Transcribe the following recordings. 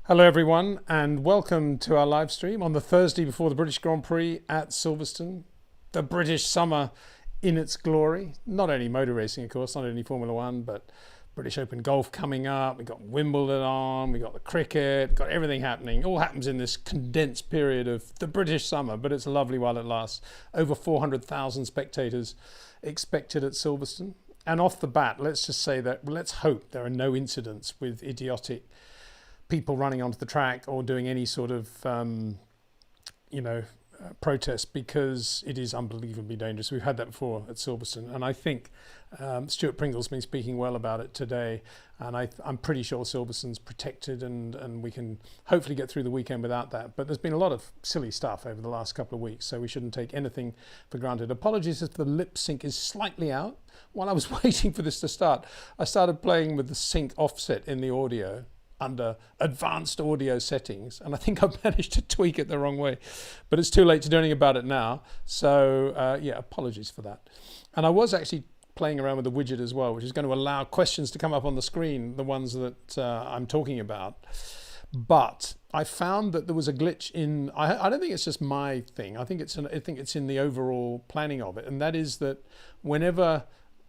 Hello everyone and welcome to our live stream on the Thursday before the British Grand Prix at Silverstone. The British summer in its glory. Not only motor racing of course, not only Formula One, but British Open Golf coming up. We've got Wimbledon on, we've got the cricket, we've got everything happening. It all happens in this condensed period of the British summer, but it's lovely while it lasts. Over 400,000 spectators expected at Silverstone. And off the bat, let's just say that, let's hope there are no incidents with idiotic people running onto the track or doing any sort of, protest, because it is unbelievably dangerous. We've had that before at Silverstone, and I think Stuart Pringle's been speaking well about it today, and I'm pretty sure Silverstone's protected and we can hopefully get through the weekend without that. But there's been a lot of silly stuff over the last couple of weeks, so we shouldn't take anything for granted. Apologies if the lip sync is slightly out. While I was waiting for this to start, I started playing with the sync offset in the audio under advanced audio settings, and I think I've managed to tweak it the wrong way, but it's too late to do anything about it now. So apologies for that. And I was actually playing around with the widget as well, which is going to allow questions to come up on the screen, the ones that I'm talking about. But I found that there was a glitch in, I don't think it's just my thing, I think it's in the overall planning of it, and that is that whenever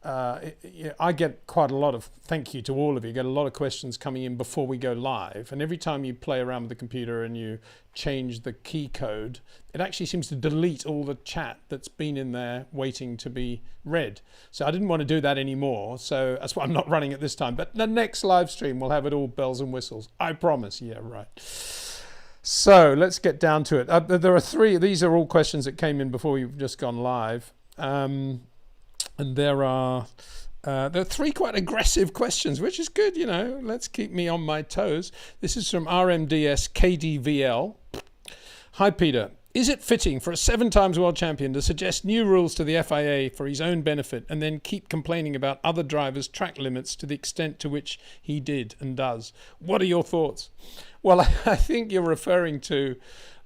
I get quite a lot of, thank you to all of you, get a lot of questions coming in before we go live, and every time you play around with the computer and you change the key code, it actually seems to delete all the chat that's been in there waiting to be read. So I didn't want to do that anymore, so that's why I'm not running it this time. But the next live stream will have it all bells and whistles, I promise. Yeah, right. So let's get down to it. There are three, these are all questions that came in before we've just gone live. And there are three quite aggressive questions, which is good, you know. Let's keep me on my toes. This is from RMDS KDVL. Hi, Peter. Is it fitting for a 7 times world champion to suggest new rules to the FIA for his own benefit and then keep complaining about other drivers' track limits to the extent to which he did and does? What are your thoughts? Well, I think you're referring to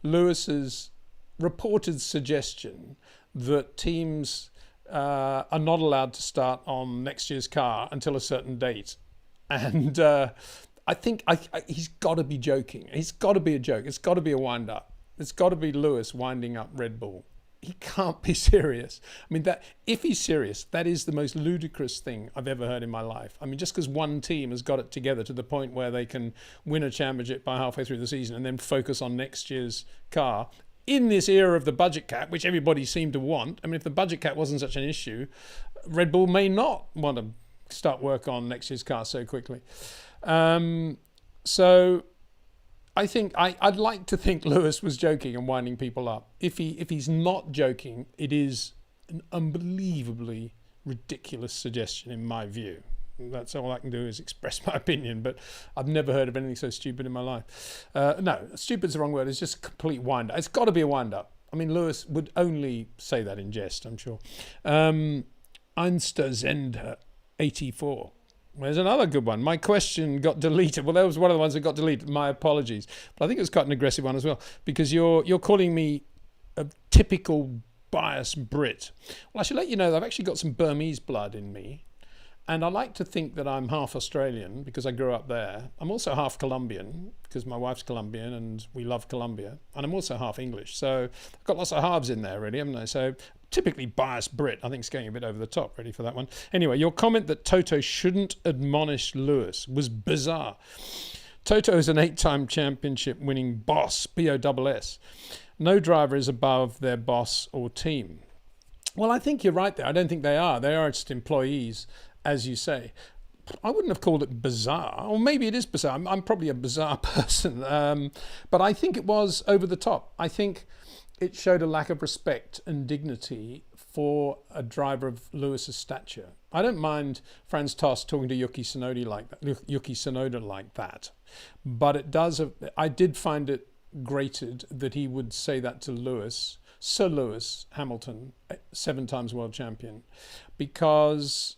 Lewis's reported suggestion that teams are not allowed to start on next year's car until a certain date. And I think he's got to be joking. It's got to be a joke. It's got to be a wind-up. It's got to be Lewis winding up Red Bull. He can't be serious. I mean, that if he's serious, that is the most ludicrous thing I've ever heard in my life. I mean, just because one team has got it together to the point where they can win a championship by halfway through the season and then focus on next year's car, in this era of the budget cap, which everybody seemed to want. I mean, if the budget cap wasn't such an issue, Red Bull may not want to start work on next year's car so quickly. So I think I'd like to think Lewis was joking and winding people up. If he's not joking, it is an unbelievably ridiculous suggestion in my view. That's all I can do is express my opinion, but I've never heard of anything so stupid in my life. No, stupid's the wrong word. It's just a complete wind-up. It's got to be a wind-up. I mean, Lewis would only say that in jest, I'm sure. Einsterzender 84. There's another good one. My question got deleted. Well, that was one of the ones that got deleted. My apologies. But I think it was quite an aggressive one as well, because you're calling me a typical biased Brit. Well, I should let you know that I've actually got some Burmese blood in me. And I like to think that I'm half Australian because I grew up there. I'm also half Colombian because my wife's Colombian and we love Colombia. And I'm also half English. So I've got lots of halves in there, really, haven't I? So typically biased Brit. I think it's going a bit over the top, ready for that one. Anyway, your comment that Toto shouldn't admonish Lewis was bizarre. Toto is an 8-time championship winning boss, B-O-S-S. No driver is above their boss or team. Well, I think you're right there. I don't think they are. They are just employees, as you say. I wouldn't have called it bizarre, or maybe it is bizarre. I'm probably a bizarre person, but I think it was over the top. I think it showed a lack of respect and dignity for a driver of Lewis's stature. I don't mind Franz Tost talking to Yuki Tsunoda like that, but it does. I did find it grated that he would say that to Lewis, Sir Lewis Hamilton, 7 times world champion, because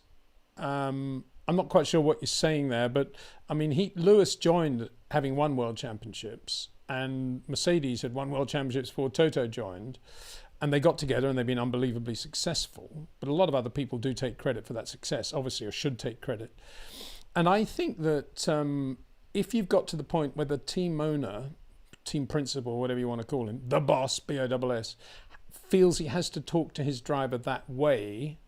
I'm not quite sure what you're saying there, but I mean, Lewis joined having won world championships, and Mercedes had won world championships before Toto joined, and they got together and they've been unbelievably successful. But a lot of other people do take credit for that success, obviously, or should take credit. And I think that if you've got to the point where the team owner, team principal, whatever you want to call him, the boss, BOSS, feels he has to talk to his driver that way,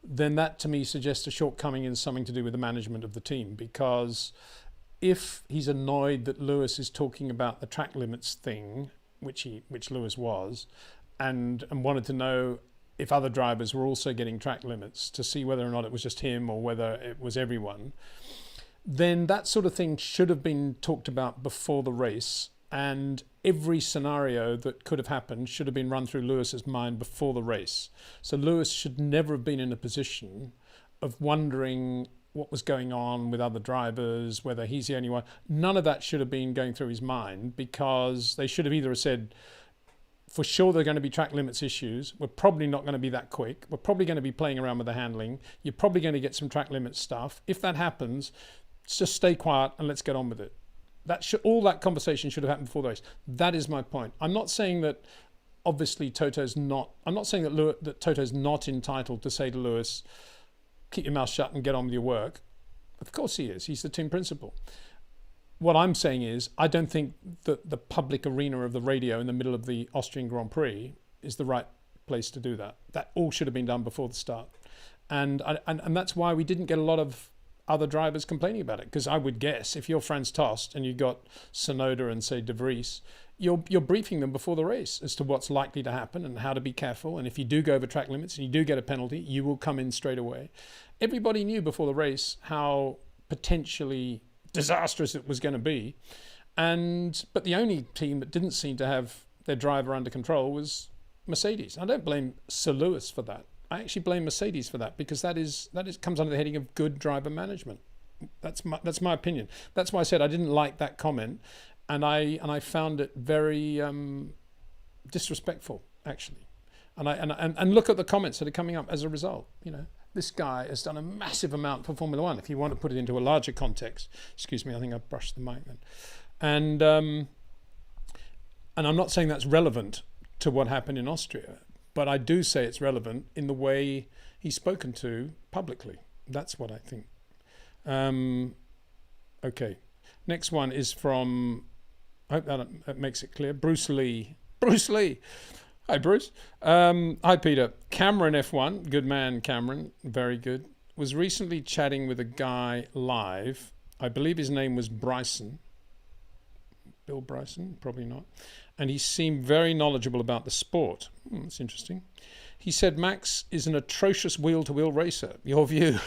then that to me suggests a shortcoming in something to do with the management of the team. Because if he's annoyed that Lewis is talking about the track limits thing, which Lewis was, and wanted to know if other drivers were also getting track limits to see whether or not it was just him or whether it was everyone, then that sort of thing should have been talked about before the race, and every scenario that could have happened should have been run through Lewis's mind before the race. So Lewis should never have been in a position of wondering what was going on with other drivers, whether he's the only one. None of that should have been going through his mind, because they should have either said, for sure there are going to be track limits issues, we're probably not going to be that quick, we're probably going to be playing around with the handling, you're probably going to get some track limit stuff. If that happens, just stay quiet and let's get on with it. All that conversation should have happened before the race. That is my point. I'm not saying that obviously I'm not saying that Toto's not entitled to say to Lewis, keep your mouth shut and get on with your work. Of course he is. He's the team principal. What I'm saying is, I don't think that the public arena of the radio in the middle of the Austrian Grand Prix is the right place to do that. That all should have been done before the start. And that's why we didn't get a lot of other drivers complaining about it, because I would guess if you're Franz Tost and you've got Sonoda and say De Vries, you're briefing them before the race as to what's likely to happen and how to be careful, and if you do go over track limits and you do get a penalty, you will come in straight away. Everybody knew before the race how potentially disastrous it was going to be, but the only team that didn't seem to have their driver under control was Mercedes. I don't blame Sir Lewis for that. I actually blame Mercedes for that, because that comes under the heading of good driver management. That's my opinion. That's why I said I didn't like that comment, and I found it very disrespectful, actually. And look at the comments that are coming up as a result. You know, this guy has done a massive amount for Formula One. If you want to put it into a larger context, excuse me, I think I brushed the mic then. And I'm not saying that's relevant to what happened in Austria, but I do say it's relevant in the way he's spoken to publicly. That's what I think. Okay. Next one is from, I hope that makes it clear, Bruce Lee. Bruce Lee. Hi, Bruce. Hi, Peter. Cameron F1, good man, Cameron, very good, was recently chatting with a guy live. I believe his name was Bryson. Bill Bryson, probably not. And he seemed very knowledgeable about the sport. That's interesting. He said Max is an atrocious wheel-to-wheel racer. Your view?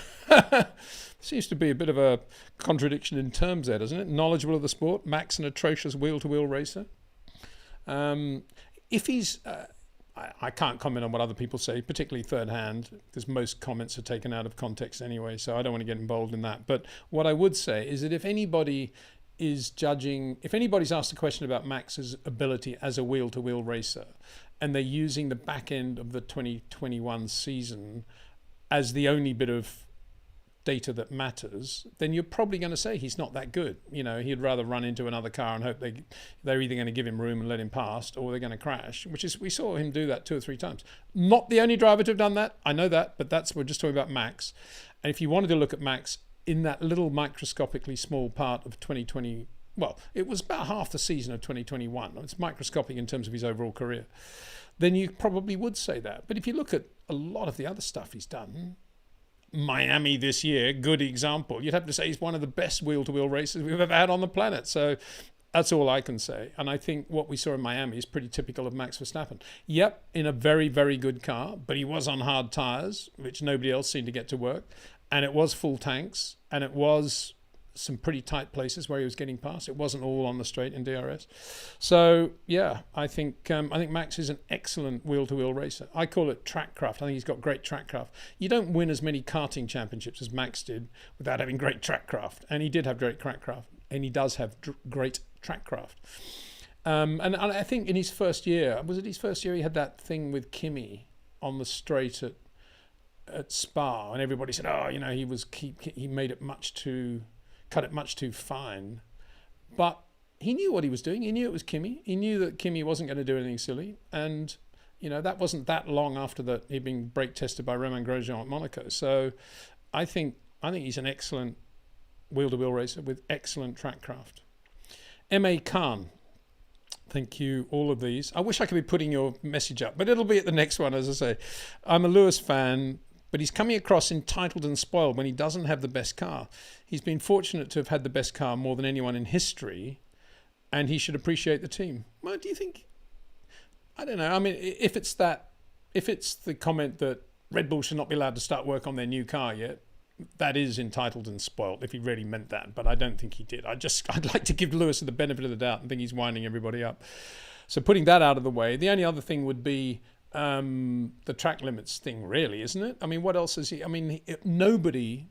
Seems to be a bit of a contradiction in terms there, doesn't it? Knowledgeable of the sport, Max an atrocious wheel-to-wheel racer. If he's... I can't comment on what other people say, particularly third hand, because most comments are taken out of context anyway, so I don't want to get involved in that. But what I would say is that if anybody's asked a question about Max's ability as a wheel-to-wheel racer, and they're using the back end of the 2021 season as the only bit of data that matters, then you're probably going to say he's not that good. You know, he'd rather run into another car and hope they're either going to give him room and let him past, or they're going to crash, we saw him do that 2 or 3 times. Not the only driver to have done that, I know that, but we're just talking about Max. And if you wanted to look at Max in that little microscopically small part of 2020, well, it was about half the season of 2021. It's microscopic in terms of his overall career. Then you probably would say that. But if you look at a lot of the other stuff he's done, Miami this year, good example. You'd have to say he's one of the best wheel-to-wheel racers we've ever had on the planet. So that's all I can say. And I think what we saw in Miami is pretty typical of Max Verstappen. Yep, in a very, very good car, but he was on hard tyres, which nobody else seemed to get to work. And it was full tanks, and it was some pretty tight places where he was getting past. It wasn't all on the straight in DRS. So yeah, I think Max is an excellent wheel-to-wheel racer. I call it track craft. I think he's got great track craft. You don't win as many karting championships as Max did without having great track craft, and he did have great track craft, and he does have great track craft. And I think in his first year, was it his first year, he had that thing with Kimi on the straight at Spa, and everybody said, oh, you know, he made it cut it much too fine. But he knew what he was doing. He knew it was Kimi. He knew that Kimi wasn't going to do anything silly. And, you know, that wasn't that long after that he'd been brake tested by Romain Grosjean at Monaco. So I think he's an excellent wheel-to-wheel racer with excellent track craft. M.A. Khan, thank you, all of these. I wish I could be putting your message up, but it'll be at the next one, as I say. I'm a Lewis fan, but he's coming across entitled and spoiled when he doesn't have the best car. He's been fortunate to have had the best car more than anyone in history, and he should appreciate the team. Well, do you think? I don't know. I mean, if it's the comment that Red Bull should not be allowed to start work on their new car yet, that is entitled and spoilt if he really meant that, but I don't think he did. I'd like to give Lewis the benefit of the doubt and think he's winding everybody up. So putting that out of the way, the only other thing would be the track limits thing, really, isn't it? I mean, what else is he? I mean, nobody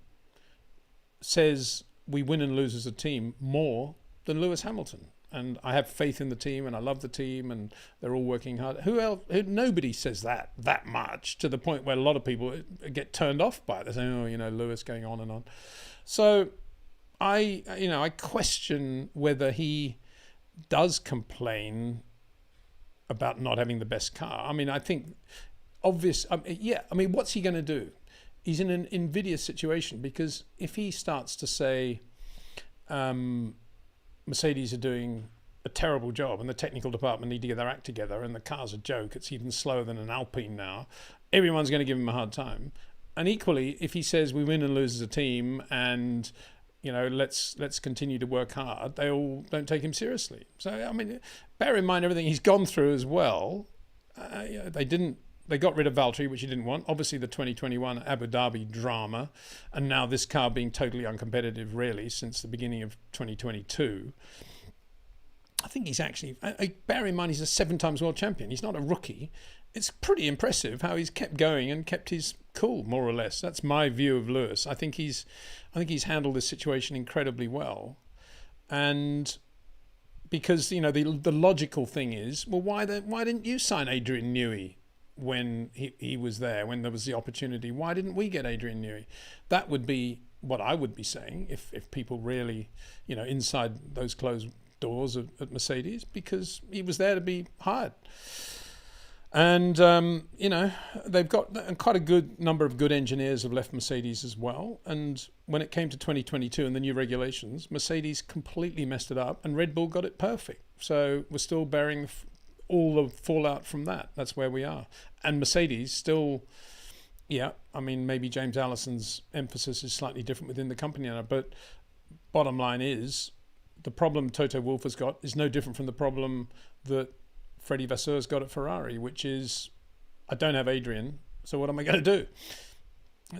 says we win and lose as a team more than Lewis Hamilton. And I have faith in the team, and I love the team, and they're all working hard. Who else? Nobody says that much, to the point where a lot of people get turned off by it. They're saying, "Oh, Lewis going on and on." So I question whether he does complain about not having the best car. I mean, I think obvious. I mean, what's he going to do? He's in an invidious situation, because if he starts to say, Mercedes are doing a terrible job and the technical department need to get their act together and the car's a joke, it's even slower than an Alpine now, everyone's going to give him a hard time. And equally, if he says we win and lose as a team and let's continue to work hard, they all don't take him seriously. So I mean, bear in mind everything he's gone through as well. They got rid of Valtteri, which he didn't want. Obviously, the 2021 Abu Dhabi drama, and now this car being totally uncompetitive, really, since the beginning of 2022. I think he's actually, bear in mind, he's a 7 times world champion. He's not a rookie. It's pretty impressive how he's kept going and kept his cool, more or less. That's my view of Lewis. I think he's handled this situation incredibly well, and because the logical thing is, well, why didn't you sign Adrian Newey when he was there, when there was the opportunity? Why didn't we get Adrian Newey? That would be what I would be saying if people really, inside those closed doors at Mercedes, because he was there to be hired. And, they've got quite a good number of good engineers have left Mercedes as well. And when it came to 2022 and the new regulations, Mercedes completely messed it up and Red Bull got it perfect. So we're still bearing all the fallout from that. That's where we are. And Mercedes still, I mean, maybe James Allison's emphasis is slightly different within the company now, but bottom line is the problem Toto Wolff has got is no different from the problem that Freddie Vasseur's got at Ferrari, which is, I don't have Adrian, so what am I going to do?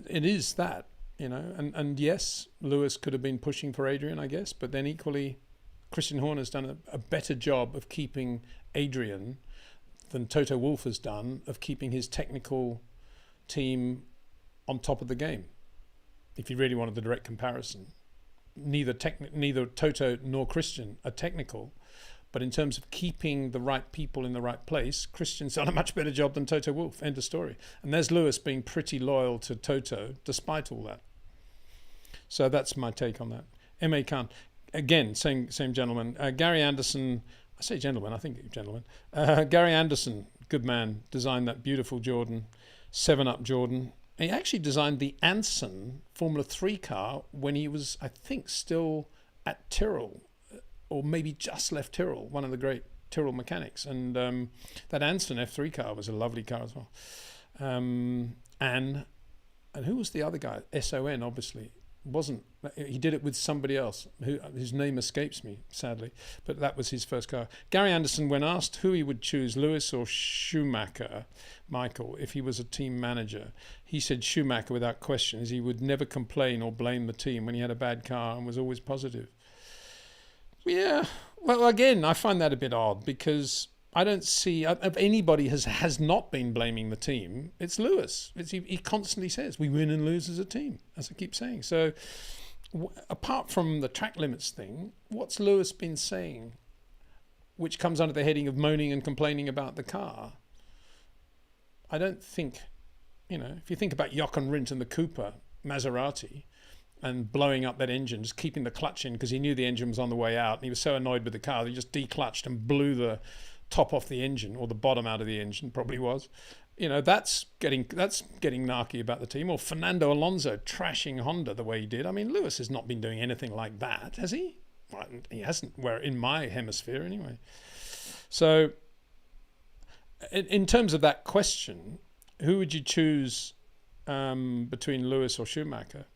It is that, and yes, Lewis could have been pushing for Adrian, I guess, but then equally, Christian Horner's done a better job of keeping Adrian than Toto Wolff has done of keeping his technical team on top of the game. If you really wanted the direct comparison, neither Toto nor Christian are technical, but in terms of keeping the right people in the right place, Christian's done a much better job than Toto Wolff. End of story. And there's Lewis being pretty loyal to Toto despite all that. So that's my take on that. M.A. Khan. Again, same gentleman. Gary Anderson, I say gentleman, I think gentleman. Gary Anderson, good man, designed that beautiful Jordan, 7-Up Jordan. He actually designed the Anson Formula 3 car when he was, I think, still at Tyrrell, or maybe just left Tyrrell, one of the great Tyrrell mechanics. And that Anson F3 car was a lovely car as well. And who was the other guy? SON, obviously. He did it with somebody else whose name escapes me, sadly, but that was his first car. Gary Anderson, when asked who he would choose, Lewis or Schumacher, Michael, if he was a team manager, he said Schumacher without question, as he would never complain or blame the team when he had a bad car and was always positive. Yeah, well, again, I find that a bit odd, because I don't see, if anybody has not been blaming the team, it's Lewis. He constantly says, we win and lose as a team, as I keep saying. So apart from the track limits thing, what's Lewis been saying, which comes under the heading of moaning and complaining about the car? I don't think, if you think about Jochen Rindt and the Cooper Maserati, and blowing up that engine, just keeping the clutch in because he knew the engine was on the way out, and he was so annoyed with the car, he just declutched and blew the top off the engine, or the bottom out of the engine, probably was. that's getting narky about the team. Or Fernando Alonso trashing Honda the way he did. I mean, Lewis has not been doing anything like that, has he? Well, he hasn't, where in my hemisphere anyway. So in terms of that question, who would you choose between Lewis or Schumacher?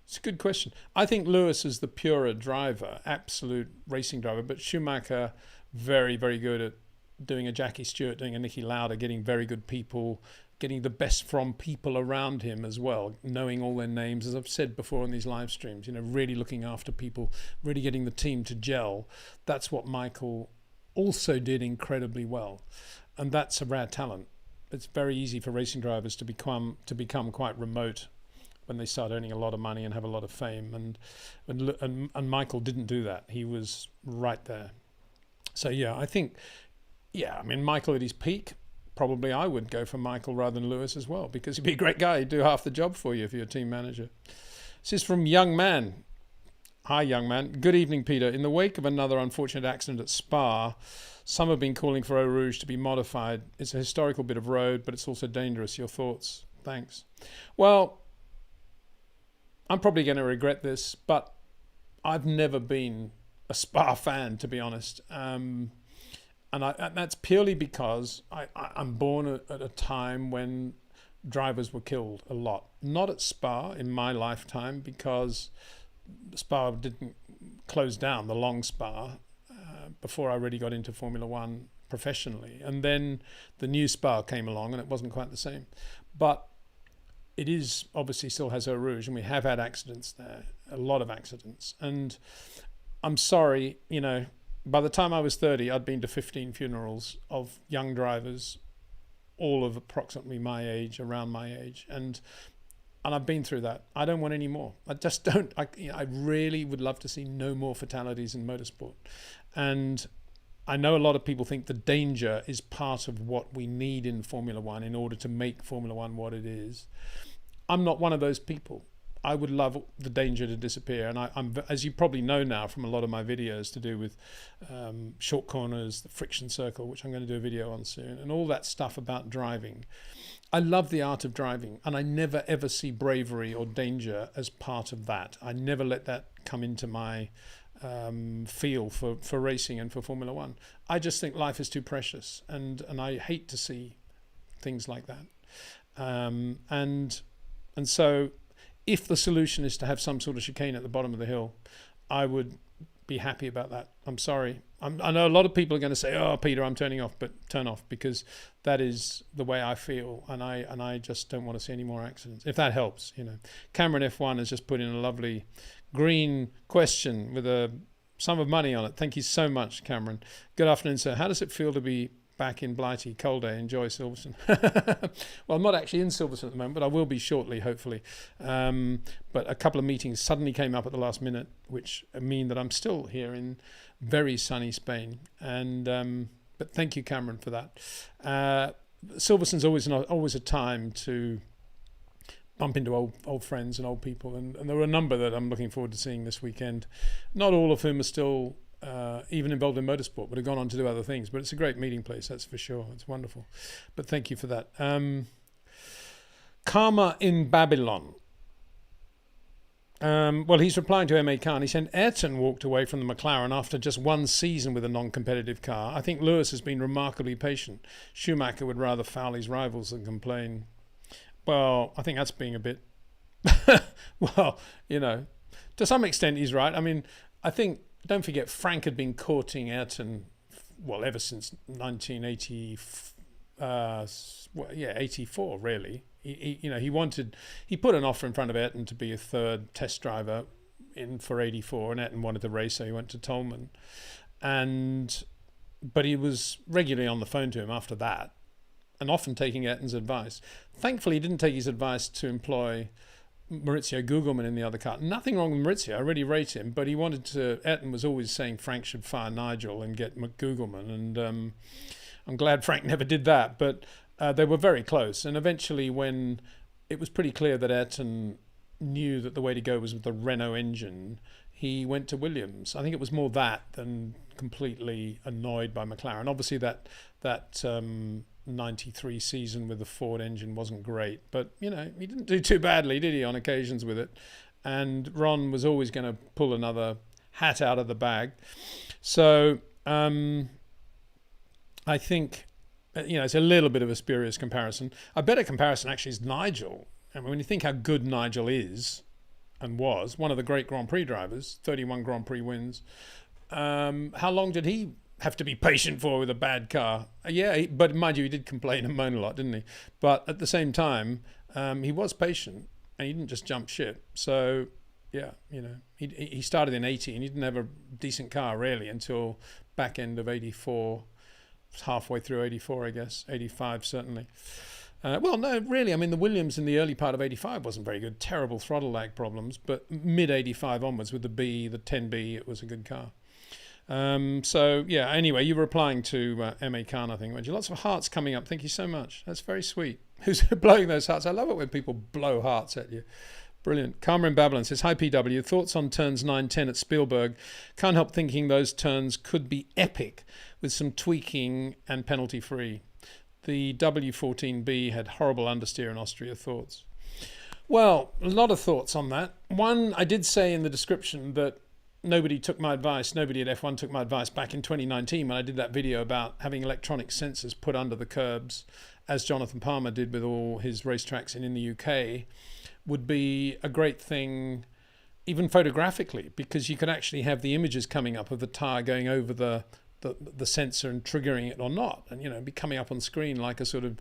It's a good question. I think Lewis is the purer driver, absolute racing driver, but Schumacher, very, very good at doing a Jackie Stewart, doing a Niki Lauda, getting very good people, getting the best from people around him as well, knowing all their names, as I've said before on these live streams, really looking after people, really getting the team to gel. That's what Michael also did incredibly well. And that's a rare talent. It's very easy for racing drivers to become quite remote when they start earning a lot of money and have a lot of fame. And Michael didn't do that. He was right there. So I think, Michael at his peak, probably I would go for Michael rather than Lewis as well, because he'd be a great guy. He'd do half the job for you if you're a team manager. This is from Young Man. Hi, Young Man. Good evening, Peter. In the wake of another unfortunate accident at Spa, some have been calling for Eau Rouge to be modified. It's a historical bit of road, but it's also dangerous. Your thoughts? Thanks. Well, I'm probably going to regret this, but I've never been a Spa fan, to be honest. And that's purely because I'm born at a time when drivers were killed a lot. Not at Spa in my lifetime, because Spa didn't close down, the long Spa, before I really got into Formula One professionally. And then the new Spa came along and it wasn't quite the same. But it is obviously still has Eau Rouge, and we have had accidents there, a lot of accidents. And I'm sorry, by the time I was 30, I'd been to 15 funerals of young drivers, all of approximately my age, around my age. And I've been through that. I don't want any more. I just don't. I really would love to see no more fatalities in motorsport. And I know a lot of people think the danger is part of what we need in Formula One in order to make Formula One what it is. I'm not one of those people. I would love the danger to disappear. And I'm, as you probably know now from a lot of my videos to do with short corners, the friction circle, which I'm going to do a video on soon, and all that stuff about driving. I love the art of driving, and I never ever see bravery or danger as part of that. I never let that come into my feel for racing and for Formula One. I just think life is too precious, and I hate to see things like that. And so if the solution is to have some sort of chicane at the bottom of the hill, I would be happy about that. I'm sorry. I know a lot of people are going to say, "Oh, Peter, I'm turning off," but turn off, because that is the way I feel, and I just don't want to see any more accidents. If that helps, Cameron F1 has just put in a lovely green question with a sum of money on it. Thank you so much, Cameron. Good afternoon, sir. How does it feel to be back in Blighty? Cold day. Enjoy Silverstone. Well, I'm not actually in Silverstone at the moment, but I will be shortly, hopefully. But a couple of meetings suddenly came up at the last minute, which mean that I'm still here in very sunny Spain. And but thank you, Cameron, for that. Silverstone's always a time to bump into old friends and old people, and there were a number that I'm looking forward to seeing this weekend. Not all of whom are still even involved in motorsport, but have gone on to do other things. But it's a great meeting place, that's for sure. It's wonderful. But thank you for that. Karma in Babylon. Well, he's replying to M.A. Khan. He said Ayrton walked away from the McLaren after just one season with a non-competitive car. I think Lewis has been remarkably patient. Schumacher would rather foul his rivals than complain. Well, I think that's being a bit... well, to some extent he's right. I mean, I think, don't forget, Frank had been courting Ayrton, ever since 1984, really. He put an offer in front of Ayrton to be a third test driver for 84, and Ayrton wanted to race, so he went to Tolman. But he was regularly on the phone to him after that, and often taking Ayrton's advice. Thankfully, he didn't take his advice to employ Maurizio Gugelmin in the other car. Nothing wrong with Maurizio, I really rate him, but Ayrton was always saying Frank should fire Nigel and get Gugelmin, and I'm glad Frank never did that, but they were very close. And eventually, when it was pretty clear that Ayrton knew that the way to go was with the Renault engine, he went to Williams. I think it was more that than completely annoyed by McLaren. Obviously, that 93 season with the Ford engine wasn't great, but he didn't do too badly, did he, on occasions with it? And Ron was always going to pull another hat out of the bag. So I think it's a little bit of a spurious comparison. A better comparison actually is Nigel. I mean, when you think how good Nigel is and was, one of the great Grand Prix drivers, 31 Grand Prix wins, how long did he have to be patient for with a bad car? But mind you, he did complain and moan a lot, didn't he? But at the same time, he was patient and he didn't just jump ship. So he started in 80 and he didn't have a decent car really until back end of 84, halfway through 84, I guess, 85 certainly. Well, no, really. I mean, the Williams in the early part of 85 wasn't very good. Terrible throttle lag problems. But mid 85 onwards with the 10B, it was a good car. Anyway, you were replying to M.A. Khan, I think, weren't you? Lots of hearts coming up. Thank you so much. That's very sweet. Who's blowing those hearts? I love it when people blow hearts at you. Brilliant. Karma in Babylon says, hi PW, thoughts on turns 9, 10 at Spielberg. Can't help thinking those turns could be epic with some tweaking and penalty free. The W14B had horrible understeer in Austria. Thoughts? Well, a lot of thoughts on that. One, I did say in the description that nobody took my advice. Nobody at F1 took my advice back in 2019 when I did that video about having electronic sensors put under the curbs, as Jonathan Palmer did with all his racetracks in the UK, would be a great thing, even photographically, because you could actually have the images coming up of the tyre going over the sensor and triggering it or not, and be coming up on screen like a sort of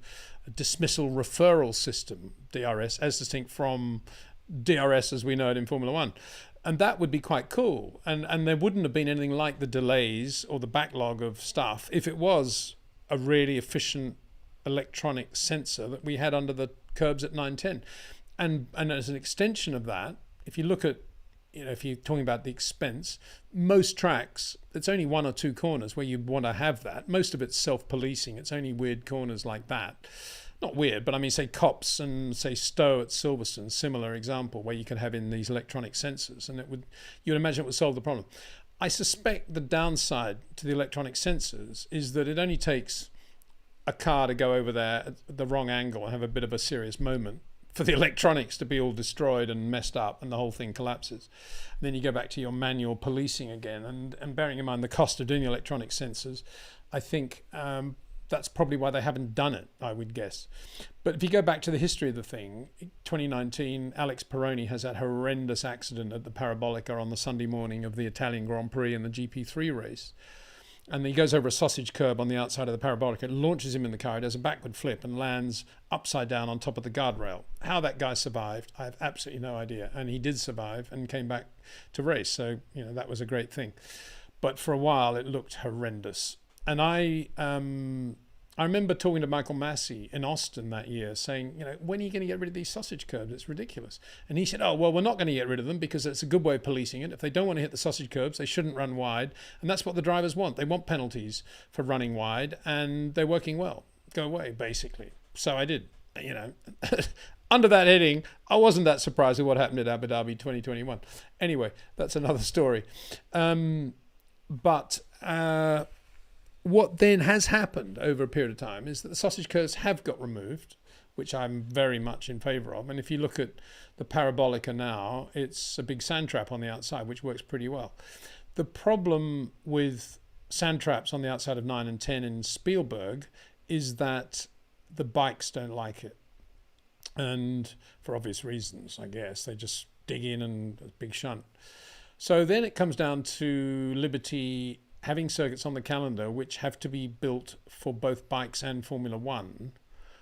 dismissal referral system, DRS, as distinct from DRS as we know it in Formula One. And that would be quite cool. And there wouldn't have been anything like the delays or the backlog of stuff if it was a really efficient electronic sensor that we had under the curbs at 910. And as an extension of that, if you look at, if you're talking about the expense, most tracks, it's only 1 or 2 corners where you want to have that. Most of it's self-policing. It's only weird corners like that. Not weird, but I mean, say Copse and say Stowe at Silverstone, similar example where you could have in these electronic sensors, and you'd imagine it would solve the problem. I suspect the downside to the electronic sensors is that it only takes a car to go over there at the wrong angle and have a bit of a serious moment for the electronics to be all destroyed and messed up and the whole thing collapses. And then you go back to your manual policing again, and bearing in mind the cost of doing the electronic sensors, I think that's probably why they haven't done it, I would guess. But if you go back to the history of the thing, 2019, Alex Peroni has that horrendous accident at the Parabolica on the Sunday morning of the Italian Grand Prix and the GP3 race. And he goes over a sausage curb on the outside of the Parabolica, launches him in the car, he does a backward flip and lands upside down on top of the guardrail. How that guy survived, I have absolutely no idea. And he did survive and came back to race. So, that was a great thing. But for a while, it looked horrendous. And I remember talking to Michael Massey in Austin that year saying, when are you going to get rid of these sausage curbs? It's ridiculous. And he said, oh, well, we're not going to get rid of them because it's a good way of policing it. If they don't want to hit the sausage curbs, they shouldn't run wide. And that's what the drivers want. They want penalties for running wide, and they're working well. Go away, basically. So I did, Under that heading, I wasn't that surprised at what happened at Abu Dhabi 2021. Anyway, that's another story. What then has happened over a period of time is that the sausage curbs have got removed, which I'm very much in favour of. And if you look at the Parabolica now, it's a big sand trap on the outside, which works pretty well. The problem with sand traps on the outside of 9 and 10 in Spielberg is that the bikes don't like it. And for obvious reasons, I guess. They just dig in and a big shunt. So then it comes down to Liberty having circuits on the calendar which have to be built for both bikes and Formula One,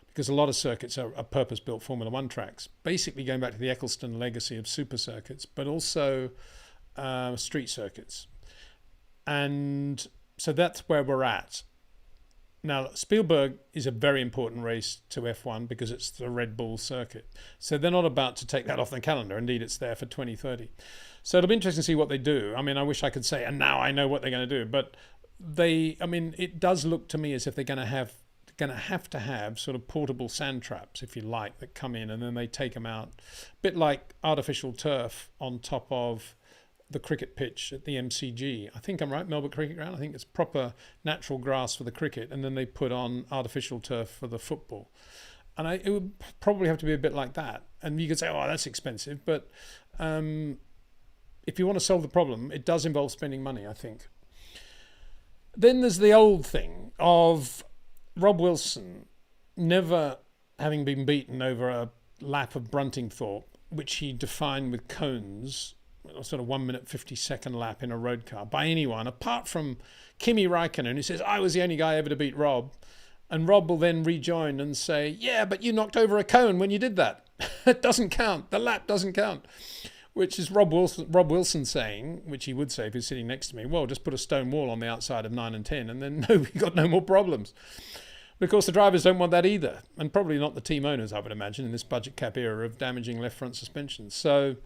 because a lot of circuits are purpose-built Formula One tracks, basically going back to the Eccleston legacy of super circuits, but also street circuits. And so that's where we're at. Now, Spielberg is a very important race to F1 because it's the Red Bull circuit. So they're not about to take that off the calendar. Indeed, it's there for 2030. So it'll be interesting to see what they do. I mean, I wish I could say, and now I know what they're going to do. But it does look to me as if they're going to have to have sort of portable sand traps, if you like, that come in and then they take them out. A bit like artificial turf on top of the cricket pitch at the MCG. I think I'm right, Melbourne Cricket Ground. I think it's proper natural grass for the cricket, and then they put on artificial turf for the football. And it would probably have to be a bit like that. And you could say, oh, that's expensive. But if you want to solve the problem, it does involve spending money, I think. Then there's the old thing of Rob Wilson never having been beaten over a lap of Bruntingthorpe, which he defined with cones, a sort of 1 minute 50-second lap in a road car, by anyone, apart from Kimi Räikkönen, who says, I was the only guy ever to beat Rob. And Rob will then rejoin and say, yeah, but you knocked over a cone when you did that. It doesn't count. The lap doesn't count. Which is Rob Wilson saying, which he would say if he's sitting next to me, well, just put a stone wall on the outside of 9 and 10 and then we got no more problems. But of course, the drivers don't want that either. And probably not the team owners, I would imagine, in this budget cap era of damaging left front suspensions. So,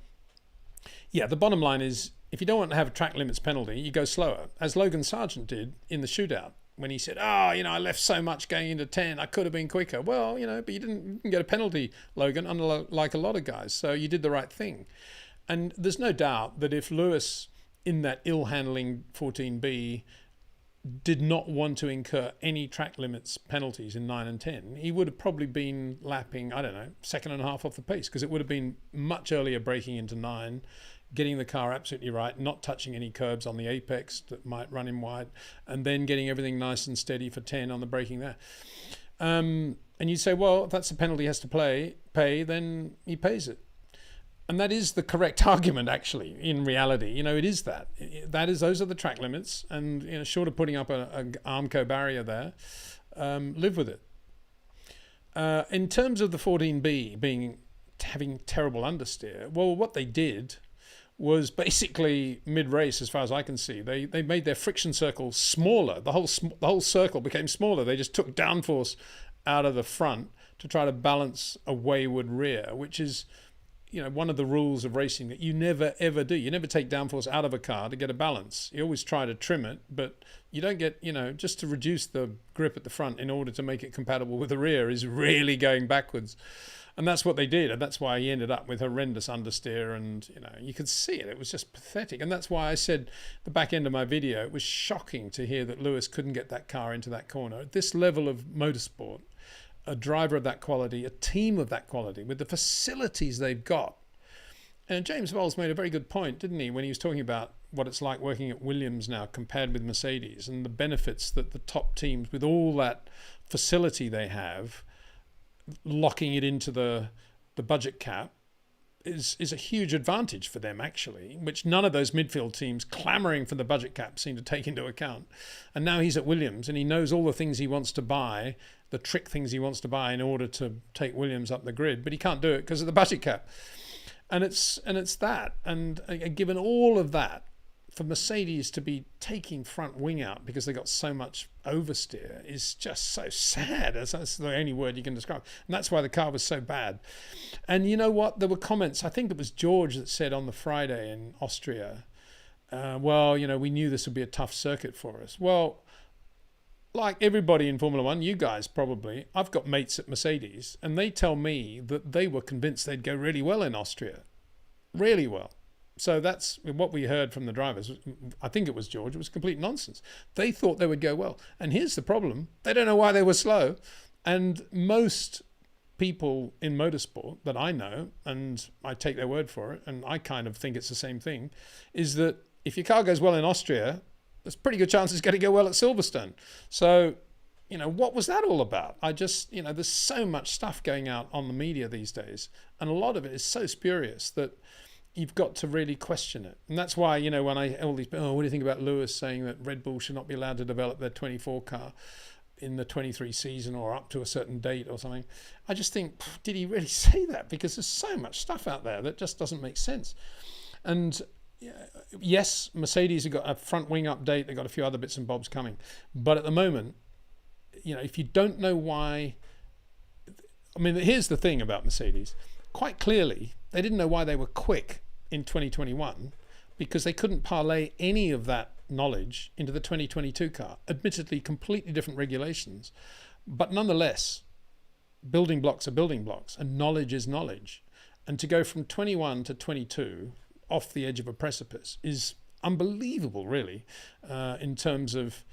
yeah, the bottom line is, if you don't want to have a track limits penalty, you go slower, as Logan Sargent did in the shootout, when he said, I left so much going into 10, I could have been quicker. Well, but you didn't get a penalty, Logan, unlike a lot of guys. So you did the right thing. And there's no doubt that if Lewis, in that ill-handling 14B, did not want to incur any track limits penalties in 9 and 10, he would have probably been lapping, I don't know, second and a half off the pace, because it would have been much earlier breaking into 9, getting the car absolutely right, not touching any curbs on the apex that might run him wide, and then getting everything nice and steady for 10 on the braking there. And you'd say, well, if that's the penalty he has to pay, then he pays it. And that is the correct argument, actually, in reality. It is that. Those are the track limits. And, short of putting up an Armco barrier there, live with it. In terms of the 14B having terrible understeer, well, what they did was basically mid-race, as far as I can see. They made their friction circle smaller. The whole circle became smaller. They just took downforce out of the front to try to balance a wayward rear, which is one of the rules of racing that you never ever do. You never take downforce out of a car to get a balance. You always try to trim it, but you don't get, just to reduce the grip at the front in order to make it compatible with the rear is really going backwards. And that's what they did. And that's why he ended up with horrendous understeer. And, you could see it. It was just pathetic. And that's why I said the back end of my video, it was shocking to hear that Lewis couldn't get that car into that corner. At this level of motorsport, a driver of that quality, a team of that quality, with the facilities they've got. And James Bowles made a very good point, didn't he, when he was talking about what it's like working at Williams now compared with Mercedes, and the benefits that the top teams, with all that facility they have, locking it into the budget cap, is a huge advantage for them, actually, which none of those midfield teams clamoring for the budget cap seem to take into account. And now he's at Williams and he knows all the things he wants to buy, the trick things he wants to buy in order to take Williams up the grid, but he can't do it because of the budget cap. And it's that. And given all of that, for Mercedes to be taking front wing out because they got so much oversteer is just so sad. That's the only word you can describe. And that's why the car was so bad. And you know what? There were comments. I think it was George that said on the Friday in Austria, we knew this would be a tough circuit for us. Well, like everybody in Formula One, you guys probably, I've got mates at Mercedes, and they tell me that they were convinced they'd go really well in Austria. Really well. So that's what we heard from the drivers. I think it was George. It was complete nonsense. They thought they would go well. And here's the problem. They don't know why they were slow. And most people in motorsport that I know, and I take their word for it, and I kind of think it's the same thing, is that if your car goes well in Austria, there's a pretty good chance it's going to go well at Silverstone. So, what was that all about? There's so much stuff going out on the media these days, and a lot of it is so spurious that you've got to really question it. And that's why, when what do you think about Lewis saying that Red Bull should not be allowed to develop their 24 car in the 23 season or up to a certain date or something? I just think, did he really say that? Because there's so much stuff out there that just doesn't make sense. And yes, Mercedes have got a front wing update. They've got a few other bits and bobs coming. But at the moment, if you don't know why, here's the thing about Mercedes. Quite clearly, they didn't know why they were quick in 2021 because they couldn't parlay any of that knowledge into the 2022 car. Admittedly, completely different regulations, but nonetheless, building blocks are building blocks and knowledge is knowledge. And to go from 21 to 22, off the edge of a precipice is unbelievable, really, in terms of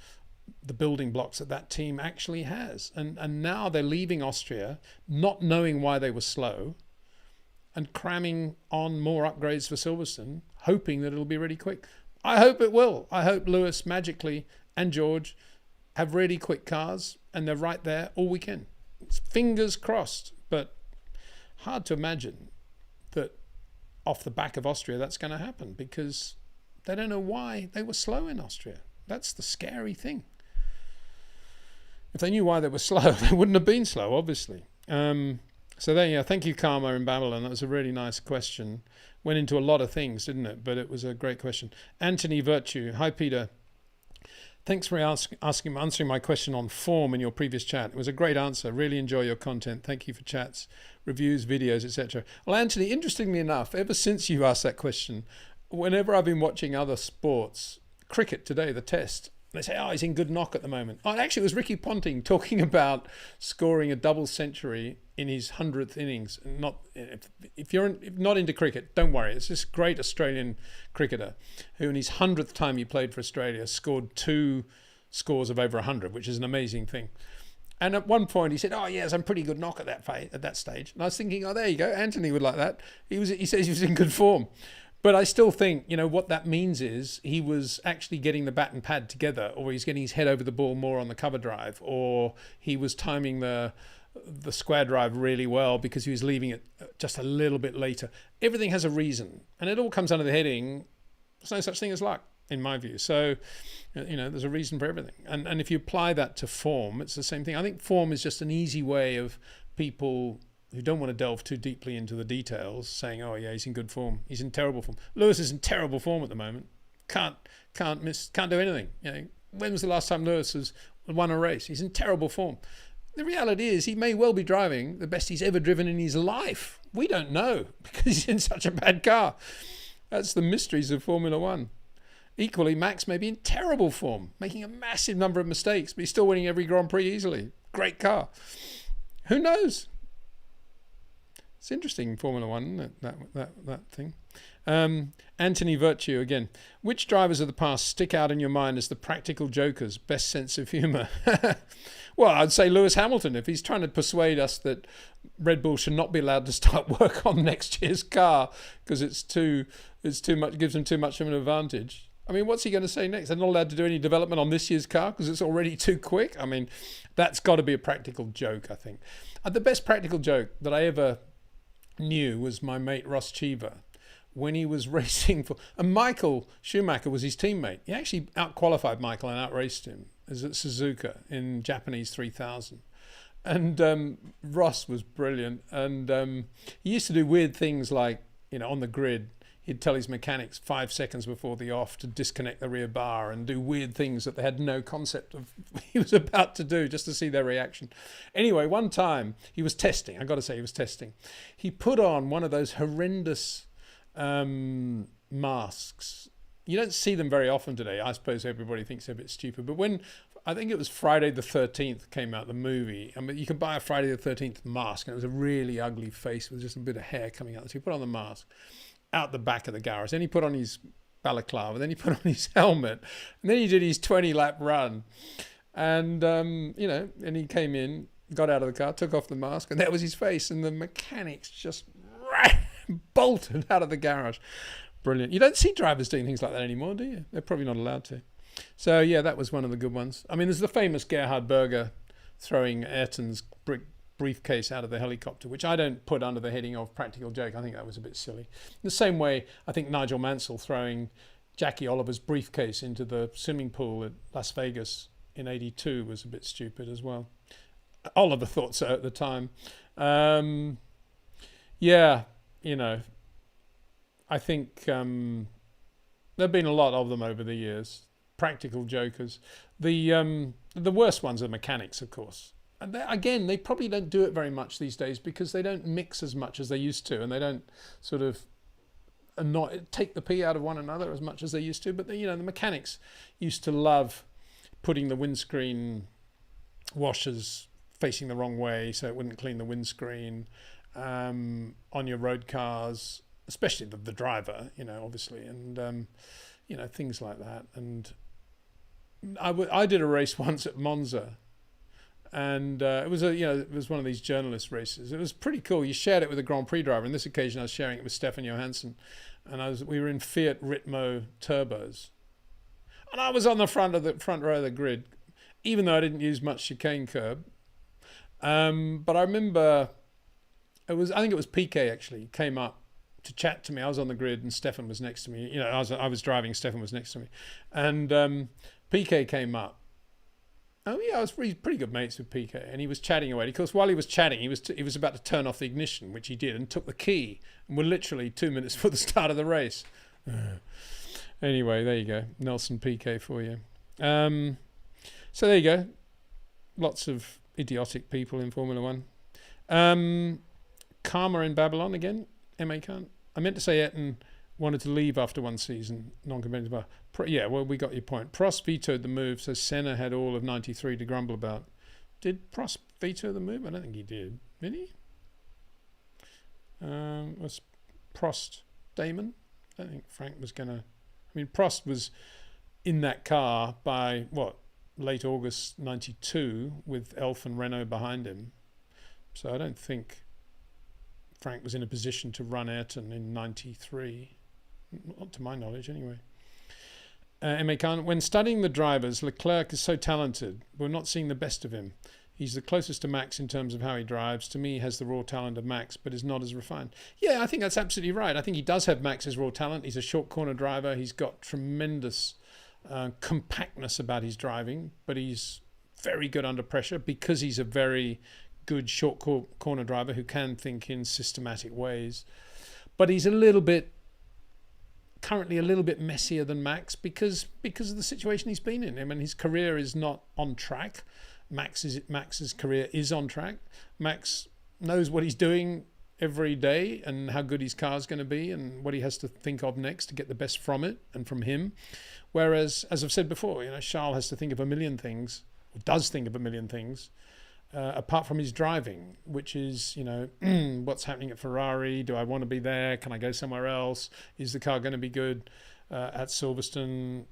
the building blocks that team actually has. And now they're leaving Austria, not knowing why they were slow, and cramming on more upgrades for Silverstone, hoping that it'll be really quick. I hope it will. I hope Lewis magically and George have really quick cars, and they're right there all weekend. Fingers crossed, but hard to imagine that off the back of Austria that's going to happen, because they don't know why they were slow in Austria. That's the scary thing. If they knew why they were slow, they wouldn't have been slow, obviously. So there, yeah, thank you, Karma in Babylon. That was a really nice question. Went into a lot of things, didn't it? But it was a great question. Anthony Virtue. Hi, Peter. Thanks for answering my question on form in your previous chat. It was a great answer. Really enjoy your content. Thank you for chats, reviews, videos, etc. Well, Anthony, interestingly enough, ever since you asked that question, whenever I've been watching other sports, cricket today, the test, they say, oh, he's in good knock at the moment. Oh, and actually, it was Ricky Ponting talking about scoring a double century in his 100th innings. If you're not into cricket, don't worry. It's this great Australian cricketer who, in his 100th time he played for Australia, scored 2 scores of over 100, which is an amazing thing. And at one point he said, oh, yes, I'm pretty good knock at that stage. And I was thinking, oh, there you go. Anthony would like that. He says he was in good form. But I still think, what that means is he was actually getting the bat and pad together, or he's getting his head over the ball more on the cover drive, or he was timing the square drive really well because he was leaving it just a little bit later. Everything has a reason, and it all comes under the heading, there's no such thing as luck, in my view. So, there's a reason for everything. And if you apply that to form, it's the same thing. I think form is just an easy way of people who don't want to delve too deeply into the details saying, oh yeah, he's in good form, he's in terrible form. Lewis is in terrible form at the moment. Can't do anything. When was the last time Lewis has won a race? He's in terrible form. The reality is he may well be driving the best he's ever driven in his life. We don't know because he's in such a bad car. That's the mysteries of Formula One. Equally, Max may be in terrible form, making a massive number of mistakes, but he's still winning every Grand Prix easily. Great car. Who knows? It's interesting, Formula One, that thing. Anthony Virtue again. Which drivers of the past stick out in your mind as the practical jokers, best sense of humour? Well, I'd say Lewis Hamilton. If he's trying to persuade us that Red Bull should not be allowed to start work on next year's car because it's too much, gives them too much of an advantage. I mean, what's he going to say next? They're not allowed to do any development on this year's car because it's already too quick. I mean, that's got to be a practical joke, I think. The best practical joke that I ever knew was my mate Ross Cheever when he was racing for, and Michael Schumacher was his teammate. He actually out-qualified Michael and out-raced him as at Suzuka in Japanese 3000. And Ross was brilliant. And he used to do weird things like, on the grid, he'd tell his mechanics 5 seconds before the off to disconnect the rear bar and do weird things that they had no concept of he was about to do just to see their reaction. Anyway, one time he was testing. I got to say, he was testing. He put on one of those horrendous masks. You don't see them very often today. I suppose everybody thinks they're a bit stupid. But when, I think it was Friday the 13th came out, the movie. I mean, you could buy a Friday the 13th mask, and it was a really ugly face with just a bit of hair coming out. So he put on the mask out the back of the garage. Then he put on his balaclava. Then he put on his helmet. And then he did his 20-lap run. And, and he came in, got out of the car, took off the mask, and that was his face. And the mechanics just bolted out of the garage. Brilliant. You don't see drivers doing things like that anymore, do you? They're probably not allowed to. So, yeah, that was one of the good ones. I mean, there's the famous Gerhard Berger throwing Ayrton's briefcase out of the helicopter, which I don't put under the heading of practical joke. I think that was a bit silly. In the same way, I think Nigel Mansell throwing Jackie Oliver's briefcase into the swimming pool at Las Vegas in '82 was a bit stupid as well. Oliver thought so at the time. I think there have been a lot of them over the years. Practical jokers. The worst ones are mechanics, of course. And they probably don't do it very much these days because they don't mix as much as they used to, and they don't sort of take the pee out of one another as much as they used to. But the mechanics used to love putting the windscreen washers facing the wrong way so it wouldn't clean the windscreen on your road cars. especially the driver, obviously, and things like that. And I did a race once at Monza, and it was one of these journalist races. It was pretty cool. You shared it with a Grand Prix driver. On this occasion, I was sharing it with Stefan Johansson, and we were in Fiat Ritmo turbos, and I was on the front row of the grid, even though I didn't use much chicane curb. But I remember I think it was Piquet actually came up to chat to me. I was on the grid and Stefan was next to me. I was driving, Stefan was next to me, and Piquet came up. Oh yeah, I was pretty good mates with Piquet, and he was chatting away. Of course, while he was chatting, he was about to turn off the ignition, which he did, and took the key. And we're literally 2 minutes before the start of the race. Anyway, there you go, Nelson Piquet for you. So there you go. Lots of idiotic people in Formula One. Karma in Babylon again. MA Khan. I meant to say Ayrton wanted to leave after one season, non-competitive. Yeah, well, we got your point. Prost vetoed the move, so Senna had all of 93 to grumble about. Did Prost veto the move? I don't think he did. Did he? Was Prost Damon? I don't think Frank was going to... I mean, Prost was in that car by, late August 92 with Elf and Renault behind him. So I don't think Frank was in a position to run Ayrton in 93. Not to my knowledge, anyway. M.A. Khan, when studying the drivers, Leclerc is so talented. We're not seeing the best of him. He's the closest to Max in terms of how he drives. To me, he has the raw talent of Max, but is not as refined. Yeah, I think that's absolutely right. I think he does have Max's raw talent. He's a short corner driver. He's got tremendous compactness about his driving, but he's very good under pressure because he's a very good short corner driver who can think in systematic ways. But he's currently a little bit messier than Max because of the situation he's been in. I mean, his career is not on track. Max's career is on track. Max knows what he's doing every day and how good his car's going to be and what he has to think of next to get the best from it and from him. Whereas, as I've said before, Charles has to think of a million things, or does think of a million things, apart from his driving, which is, what's happening at Ferrari? Do I want to be there? Can I go somewhere else? Is the car going to be good at Silverstone?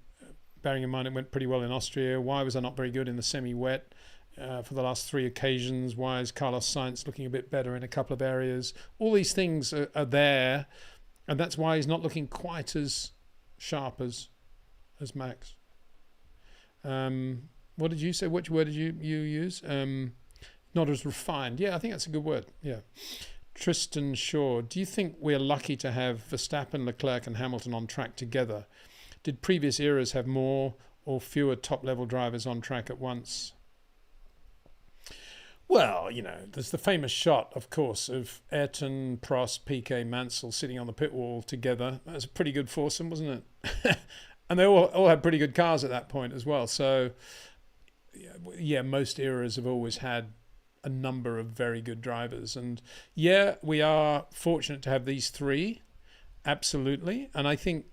Bearing in mind it went pretty well in Austria. Why was I not very good in the semi-wet for the last 3 occasions? Why is Carlos Sainz looking a bit better in a couple of areas? All these things are there, and that's why he's not looking quite as sharp as Max. What did you say? Which word did you use? Not as refined. Yeah, I think that's a good word. Yeah. Tristan Shaw, do you think we're lucky to have Verstappen, Leclerc and Hamilton on track together? Did previous eras have more or fewer top-level drivers on track at once? Well, there's the famous shot, of course, of Ayrton, Prost, Piquet, Mansell sitting on the pit wall together. That was a pretty good foursome, wasn't it? And they all had pretty good cars at that point as well. So, yeah, most eras have always had a number of very good drivers. And, yeah, we are fortunate to have these three, absolutely. And I think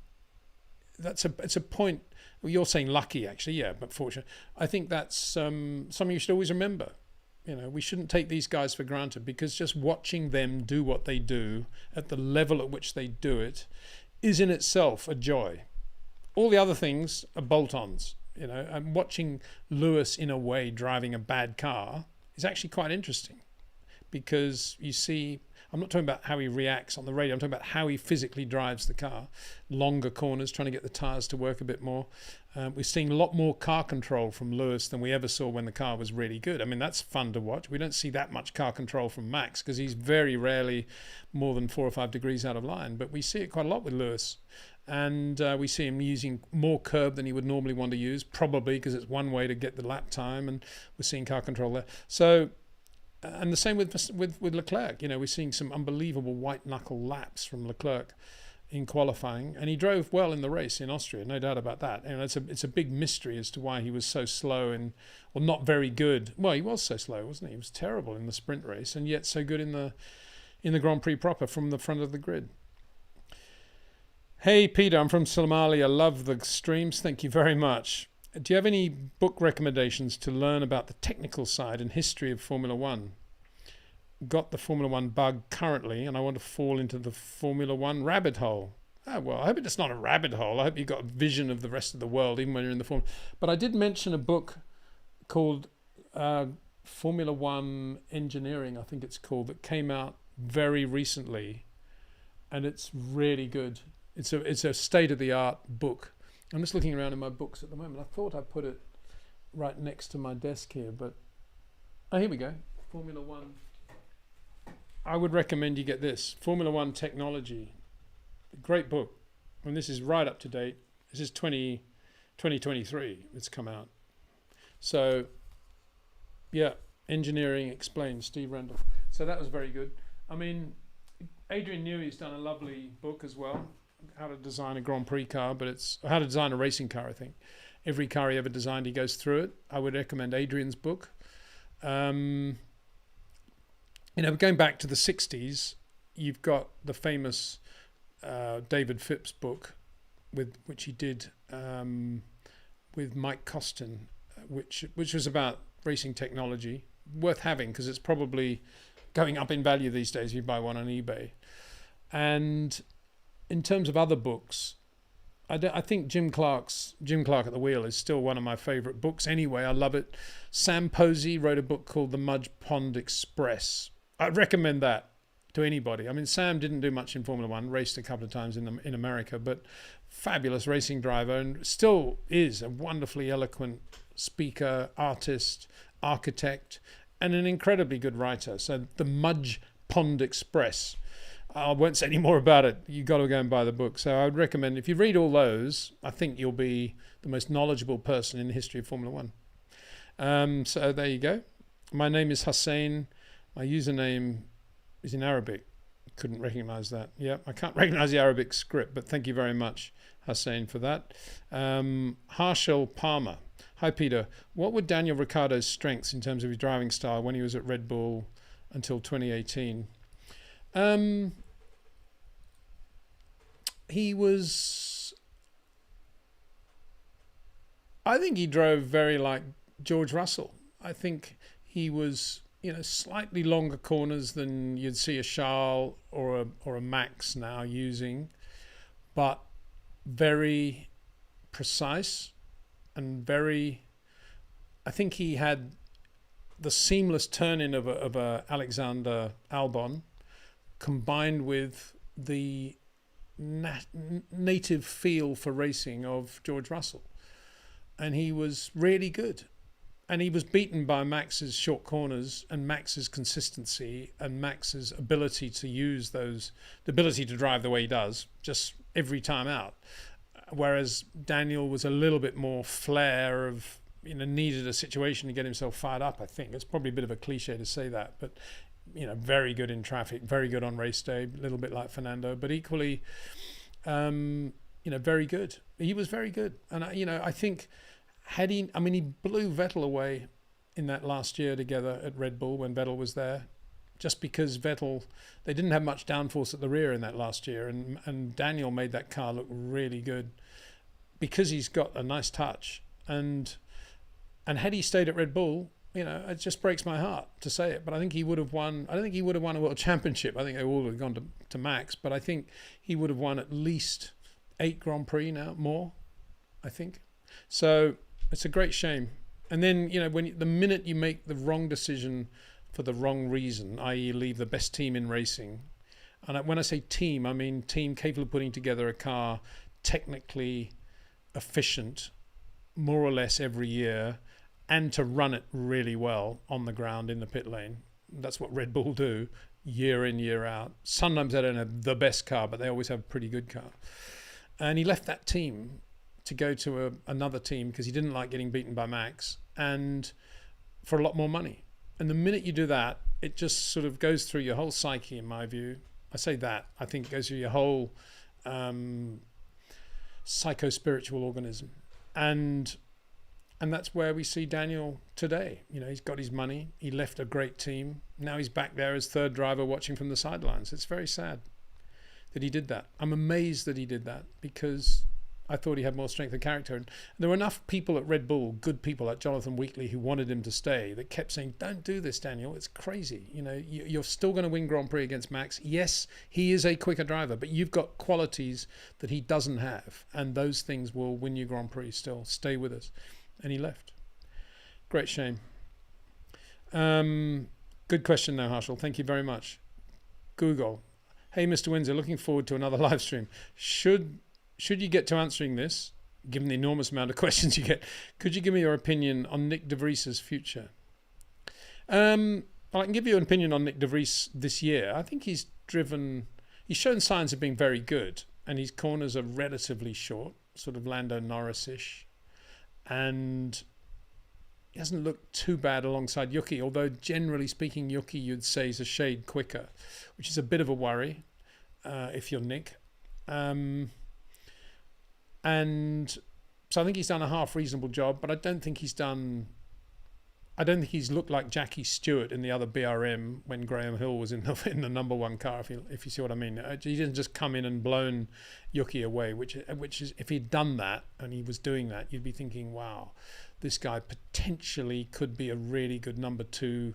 it's a point. Well, you're saying lucky, actually, yeah, but fortunate. I think that's something you should always remember. We shouldn't take these guys for granted because just watching them do what they do at the level at which they do it is in itself a joy. All the other things are bolt-ons. And watching Lewis in a way driving a bad car is actually quite interesting because you see, I'm not talking about how he reacts on the radio, I'm talking about how he physically drives the car. Longer corners, trying to get the tyres to work a bit more. We're seeing a lot more car control from Lewis than we ever saw when the car was really good. I mean, that's fun to watch. We don't see that much car control from Max because he's very rarely more than 4 or 5 degrees out of line, but we see it quite a lot with Lewis. And we see him using more curb than he would normally want to use, probably because it's one way to get the lap time, and we're seeing car control there. So, and the same with Leclerc. We're seeing some unbelievable white-knuckle laps from Leclerc in qualifying, and he drove well in the race in Austria, no doubt about that. And it's a big mystery as to why he was so slow or not very good. Well, he was so slow, wasn't he? He was terrible in the sprint race, and yet so good in the Grand Prix proper from the front of the grid. Hey, Peter, I'm from Somalia. Love the streams. Thank you very much. Do you have any book recommendations to learn about the technical side and history of Formula One? got the Formula One bug currently, and I want to fall into the Formula One rabbit hole. Oh, well, I hope it's not a rabbit hole. I hope you've got a vision of the rest of the world, even when you're in the Formula. But I did mention a book called Formula One Engineering, I think it's called, that came out very recently, and it's really good. It's a state-of-the-art book. I'm just looking around in my books at the moment. I thought I put it right next to my desk here, but here we go. Formula One. I would recommend you get this. Formula One Technology. Great book. And this is right up to date. This is 2023 it's come out. So, yeah, Engineering Explained, Steve Rendell. So that was very good. I mean, Adrian Newey's done a lovely book as well, how to design a Grand Prix car, but it's how to design a racing car, I think. Every car he ever designed, he goes through it. I would recommend Adrian's book. Going back to the 60s, you've got the famous David Phipps book, which he did with Mike Costin, which was about racing technology, worth having because it's probably going up in value these days if you buy one on eBay. And in terms of other books, I think Jim Clark at the Wheel is still one of my favorite books anyway. I love it. Sam Posey wrote a book called The Mudge Pond Express. I'd recommend that to anybody. I mean, Sam didn't do much in Formula One, raced a couple of times in America, but fabulous racing driver and still is a wonderfully eloquent speaker, artist, architect, and an incredibly good writer. So The Mudge Pond Express. I won't say any more about it. You've got to go and buy the book. So I would recommend, if you read all those, I think you'll be the most knowledgeable person in the history of Formula One. So there you go. My name is Hussein. My username is in Arabic. Couldn't recognize that. Yeah, I can't recognize the Arabic script, but thank you very much, Hussein, for that. Harshal Palmer. Hi, Peter. What were Daniel Ricciardo's strengths in terms of his driving style when he was at Red Bull until 2018? I think he drove very like George Russell. I think he was, slightly longer corners than you'd see a Charles or a Max now using, but very precise and I think he had the seamless turn-in of a Alexander Albon combined with the native feel for racing of George Russell. And he was really good. And he was beaten by Max's short corners and Max's consistency and Max's ability to use the ability to drive the way he does, just every time out. Whereas Daniel was a little bit more flair of, needed a situation to get himself fired up, I think. It's probably a bit of a cliche to say that, but, very good in traffic, very good on race day, a little bit like Fernando, but equally, very good. He was very good. And, I think he blew Vettel away in that last year together at Red Bull when Vettel was there, just because Vettel, they didn't have much downforce at the rear in that last year. And Daniel made that car look really good because he's got a nice touch. And had he stayed at Red Bull, it just breaks my heart to say it, but I think he would have won. I don't think he would have won a world championship. I think they all would have gone to Max, but I think he would have won at least 8 Grand Prix now, more, I think. So it's a great shame. And then, the minute you make the wrong decision for the wrong reason, i.e. leave the best team in racing, and when I say team, I mean team capable of putting together a car technically efficient, more or less every year, and to run it really well on the ground in the pit lane. That's what Red Bull do year in, year out. Sometimes they don't have the best car, but they always have a pretty good car. And he left that team to go to another team because he didn't like getting beaten by Max, and for a lot more money. And the minute you do that, it just sort of goes through your whole psyche, in my view. I say that. I think it goes through your whole psycho-spiritual organism. And that's where we see Daniel today. He's got his money. He left a great team. Now he's back there as third driver watching from the sidelines. It's very sad that he did that. I'm amazed that he did that because I thought he had more strength of character. And there were enough people at Red Bull, good people like Jonathan Wheatley, who wanted him to stay, that kept saying, don't do this, Daniel. It's crazy. You know, you're still going to win Grand Prix against Max. Yes, he is a quicker driver, but you've got qualities that he doesn't have. And those things will win you Grand Prix still. Stay with us. And he left. Great shame. Good question now, Harshal. Thank you very much. Google. Hey, Mr. Windsor, looking forward to another live stream. Should you get to answering this, given the enormous amount of questions you get, could you give me your opinion on Nick De Vries's future? Well, I can give you an opinion on Nick De Vries this year. I think he's shown signs of being very good, and his corners are relatively short, sort of Lando Norris-ish. And he hasn't looked too bad alongside Yuki, although generally speaking, Yuki you'd say is a shade quicker, which is a bit of a worry if you're Nick. And so I think he's done a half reasonable job, but I don't think he's looked like Jackie Stewart in the other BRM when Graham Hill was in the number one car, if you see what I mean. He didn't just come in and blown Yuki away, which is, if he'd done that and he was doing that, you'd be thinking, wow, this guy potentially could be a really good number two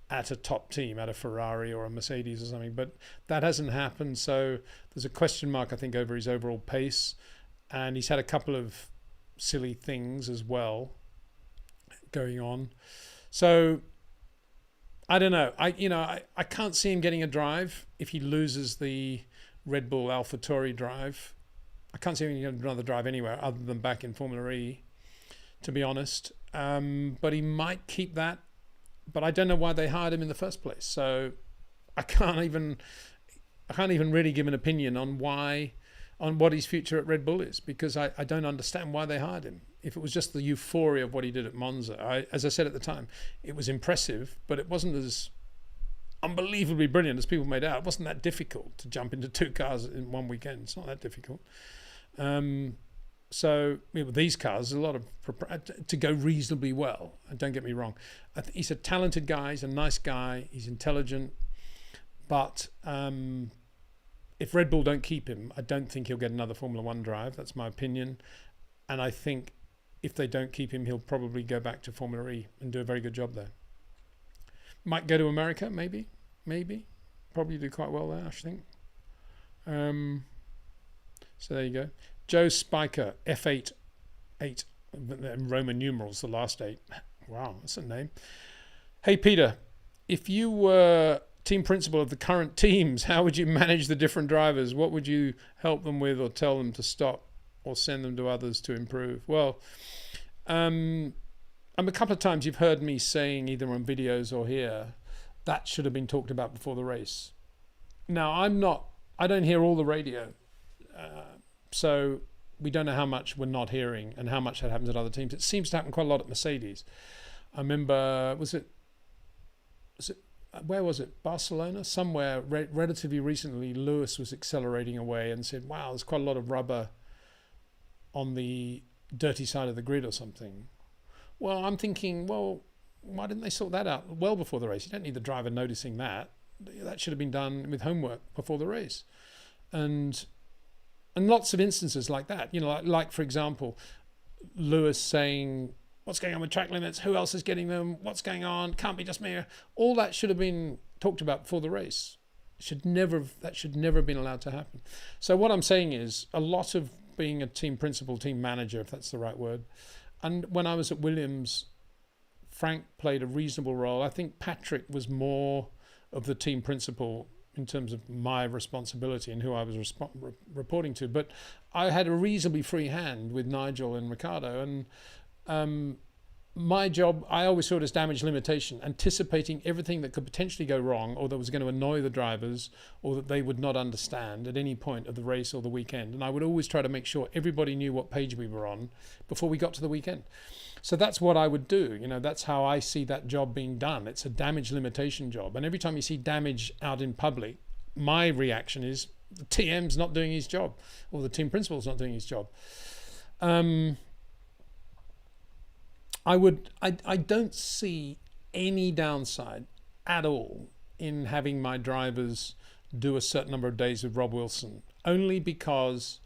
at a top team, at a Ferrari or a Mercedes or something. But that hasn't happened, so there's a question mark, I think, over his overall pace. And he's had a couple of silly things as well going on. So I don't know. I can't see him getting a drive if he loses the Red Bull AlphaTauri drive. I can't see him getting another drive anywhere other than back in Formula E, to be honest. But he might keep that. But I don't know why they hired him in the first place. So I can't even really give an opinion on what his future at Red Bull is, because I don't understand why they hired him. If it was just the euphoria of what he did at Monza, as I said at the time, it was impressive, but it wasn't as unbelievably brilliant as people made out. It wasn't that difficult to jump into two cars in one weekend. It's not that difficult. So with these cars, there's a lot of to go reasonably well. And don't get me wrong, he's a talented guy. He's a nice guy. He's intelligent, but if Red Bull don't keep him, I don't think he'll get another Formula One drive. That's my opinion. And I think if they don't keep him, he'll probably go back to Formula E and do a very good job there. Might go to America, maybe. Probably do quite well there, I think. So there you go. Joe Spiker, F8, 8, Roman numerals, the last 8. Wow, that's a name. Hey, Peter, if you were team principal of the current teams, how would you manage the different drivers? What would you help them with, or tell them to stop, or send them to others to improve? Well, a couple of times you've heard me saying, either on videos or here, that should have been talked about before the race. Now, I don't hear all the radio, so we don't know how much we're not hearing and how much that happens at other teams. It seems to happen quite a lot at Mercedes. I remember, where was it? Barcelona? Somewhere relatively recently, Lewis was accelerating away and said, wow, there's quite a lot of rubber on the dirty side of the grid or something. Well, I'm thinking, well, why didn't they sort that out well before the race? You don't need the driver noticing that. That should have been done with homework before the race. And lots of instances like that. Like for example, Lewis saying, what's going on with track limits? Who else is getting them? What's going on? Can't be just me. All that should have been talked about before the race. That should never have been allowed to happen. So what I'm saying is, a lot of being a team principal, team manager, if that's the right word. And when I was at Williams, Frank played a reasonable role. I think Patrick was more of the team principal in terms of my responsibility and who I was reporting to. But I had a reasonably free hand with Nigel and Ricardo, and my job, I always saw it as damage limitation, anticipating everything that could potentially go wrong, or that was going to annoy the drivers, or that they would not understand at any point of the race or the weekend. And I would always try to make sure everybody knew what page we were on before we got to the weekend. So that's what I would do. That's how I see that job being done. It's a damage limitation job. And every time you see damage out in public, my reaction is the TM's not doing his job, or the team principal's not doing his job. I don't see any downside at all in having my drivers do a certain number of days with Rob Wilson, only because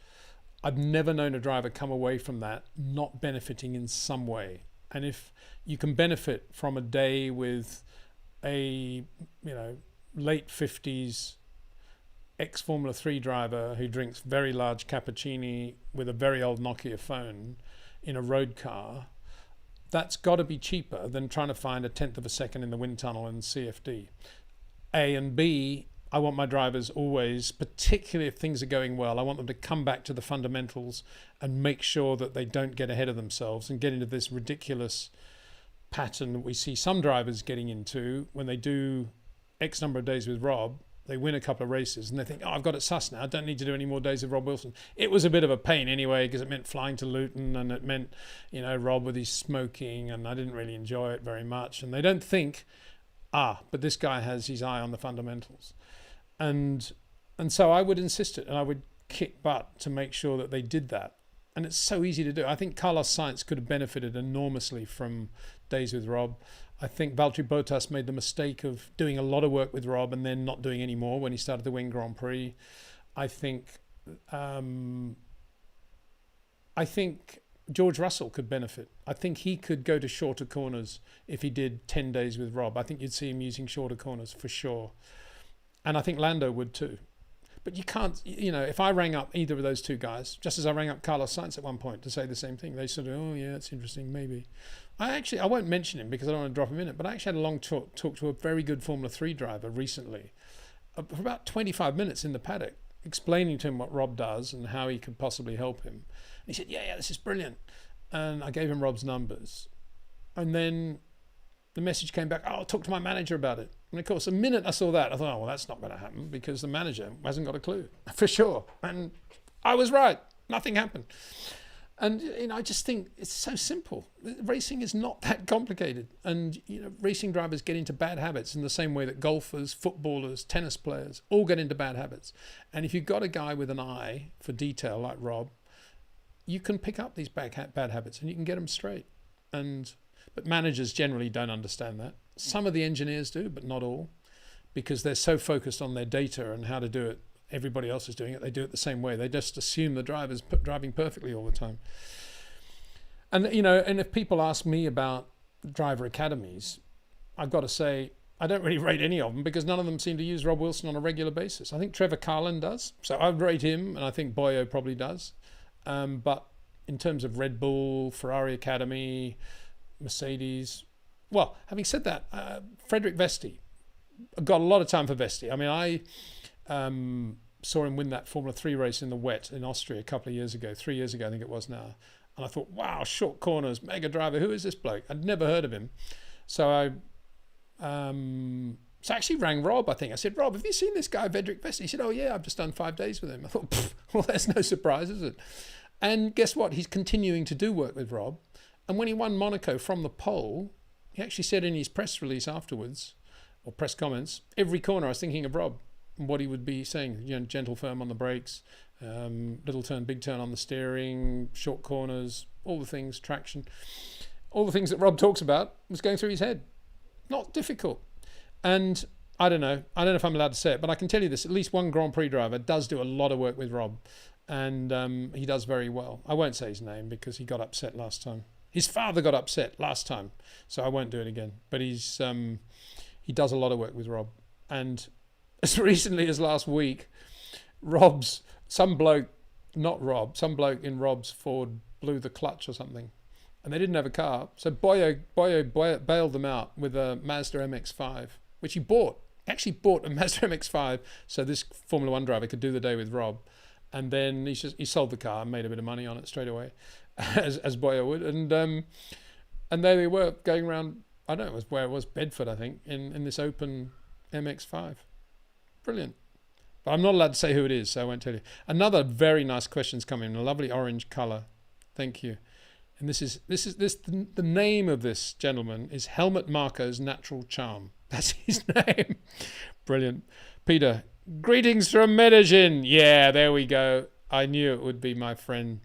I've never known a driver come away from that not benefiting in some way. And if you can benefit from a day with a, late 50s ex-Formula 3 driver who drinks very large cappuccini with a very old Nokia phone in a road car, that's got to be cheaper than trying to find a tenth of a second in the wind tunnel in CFD. A and B, I want my drivers always, particularly if things are going well, I want them to come back to the fundamentals and make sure that they don't get ahead of themselves and get into this ridiculous pattern that we see some drivers getting into when they do X number of days with Rob. They win a couple of races and they think, I've got it sus now. I don't need to do any more days of Rob Wilson. It was a bit of a pain anyway, because it meant flying to Luton and it meant, Rob with his smoking, and I didn't really enjoy it very much. And they don't think, but this guy has his eye on the fundamentals. And so I would insist it, and I would kick butt to make sure that they did that. And it's so easy to do. I think Carlos Sainz could have benefited enormously from days with Rob. I think Valtteri Bottas made the mistake of doing a lot of work with Rob and then not doing any more when he started to win Grand Prix. I think George Russell could benefit. I think he could go to shorter corners if he did 10 days with Rob. I think you'd see him using shorter corners for sure. And I think Lando would too. But you can't, if I rang up either of those two guys, just as I rang up Carlos Sainz at one point to say the same thing, they sort of, oh yeah, it's interesting, maybe. I won't mention him because I don't want to drop him in it, but I actually had a long talk to a very good Formula 3 driver recently for about 25 minutes in the paddock, explaining to him what Rob does and how he could possibly help him. And he said, yeah, this is brilliant. And I gave him Rob's numbers. And then the message came back, I'll talk to my manager about it. And of course, the minute I saw that, I thought, well, that's not going to happen because the manager hasn't got a clue, for sure. And I was right. Nothing happened. And, I just think it's so simple. Racing is not that complicated. And, racing drivers get into bad habits in the same way that golfers, footballers, tennis players all get into bad habits. And if you've got a guy with an eye for detail like Rob, you can pick up these bad habits and you can get them straight. But managers generally don't understand that. Some of the engineers do, but not all, because they're so focused on their data and how to do it. Everybody else is doing it. They do it the same way. They just assume the driver's driving perfectly all the time. And, and if people ask me about driver academies, I've got to say, I don't really rate any of them because none of them seem to use Rob Wilson on a regular basis. I think Trevor Carlin does. So I'd rate him, and I think Boyo probably does. But in terms of Red Bull, Ferrari Academy, Mercedes, well, having said that, Frederick Vesti, I've got a lot of time for Vesti. I mean, I saw him win that Formula 3 race in the wet in Austria a couple of years ago, 3 years ago, I think it was now. And I thought, wow, short corners, mega driver, who is this bloke? I'd never heard of him. So I actually rang Rob, I think. I said, Rob, have you seen this guy, Frederick Vesti? He said, oh yeah, I've just done 5 days with him. I thought, well, that's no surprise, is it? And guess what? He's continuing to do work with Rob. And when he won Monaco from the pole, he actually said in his press release afterwards, or press comments, every corner I was thinking of Rob and what he would be saying, gentle firm on the brakes, little turn, big turn on the steering, short corners, all the things, traction, all the things that Rob talks about was going through his head. Not difficult. And I don't know if I'm allowed to say it, but I can tell you this, at least one Grand Prix driver does do a lot of work with Rob, and he does very well. I won't say his name because he got upset last time. His father got upset last time, so I won't do it again. But he does a lot of work with Rob. And as recently as last week, some bloke in Rob's Ford blew the clutch or something. And they didn't have a car. So Boyo bailed them out with a Mazda MX-5, which he bought. Actually bought a Mazda MX-5 so this Formula 1 driver could do the day with Rob. And then he sold the car and made a bit of money on it straight away, as Boyo would. And there they were going around, I don't know, where it was, Bedford, I think, in this open MX-5. Brilliant. But I'm not allowed to say who it is, so I won't tell you. Another very nice question's coming in a lovely orange colour. Thank you. And the name of this gentleman is Helmut Marko's Natural Charm. That's his name. Brilliant. Peter, greetings from Medellin. Yeah, there we go. I knew it would be my friend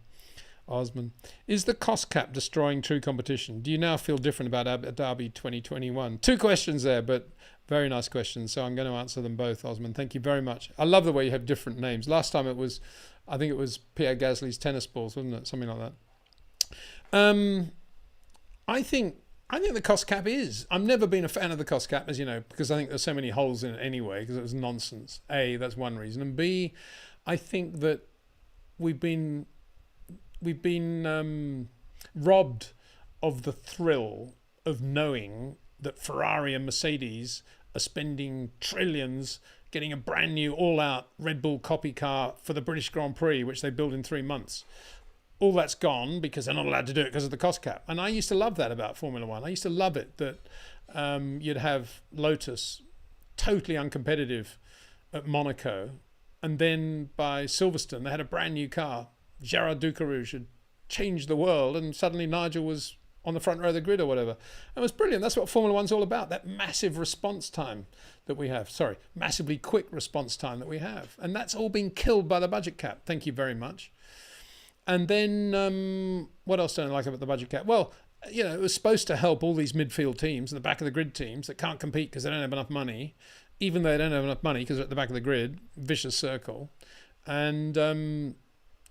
Osman. Is the cost cap destroying true competition? Do you now feel different about Abu Dhabi 2021? 2 questions there, but Very nice questions. So I'm going to answer them both, Osman. Thank you very much. I love the way you have different names. Last time I think it was Pierre Gasly's tennis balls, wasn't it? Something like that. I think the cost cap is. I've never been a fan of the cost cap, as you know, because I think there's so many holes in it anyway, because it was nonsense. A, that's one reason. And B, I think that we've been robbed of the thrill of knowing that Ferrari and Mercedes are spending trillions getting a brand new all-out Red Bull copy car for the British Grand Prix, which they build in 3 months. All that's gone because they're not allowed to do it because of the cost cap. And I used to love that about Formula One. I used to love it that you'd have Lotus totally uncompetitive at Monaco, and then by Silverstone they had a brand new car. Gerard Ducarouge had changed the world, and suddenly Nigel was on the front row of the grid or whatever. It was brilliant. That's what Formula One's all about, that massive response time that we have. Sorry, massively quick response time that we have. And that's all been killed by the budget cap. Thank you very much. And then what else don't I like about the budget cap? Well, you know, it was supposed to help all these midfield teams and the back of the grid teams that can't compete because they don't have enough money, even though they don't have enough money because they're at the back of the grid, vicious circle. And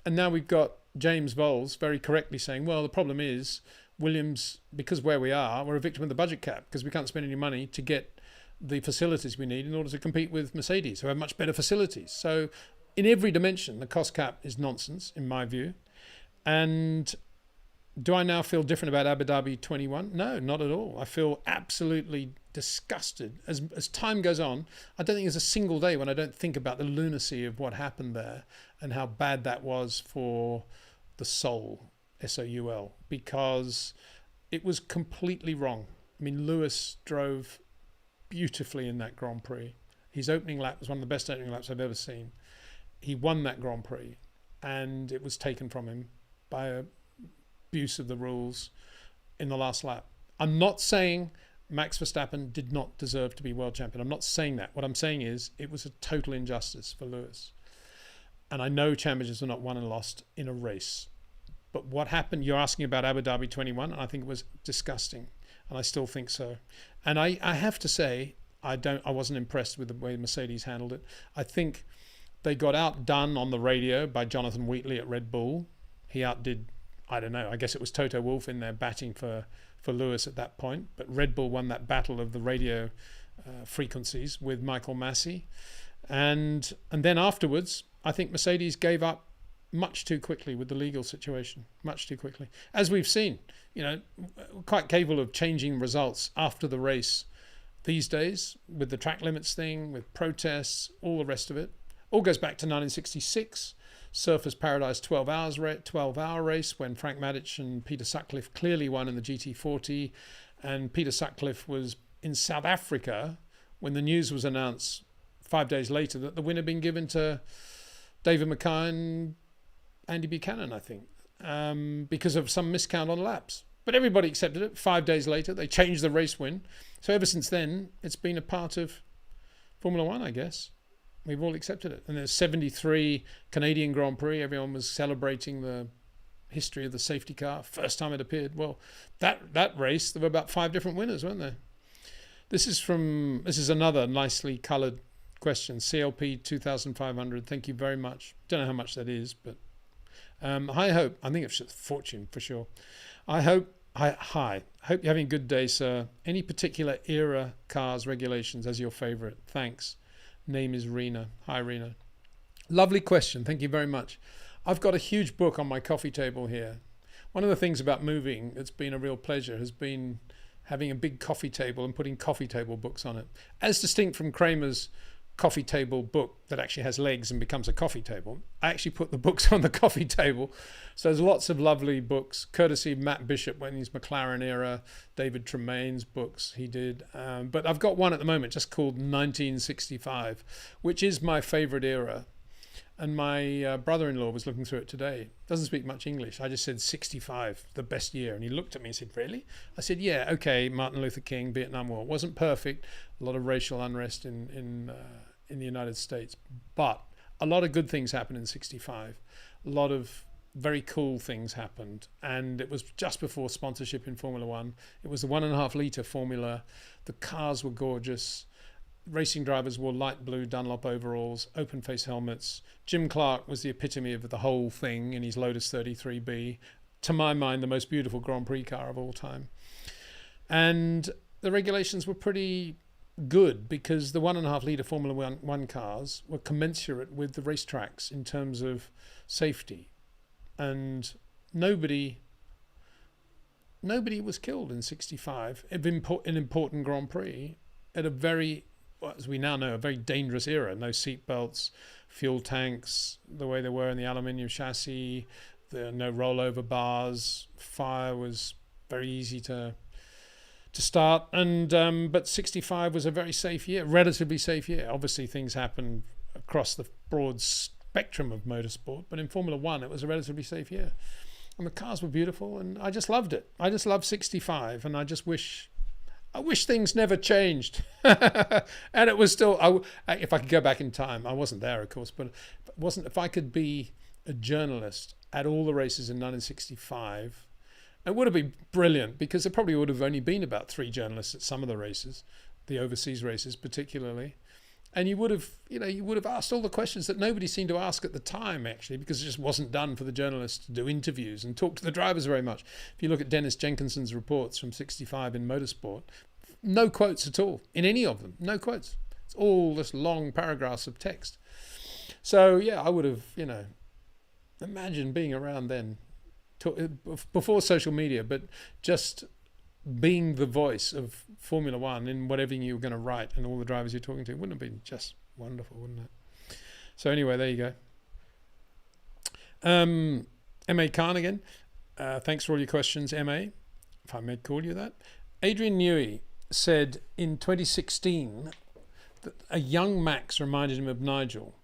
now we've got James Voles very correctly saying, well, the problem is Williams, because where we are, we're a victim of the budget cap because we can't spend any money to get the facilities we need in order to compete with Mercedes, who have much better facilities. So in every dimension, the cost cap is nonsense, in my view. And do I now feel different about Abu Dhabi 21? No, not at all. I feel absolutely disgusted. As time goes on, I don't think there's a single day when I don't think about the lunacy of what happened there and how bad that was for the soul, S-O-U-L, because it was completely wrong. I mean, Lewis drove beautifully in that Grand Prix. His opening lap was one of the best opening laps I've ever seen. He won that Grand Prix, and it was taken from him by abuse of the rules in the last lap. I'm not saying Max Verstappen did not deserve to be world champion. I'm not saying that. What I'm saying is it was a total injustice for Lewis. And I know championships are not won and lost in a race. But what happened, you're asking about Abu Dhabi 21, and I think it was disgusting. And I still think so. And I have to say, I wasn't impressed with the way Mercedes handled it. I think they got outdone on the radio by Jonathan Wheatley at Red Bull. He outdid, I don't know, I guess it was Toto Wolff in there batting for Lewis at that point. But Red Bull won that battle of the radio frequencies with Michael Massey. And then afterwards, I think Mercedes gave up much too quickly with the legal situation, much too quickly. As we've seen, you know, quite capable of changing results after the race these days with the track limits thing, with protests, all the rest of it. All goes back to 1966, Surfers Paradise 12-hour race when Frank Maddich and Peter Sutcliffe clearly won in the GT40, and Peter Sutcliffe was in South Africa when the news was announced 5 days later that the win had been given to David Mackay and Andy Buchanan, I think, because of some miscount on laps. But everybody accepted it. 5 days later, they changed the race win. So ever since then, it's been a part of Formula One, I guess. We've all accepted it. And there's 73 Canadian Grand Prix. Everyone was celebrating the history of the safety car. First time it appeared. Well, that race, there were about 5 different winners, weren't there? This is another nicely coloured question. CLP 2500. Thank you very much. Don't know how much that is, but I think it's just fortune for sure. I hope you're having a good day, sir. Any particular era cars regulations as your favourite? Thanks. Name is Rena. Hi, Rena. Lovely question. Thank you very much. I've got a huge book on my coffee table here. One of the things about moving that's been a real pleasure has been having a big coffee table and putting coffee table books on it. As distinct from Kramer's coffee table book that actually has legs and becomes a coffee table, I actually put the books on the coffee table. So there's lots of lovely books, courtesy of Matt Bishop when he's McLaren era, David Tremaine's books he did. But I've got one at the moment just called 1965, which is my favorite era. And my brother-in-law was looking through it today. Doesn't speak much English. I just said 65, the best year. And he looked at me and said, really? I said, yeah, okay, Martin Luther King, Vietnam War. It wasn't perfect. A lot of racial unrest in the United States. But a lot of good things happened in 65. A lot of very cool things happened. And it was just before sponsorship in Formula One. It was the 1.5 litre formula. The cars were gorgeous. racing drivers wore light blue Dunlop overalls, open face helmets. Jim Clark was the epitome of the whole thing in his Lotus 33B. To my mind, the most beautiful Grand Prix car of all time. And the regulations were pretty good because the 1.5 litre Formula One cars were commensurate with the racetracks in terms of safety. And nobody was killed in 65 in an important Grand Prix at a very, as we now know, a very dangerous era. No seat belts, fuel tanks the way they were in the aluminium chassis, no rollover bars. Fire was very easy to start, and but 65 was a very safe year, relatively safe year. Obviously things happened across the broad spectrum of motorsport, but in Formula One it was a relatively safe year, and the cars were beautiful, and I just loved it. I just loved 65, and I wish things never changed. And it was still, if I could go back in time, I wasn't there of course, but if I could be a journalist at all the races in 1965, it would have been brilliant, because there probably would have only been about 3 journalists at some of the races, the overseas races particularly. And you would have asked all the questions that nobody seemed to ask at the time, actually, because it just wasn't done for the journalists to do interviews and talk to the drivers very much. If you look at Dennis Jenkinson's reports from 65 in motorsport, no quotes at all in any of them, no quotes. It's all just long paragraphs of text. So yeah, I would have, imagine being around then, before social media, but just being the voice of Formula One in whatever you were going to write and all the drivers you're talking to. Wouldn't have been just wonderful, wouldn't it? So anyway, there you go. M.A. Khan again. Thanks for all your questions, M.A., if I may call you that. Adrian Newey said in 2016 that a young Max reminded him of Nigel.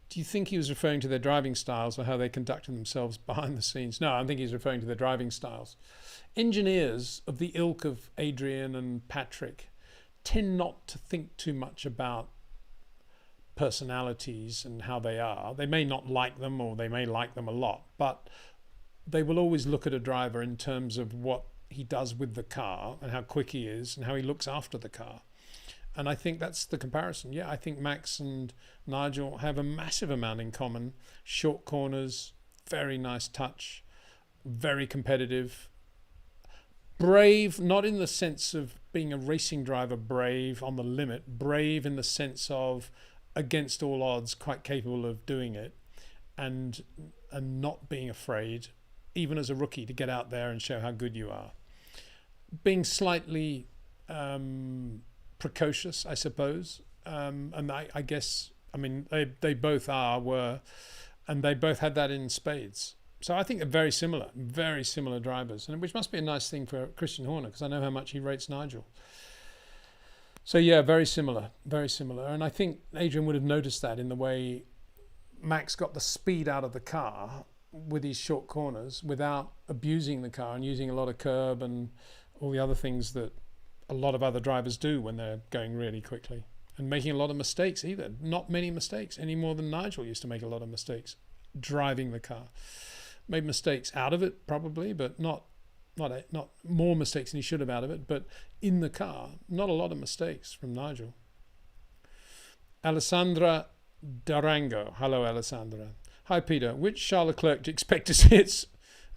Do you think he was referring to their driving styles or how they conducted themselves behind the scenes? No, I think he's referring to their driving styles. Engineers of the ilk of Adrian and Patrick tend not to think too much about personalities and how they are. They may not like them, or they may like them a lot, but they will always look at a driver in terms of what he does with the car and how quick he is and how he looks after the car. And I think that's the comparison. Yeah, I think Max and Nigel have a massive amount in common. Short corners, very nice touch, very competitive, brave, not in the sense of being a racing driver brave on the limit, brave in the sense of against all odds, quite capable of doing it, and not being afraid, even as a rookie, to get out there and show how good you are. Being slightly precocious, I suppose, and I guess, I mean, they both were, and they both had that in spades. So I think they're very similar drivers, and which must be a nice thing for Christian Horner, because I know how much he rates Nigel. So yeah, very similar, and I think Adrian would have noticed that in the way Max got the speed out of the car with his short corners without abusing the car and using a lot of curb and all the other things that a lot of other drivers do when they're going really quickly, and making a lot of mistakes either. Not many mistakes, any more than Nigel used to make a lot of mistakes driving the car. Made mistakes out of it probably, but not more mistakes than he should have out of it, but in the car, not a lot of mistakes from Nigel. Alessandra Darango. Hello, Alessandra. Hi, Peter. Which Charles Leclerc do you expect to see?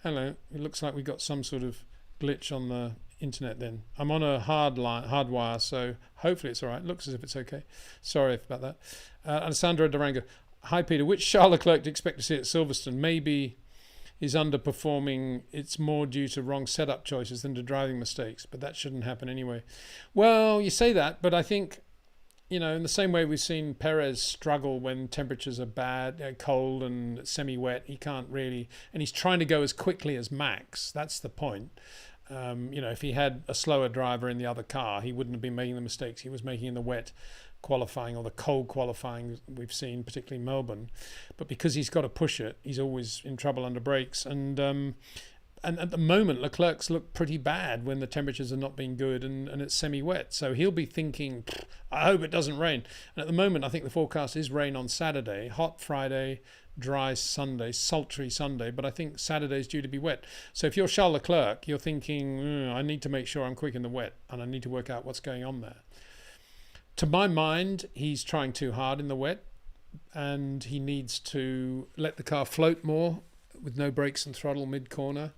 Hello. It looks like we got some sort of glitch on the internet then. I'm on a hard wire, so hopefully it's all right. Looks as if it's okay. Sorry about that. Alessandra Durango. Hi, Peter. Which Charles Leclerc do you expect to see at Silverstone? Maybe he's underperforming. It's more due to wrong setup choices than to driving mistakes, but that shouldn't happen anyway. Well, you say that, but I think, in the same way we've seen Perez struggle when temperatures are bad, cold and semi-wet, he can't really, and he's trying to go as quickly as Max. That's the point. If he had a slower driver in the other car, he wouldn't have been making the mistakes he was making in the wet qualifying or the cold qualifying we've seen, particularly Melbourne. But because he's got to push it, he's always in trouble under brakes. And at the moment, Leclerc's look pretty bad when the temperatures are not being good and it's semi-wet. So he'll be thinking, I hope it doesn't rain. And at the moment, I think the forecast is rain on Saturday, hot Friday, dry Sunday, sultry Sunday, but I think Saturday's due to be wet. So if you're Charles Leclerc, you're thinking, I need to make sure I'm quick in the wet, and I need to work out what's going on there. To my mind, he's trying too hard in the wet, and he needs to let the car float more with no brakes and throttle mid-corner,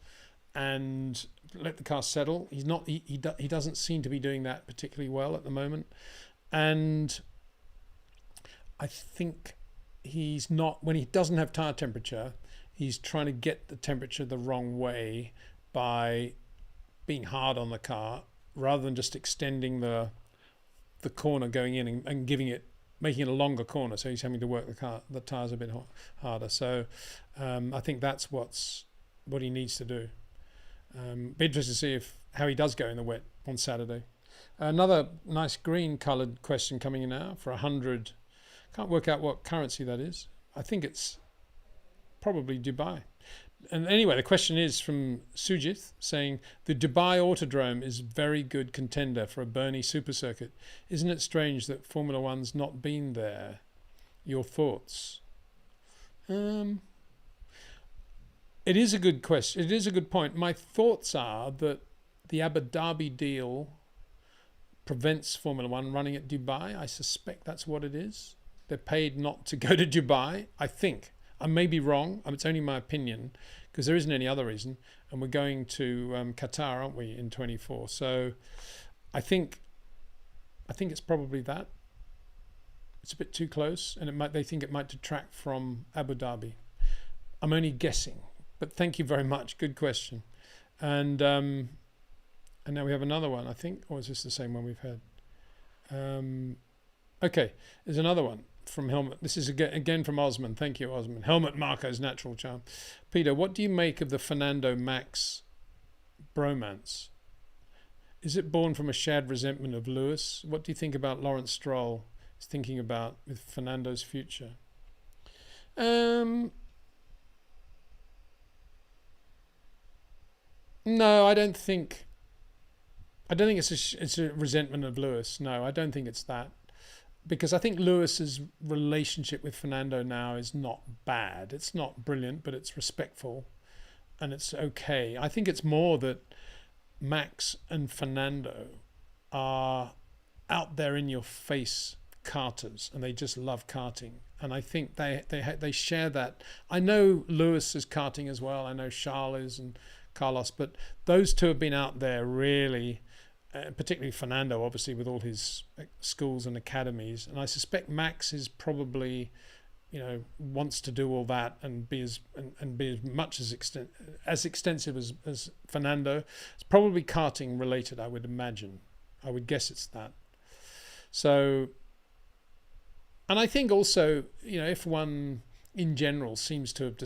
and let the car settle. He's not. He doesn't seem to be doing that particularly well at the moment, and I think he's not. When he doesn't have tire temperature, he's trying to get the temperature the wrong way by being hard on the car rather than just extending the corner going in and making it a longer corner. So he's having to work the tires a bit harder. So I think that's what he needs to do. Be interested to see how he does go in the wet on Saturday. Another nice green coloured question coming in now for 100. Can't work out what currency that is. I think it's probably Dubai. And anyway, the question is from Sujith saying, the Dubai Autodrome is very good contender for a Bernie super circuit. Isn't it strange that Formula One's not been there? Your thoughts? It is a good question. It is a good point. My thoughts are that the Abu Dhabi deal prevents Formula One running at Dubai. I suspect that's what it is. They're paid not to go to Dubai, I think. I may be wrong. It's only my opinion because there isn't any other reason. And we're going to Qatar, aren't we, in 24? So I think it's probably that. It's a bit too close, and they think it might detract from Abu Dhabi. I'm only guessing, but thank you very much. Good question. And now we have another one, I think, or is this the same one we've had? Okay, there's another one from Helmut. This is again from Osman. Thank you, Osman. Helmut Marko's natural charm. Peter, what do you make of the Fernando Max bromance? Is it born from a shared resentment of Lewis? What do you think about Lawrence Stroll is thinking about with Fernando's future? No, I don't think it's a resentment of Lewis. No, I don't think it's that. Because I think Lewis's relationship with Fernando now is not bad. It's not brilliant, but it's respectful and it's okay. I think it's more that Max and Fernando are out there in your face karters and they just love karting. And I think they share that. I know Lewis is karting as well. I know Charles is and Carlos, but those two have been out there really. Particularly Fernando, obviously, with all his schools and academies, and I suspect Max is probably, wants to do all that and be as much as extensive as Fernando. It's probably karting related, I would imagine. I would guess it's that. So, and I think also, if one in general seems to have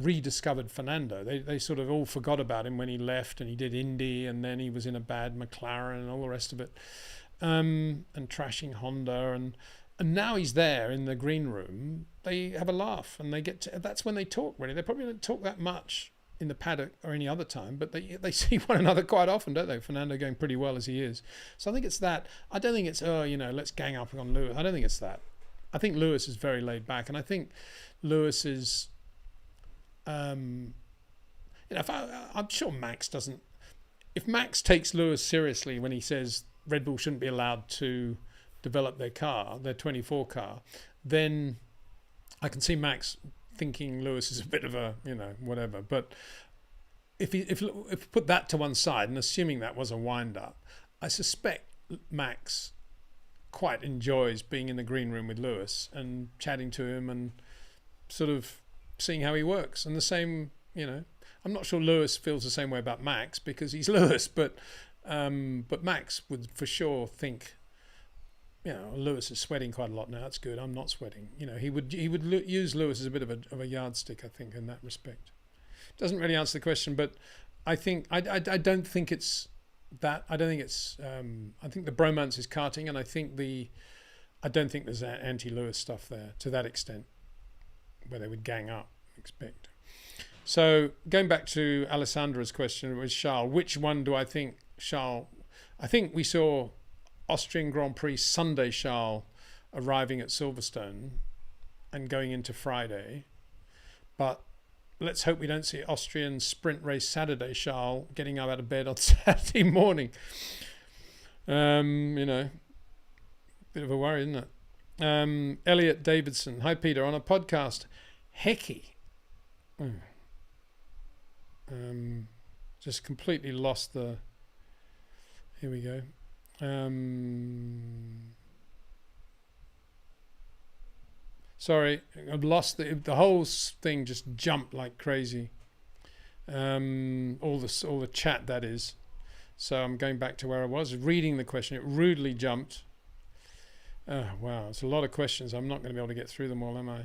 rediscovered Fernando. They sort of all forgot about him when he left and he did Indy and then he was in a bad McLaren and all the rest of it, and trashing Honda and now he's there in the green room. They have a laugh and that's when they talk really. They probably don't talk that much in the paddock or any other time, but they see one another quite often, don't they? Fernando going pretty well as he is. So I think it's that. I don't think it's let's gang up on Lewis. I don't think it's that. I think Lewis is very laid back, and I think Lewis is I'm sure Max doesn't. If Max takes Lewis seriously when he says Red Bull shouldn't be allowed to develop their 24 car, then I can see Max thinking Lewis is a bit of a whatever. But if put that to one side and assuming that was a wind up, I suspect Max quite enjoys being in the green room with Lewis and chatting to him and sort of seeing how he works. And the same, I'm not sure Lewis feels the same way about Max because he's Lewis, but Max would for sure think, Lewis is sweating quite a lot now. That's good. I'm not sweating. He would use Lewis as a bit of a yardstick, I think, in that respect. Doesn't really answer the question, but I think I don't think it's that. I don't think it's. I think the bromance is karting, and I don't think there's anti-Lewis stuff there to that extent, where they would gang up, expect. So going back to Alessandra's question with Charles, which one do I think Charles? I think we saw Austrian Grand Prix Sunday Charles arriving at Silverstone and going into Friday, but let's hope we don't see Austrian sprint race Saturday Charles getting up out of bed on Saturday morning. Bit of a worry, isn't it? Elliot Davidson. Hi, Peter. On a podcast, Hecky. Just completely lost the... Here we go. Sorry, I've lost the whole thing. Just jumped like crazy. All the chat, that is. So I'm going back to where I was reading the question. It rudely jumped. Oh, wow, it's a lot of questions. I'm not going to be able to get through them all, am I?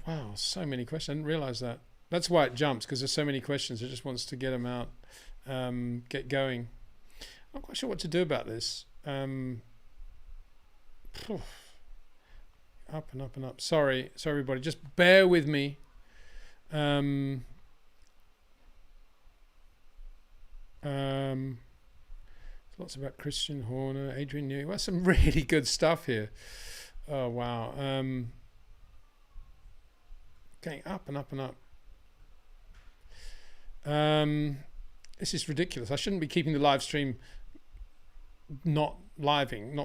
Wow, so many questions. I didn't realize that. That's why it jumps, because there's so many questions. It just wants to get them out, get going. I'm not quite sure what to do about this. Up and up and up. Sorry, everybody. Just bear with me. Lots about Christian Horner, Adrian Newey. Well, some really good stuff here. Oh, wow. Going up and up and up. This is ridiculous. I shouldn't be keeping the live stream not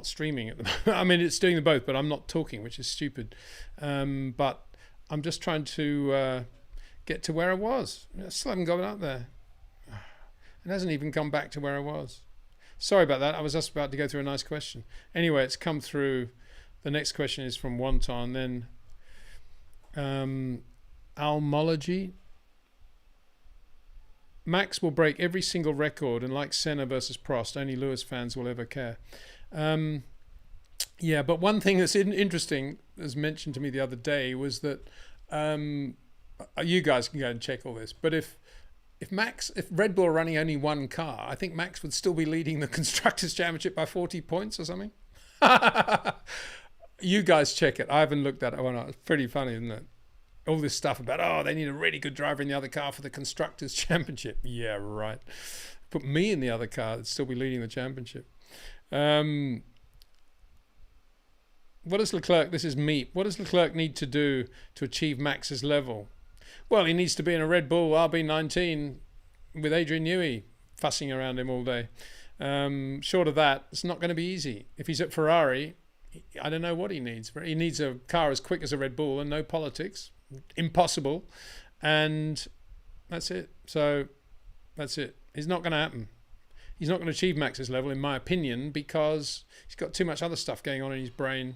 streaming at the moment. I mean, it's doing the both, but I'm not talking, which is stupid. But I'm just trying to get to where I was. I still haven't got it up there. It hasn't even come back to where I was. Sorry about that. I was just about to go through a nice question. Anyway, it's come through. The next question is from Wonton. Then Almology. Max will break every single record, and like Senna versus Prost, only Lewis fans will ever care. Yeah, but one thing that's interesting, as mentioned to me the other day, was that you guys can go and check all this, but if Red Bull are running only one car, I think Max would still be leading the Constructors' Championship by 40 points or something. You guys check it. I haven't looked at it. Oh, no, it's pretty funny, isn't it? All this stuff about, they need a really good driver in the other car for the Constructors' Championship. Yeah, right. Put me in the other car, it'd still be leading the championship. What does Leclerc, this is Meep, what does Leclerc need to do to achieve Max's level? Well, he needs to be in a Red Bull RB19 with Adrian Newey fussing around him all day. Short of that, it's not going to be easy. If he's at Ferrari, I don't know what he needs. He needs a car as quick as a Red Bull and no politics. Impossible. And that's it. So that's it. It's not going to happen. He's not going to achieve Max's level, in my opinion, because he's got too much other stuff going on in his brain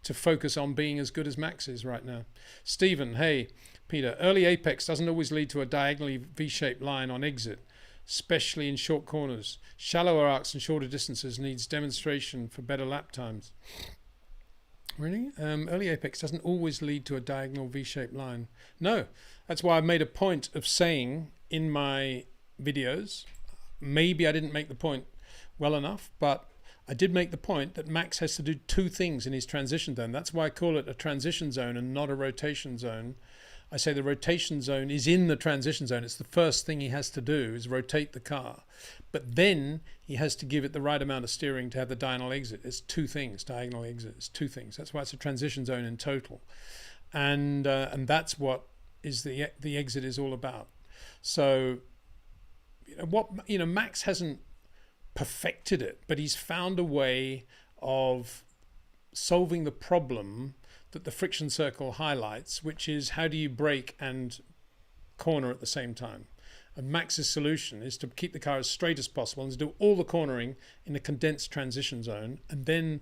to focus on being as good as Max is right now. Stephen, hey, Peter, early apex doesn't always lead to a diagonally V-shaped line on exit, especially in short corners. Shallower arcs and shorter distances needs demonstration for better lap times. Really? Early apex doesn't always lead to a diagonal V-shaped line. No, that's why I've made a point of saying in my videos, maybe I didn't make the point well enough, but I did make the point that Max has to do two things in his transition zone. That's why I call it a transition zone and not a rotation zone. I say the rotation zone is in the transition zone. It's the first thing he has to do is rotate the car. But then he has to give it the right amount of steering to have the diagonal exit. It's two things, diagonal exit. It's two things. That's why it's a transition zone in total. And that's what is the exit is all about. So Max hasn't perfected it, but he's found a way of solving the problem that the friction circle highlights, which is how do you brake and corner at the same time. And Max's solution is to keep the car as straight as possible and to do all the cornering in a condensed transition zone, and then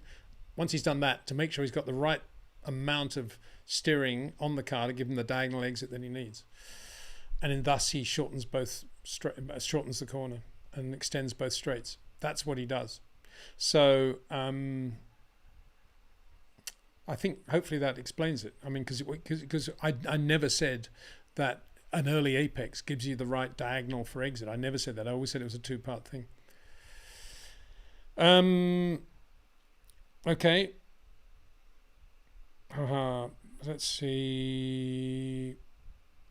once he's done that, to make sure he's got the right amount of steering on the car to give him the diagonal exit that he needs. And then thus he shortens the corner and extends both straights. That's what he does. So I think hopefully that explains it. I mean, because I never said that an early apex gives you the right diagonal for exit. I never said that. I always said it was a two-part thing. Okay. Let's see.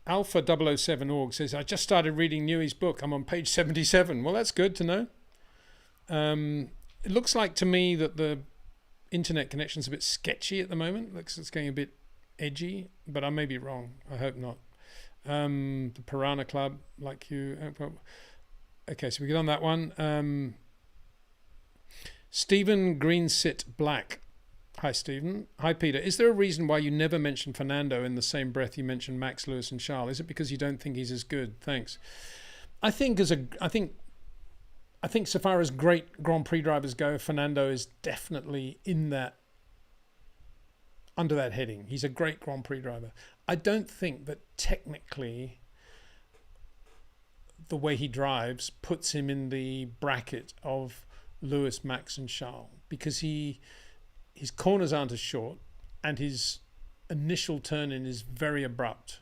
Alpha 007 org says, I just started reading Newey's book. I'm on page 77. Well, that's good to know. It looks like to me that the internet connection's a bit sketchy at the moment. Looks it's going a bit edgy, but I may be wrong. I hope not. The Piranha Club, like you. Okay, so we get on that one. Stephen Greensit Black. Hi, Stephen. Hi, Peter. Is there a reason why you never mention Fernando in the same breath you mention Max, Lewis, and Charles? Is it because you don't think he's as good? Thanks. I think so far as great Grand Prix drivers go, Fernando is definitely in that, under that heading. He's a great Grand Prix driver. I don't think that technically the way he drives puts him in the bracket of Lewis, Max, and Charles, because his corners aren't as short and his initial turn-in is very abrupt.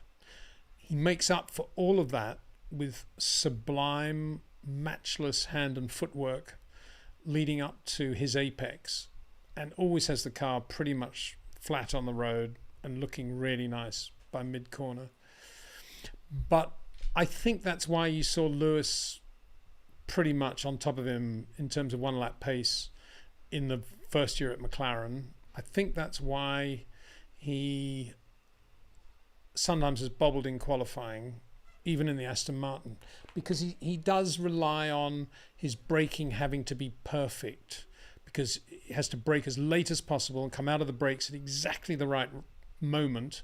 He makes up for all of that with sublime, matchless hand and footwork leading up to his apex, and always has the car pretty much flat on the road and looking really nice by mid-corner. But I think that's why you saw Lewis pretty much on top of him in terms of one lap pace in the first year at McLaren. I think that's why he sometimes has bobbled in qualifying, even in the Aston Martin, because he does rely on his braking having to be perfect, because he has to brake as late as possible and come out of the brakes at exactly the right moment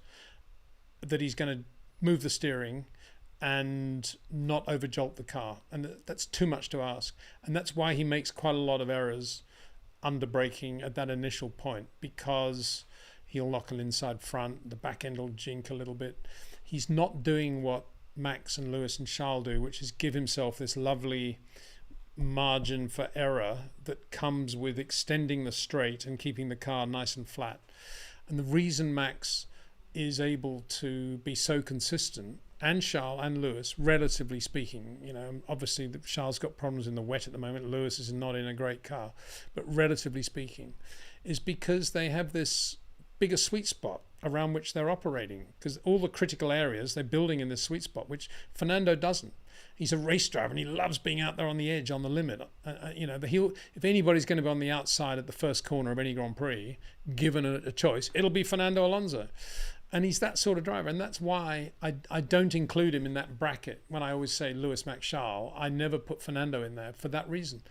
that he's going to move the steering and not overjolt the car. And that's too much to ask. And that's why he makes quite a lot of errors under braking at that initial point, because he'll lock an inside front, the back end will jink a little bit. He's not doing what Max and Lewis and Charles do, which is give himself this lovely margin for error that comes with extending the straight and keeping the car nice and flat. And the reason Max is able to be so consistent, and Charles and Lewis, relatively speaking, obviously Charles got problems in the wet at the moment, Lewis is not in a great car, but relatively speaking, is because they have this bigger sweet spot around which they're operating, because all the critical areas they're building in this sweet spot, which Fernando doesn't. He's a race driver and he loves being out there on the edge, on the limit. If anybody's going to be on the outside at the first corner of any Grand Prix, given a choice, it'll be Fernando Alonso. And he's that sort of driver, and that's why I don't include him in that bracket. When I always say Lewis, Max, Charles, I never put Fernando in there for that reason.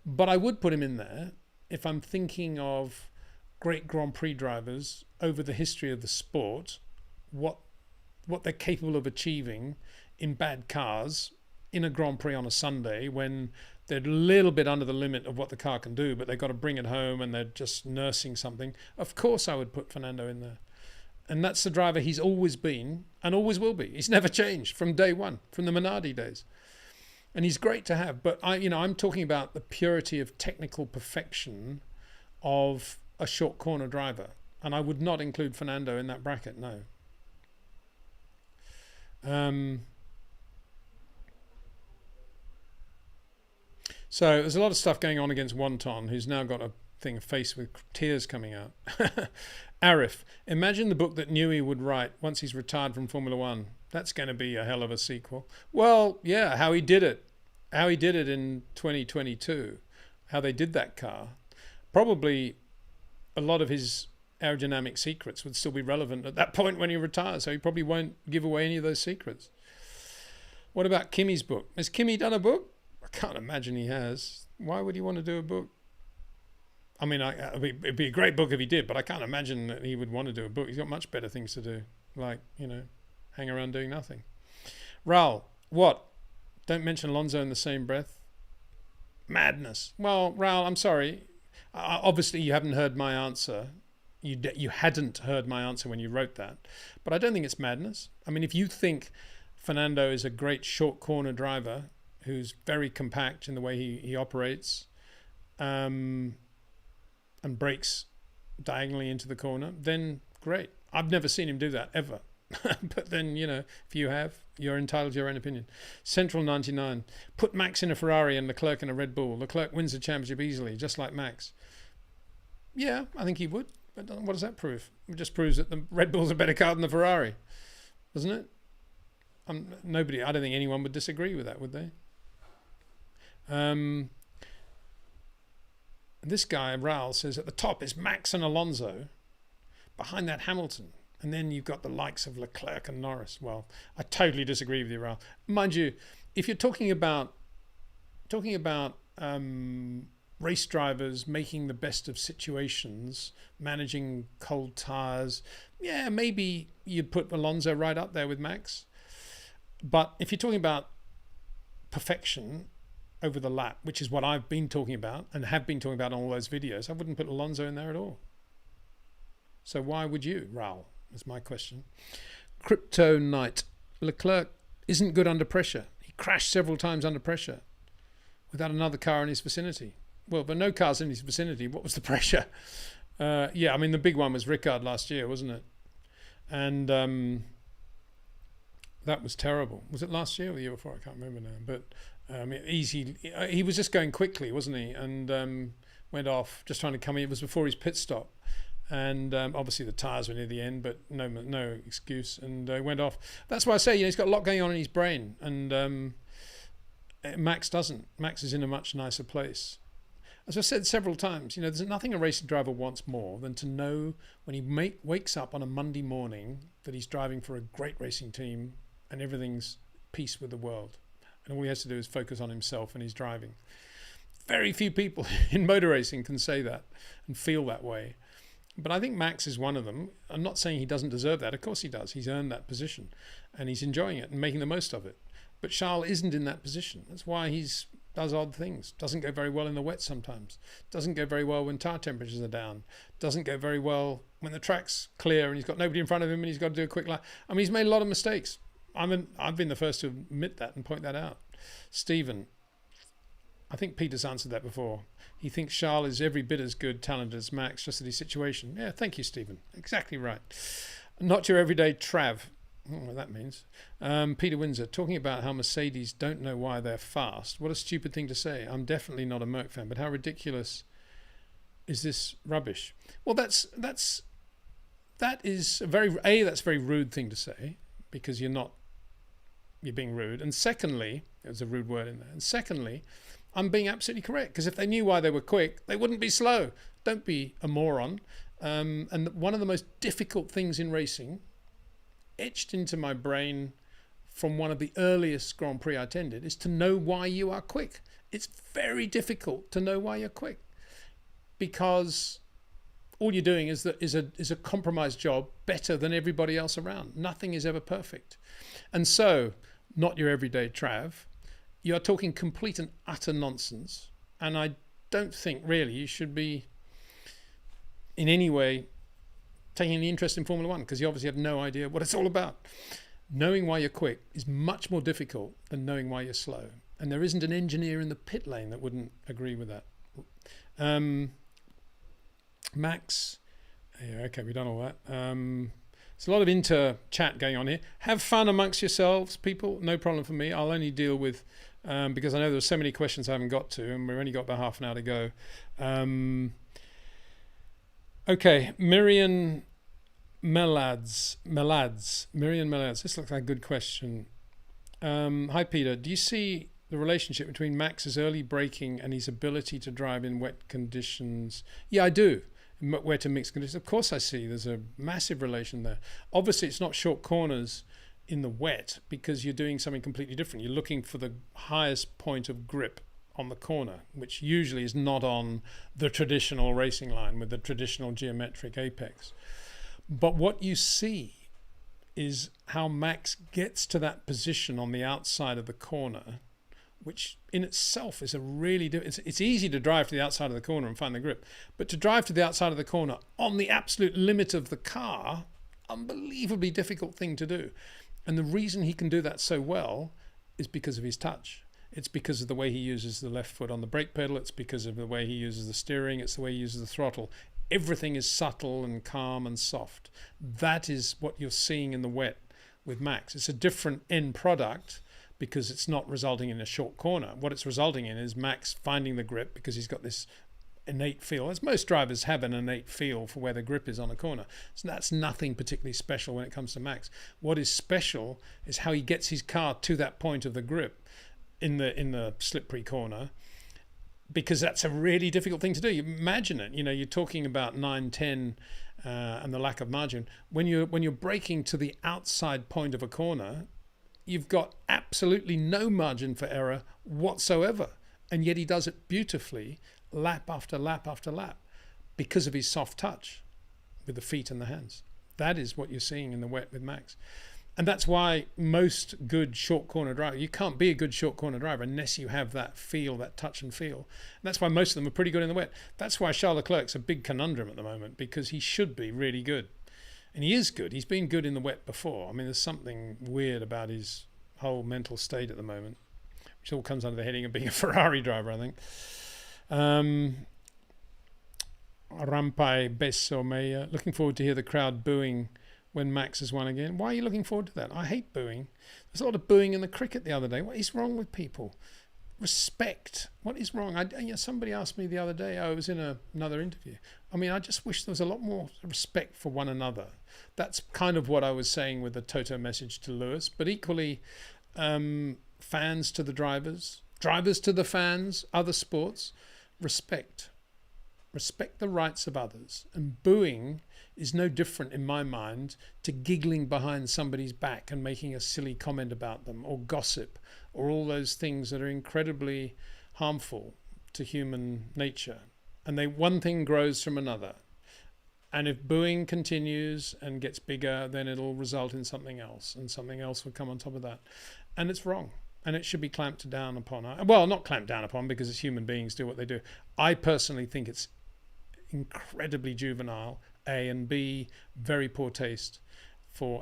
But I would put him in there if I'm thinking of great Grand Prix drivers over the history of the sport, what they're capable of achieving in bad cars in a Grand Prix on a Sunday when they're a little bit under the limit of what the car can do, but they've got to bring it home and they're just nursing something. Of course I would put Fernando in there. And that's the driver he's always been and always will be. He's never changed from day one, from the Minardi days. And he's great to have. But I'm talking about the purity of technical perfection of a short corner driver. And I would not include Fernando in that bracket, no. So there's a lot of stuff going on against Wonton, who's now got a face with tears coming out. Arif, imagine the book that Newey would write once he's retired from Formula One. That's going to be a hell of a sequel. Well, yeah, how he did it in 2022, how they did that car. Probably a lot of his aerodynamic secrets would still be relevant at that point when he retires, so he probably won't give away any of those secrets. What about Kimi's book? Has Kimi done a book? I can't imagine he has. Why would he want to do a book? I mean, it'd be a great book if he did, but I can't imagine that he would want to do a book. He's got much better things to do, like, hang around doing nothing. Raul, what? Don't mention Alonso in the same breath. Madness. Well, Raul, I'm sorry. Obviously, you haven't heard my answer. You hadn't heard my answer when you wrote that. But I don't think it's madness. I mean, if you think Fernando is a great short corner driver who's very compact in the way he operates, and brakes diagonally into the corner, then great. I've never seen him do that ever. But then, if you have, you're entitled to your own opinion. Central 99. Put Max in a Ferrari and Leclerc in a Red Bull. Leclerc wins the championship easily, just like Max. Yeah, I think he would. But what does that prove? It just proves that the Red Bull's a better car than the Ferrari, doesn't it? I don't think anyone would disagree with that, would they? This guy, Raul, says at the top is Max and Alonso. Behind that, Hamilton. And then you've got the likes of Leclerc and Norris. Well, I totally disagree with you, Raul. Mind you, if you're talking about race drivers making the best of situations, managing cold tyres, yeah, maybe you'd put Alonso right up there with Max. But if you're talking about perfection over the lap, which is what I've been talking about and have been talking about on all those videos, I wouldn't put Alonso in there at all. So why would you, Raul? That's my question. Crypto Knight. Leclerc isn't good under pressure. He crashed several times under pressure without another car in his vicinity. Well, but no cars in his vicinity. What was the pressure? Yeah, I mean, the big one was Ricard last year, wasn't it? And that was terrible. Was it last year or the year before? I can't remember now. But he was just going quickly, wasn't he? And went off, just trying to come in. It was before his pit stop. And obviously the tyres were near the end, but no excuse. And went off. That's why I say, he's got a lot going on in his brain. And Max doesn't. Max is in a much nicer place. As I said several times, there's nothing a racing driver wants more than to know when he wakes up on a Monday morning that he's driving for a great racing team and everything's peace with the world. And all he has to do is focus on himself and his driving. Very few people in motor racing can say that and feel that way. But I think Max is one of them. I'm not saying he doesn't deserve that. Of course he does. He's earned that position and he's enjoying it and making the most of it. But Charles isn't in that position. That's why he does odd things. Doesn't go very well in the wet sometimes. Doesn't go very well when tyre temperatures are down. Doesn't go very well when the track's clear and he's got nobody in front of him and he's got to do a quick lap. I mean, he's made a lot of mistakes. I've been the first to admit that and point that out. Stephen, I think Peter's answered that before. He thinks Charles is every bit as good, talented as Max, just at his situation. Yeah, thank you, Stephen. Exactly right. Not your everyday Trav. I don't know what that means. Peter Windsor, talking about how Mercedes don't know why they're fast. What a stupid thing to say. I'm definitely not a Merc fan, but how ridiculous is this rubbish? Well, that is that's a very rude thing to say, because you're being rude. And secondly, there's a rude word in there. And secondly, I'm being absolutely correct, because if they knew why they were quick, they wouldn't be slow. Don't be a moron. And one of the most difficult things in racing, etched into my brain from one of the earliest Grand Prix I attended, is to know why you are quick. It's very difficult to know why you're quick, because all you're doing is a compromised job better than everybody else around. Nothing is ever perfect. And so, not your everyday Trav, you're talking complete and utter nonsense. And I don't think really you should be in any way taking any interest in Formula One, because you obviously have no idea what it's all about. Knowing why you're quick is much more difficult than knowing why you're slow. And there isn't an engineer in the pit lane that wouldn't agree with that. Max, yeah, okay, we've done all that. There's a lot of inter-chat going on here. Have fun amongst yourselves, people. No problem for me. I'll only deal with, because I know there's so many questions I haven't got to, and we've only got about half an hour to go. Okay, Miriam Melads. This looks like a good question. Hi, Peter. Do you see the relationship between Max's early braking and his ability to drive in wet conditions? Yeah, I do. Wet and mixed conditions. Of course I see. There's a massive relation there. Obviously, it's not short corners in the wet, because you're doing something completely different. You're looking for the highest point of grip on the corner, which usually is not on the traditional racing line with the traditional geometric apex. But what you see is how Max gets to that position on the outside of the corner, which in itself is it's easy to drive to the outside of the corner and find the grip, but to drive to the outside of the corner on the absolute limit of the car, unbelievably difficult thing to do. And the reason he can do that so well is because of his touch. It's because of the way he uses the left foot on the brake pedal. It's because of the way he uses the steering. It's the way he uses the throttle. Everything is subtle and calm and soft. That is what you're seeing in the wet with Max. It's a different end product, because it's not resulting in a short corner. What it's resulting in is Max finding the grip, because he's got this innate feel, as most drivers have an innate feel for where the grip is on a corner. So that's nothing particularly special when it comes to Max. What is special is how he gets his car to that point of the grip in the slippery corner, because that's a really difficult thing to do. You imagine it, you're talking about 9, 10 and the lack of margin. When you're braking to the outside point of a corner, you've got absolutely no margin for error whatsoever. And yet he does it beautifully, lap after lap after lap because of his soft touch with the feet and the hands. That is what you're seeing in the wet with Max. And that's why most good short corner driver, you can't be a good short corner driver unless you have that feel, that touch and feel. And that's why most of them are pretty good in the wet. That's why Charles Leclerc's a big conundrum at the moment, because he should be really good. And he is good. He's been good in the wet before. I mean, there's something weird about his whole mental state at the moment, which all comes under the heading of being a Ferrari driver, I think. Rampai Besso Meyer, looking forward to hear the crowd booing when Max has won again. Why are you looking forward to that? I hate booing. There's a lot of booing in the cricket the other day. What is wrong with people? Respect. What is wrong? Somebody asked me the other day, I was in another interview. I mean, I just wish there was a lot more respect for one another. That's kind of what I was saying with the Toto message to Lewis, but equally fans to the drivers, drivers to the fans, other sports, respect. Respect the rights of others. And booing is no different in my mind to giggling behind somebody's back and making a silly comment about them, or gossip, or all those things that are incredibly harmful to human nature. And one thing grows from another. And if booing continues and gets bigger, then it'll result in something else, and something else will come on top of that. And it's wrong. And it should be clamped down upon. Well, not clamped down upon, because it's human beings do what they do. I personally think it's incredibly juvenile, A, and B, very poor taste for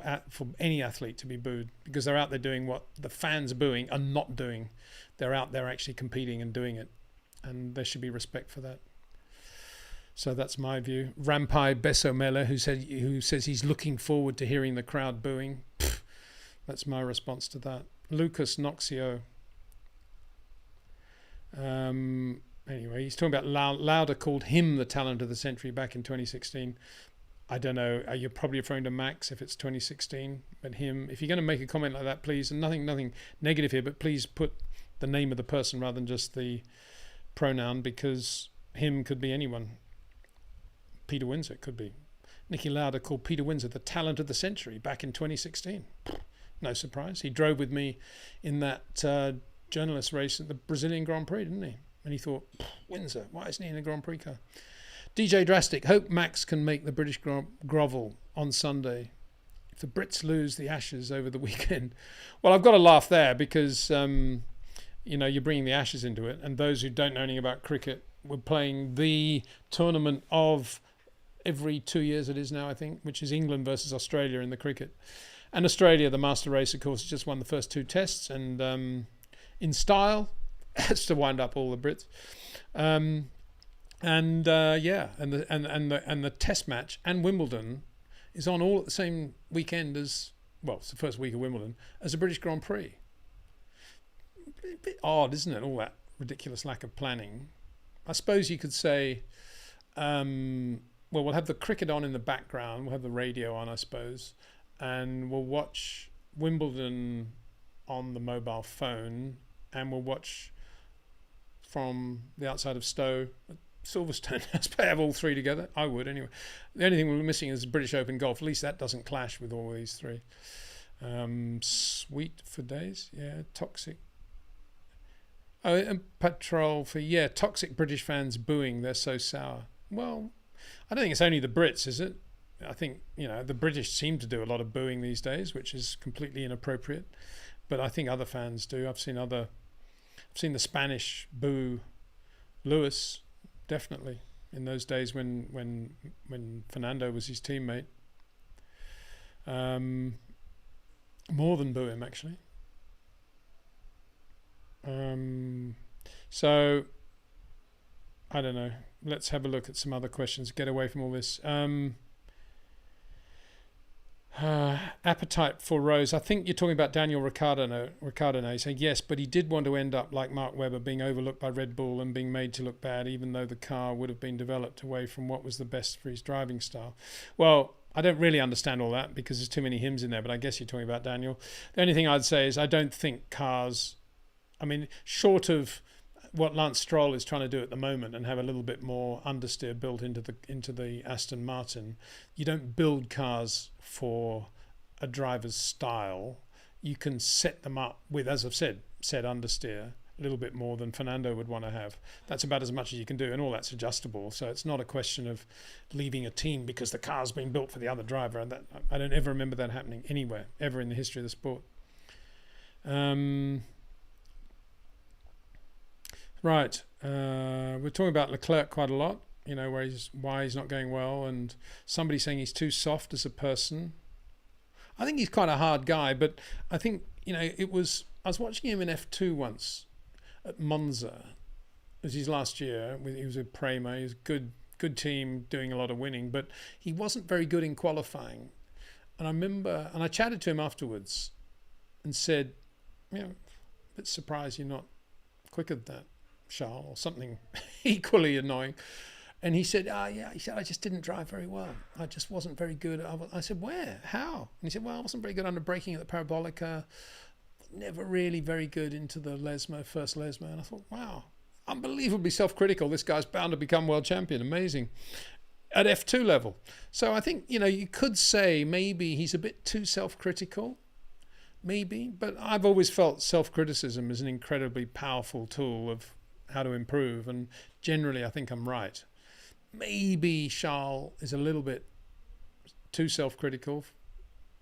any athlete to be booed, because they're out there doing what the fans booing are not doing. They're out there actually competing and doing it, and there should be respect for that. So that's my view. Rampai Besomela, who says he's looking forward to hearing the crowd booing. Pfft, that's my response to that. Lucas Noxio. Anyway, he's talking about Lauda called him the talent of the century back in 2016. I don't know. You're probably referring to Max if it's 2016, but him. If you're going to make a comment like that, please, and nothing negative here, but please put the name of the person rather than just the pronoun, because him could be anyone. Peter Windsor could be. Niki Lauda called Peter Windsor the talent of the century back in 2016. No surprise. He drove with me in that journalist race at the Brazilian Grand Prix, didn't he? And he thought, Windsor, why isn't he in a Grand Prix car? DJ Drastic, hope Max can make the British Grovel on Sunday. If the Brits lose the Ashes over the weekend. Well, I've got to laugh there because, you're bringing the Ashes into it. And those who don't know anything about cricket, we're playing the tournament of every 2 years it is now, I think, which is England versus Australia in the cricket. And Australia, the master race, of course, just won the first 2 tests. And in style, has to wind up all the Brits. And the test match and Wimbledon is on all at the same weekend as, well, it's the first week of Wimbledon, as a British Grand Prix. A bit odd, isn't it? All that ridiculous lack of planning. I suppose you could say, we'll have the cricket on in the background, we'll have the radio on, I suppose, and we'll watch Wimbledon on the mobile phone, and we'll watch from the outside of Stowe at Silverstone. Let's have all 3 together. I would anyway. The only thing we're missing is British Open golf. At least that doesn't clash with all of these 3. Sweet for days. Yeah, toxic. Oh, and Patrol for, toxic British fans booing. They're so sour. Well, I don't think it's only the Brits, is it? I think, the British seem to do a lot of booing these days, which is completely inappropriate. But I think other fans do. I've seen the Spanish boo Lewis, definitely, in those days when Fernando was his teammate. More than boo him, actually. So, I don't know. Let's have a look at some other questions. Get away from all this. Appetite for Rose. I think you're talking about Daniel Ricciardo now. He's saying yes, but he did want to end up like Mark Webber, being overlooked by Red Bull and being made to look bad, even though the car would have been developed away from what was the best for his driving style. Well, I don't really understand all that because there's too many hymns in there, but I guess you're talking about Daniel. The only thing I'd say is I don't think cars, short of what Lance Stroll is trying to do at the moment and have a little bit more understeer built into the Aston Martin, you don't build cars for a driver's style. You can set them up with, as I've said understeer a little bit more than Fernando would want to have. That's about as much as you can do, and all that's adjustable. So it's not a question of leaving a team because the car's been built for the other driver. And that, I don't ever remember that happening anywhere, ever in the history of the sport. Right. We're talking about Leclerc quite a lot, why he's not going well, and somebody saying he's too soft as a person. I think he's quite a hard guy, but I think, I was watching him in F2 once at Monza. It was his last year. He was with Prema. He was good team, doing a lot of winning, but he wasn't very good in qualifying. And I remember, and I chatted to him afterwards and said, a bit surprised you're not quicker than that, Charles, or something equally annoying. And he said, he said, I just didn't drive very well. I just wasn't very good. I said, where? How? And he said, well, I wasn't very good under braking at the Parabolica. Never really very good into the first Lesmo. And I thought, wow, unbelievably self-critical. This guy's bound to become world champion. Amazing. At F2 level. So I think, you could say maybe he's a bit too self-critical. Maybe. But I've always felt self-criticism is an incredibly powerful tool of how to improve. And generally, I think I'm right. Maybe Charles is a little bit too self-critical,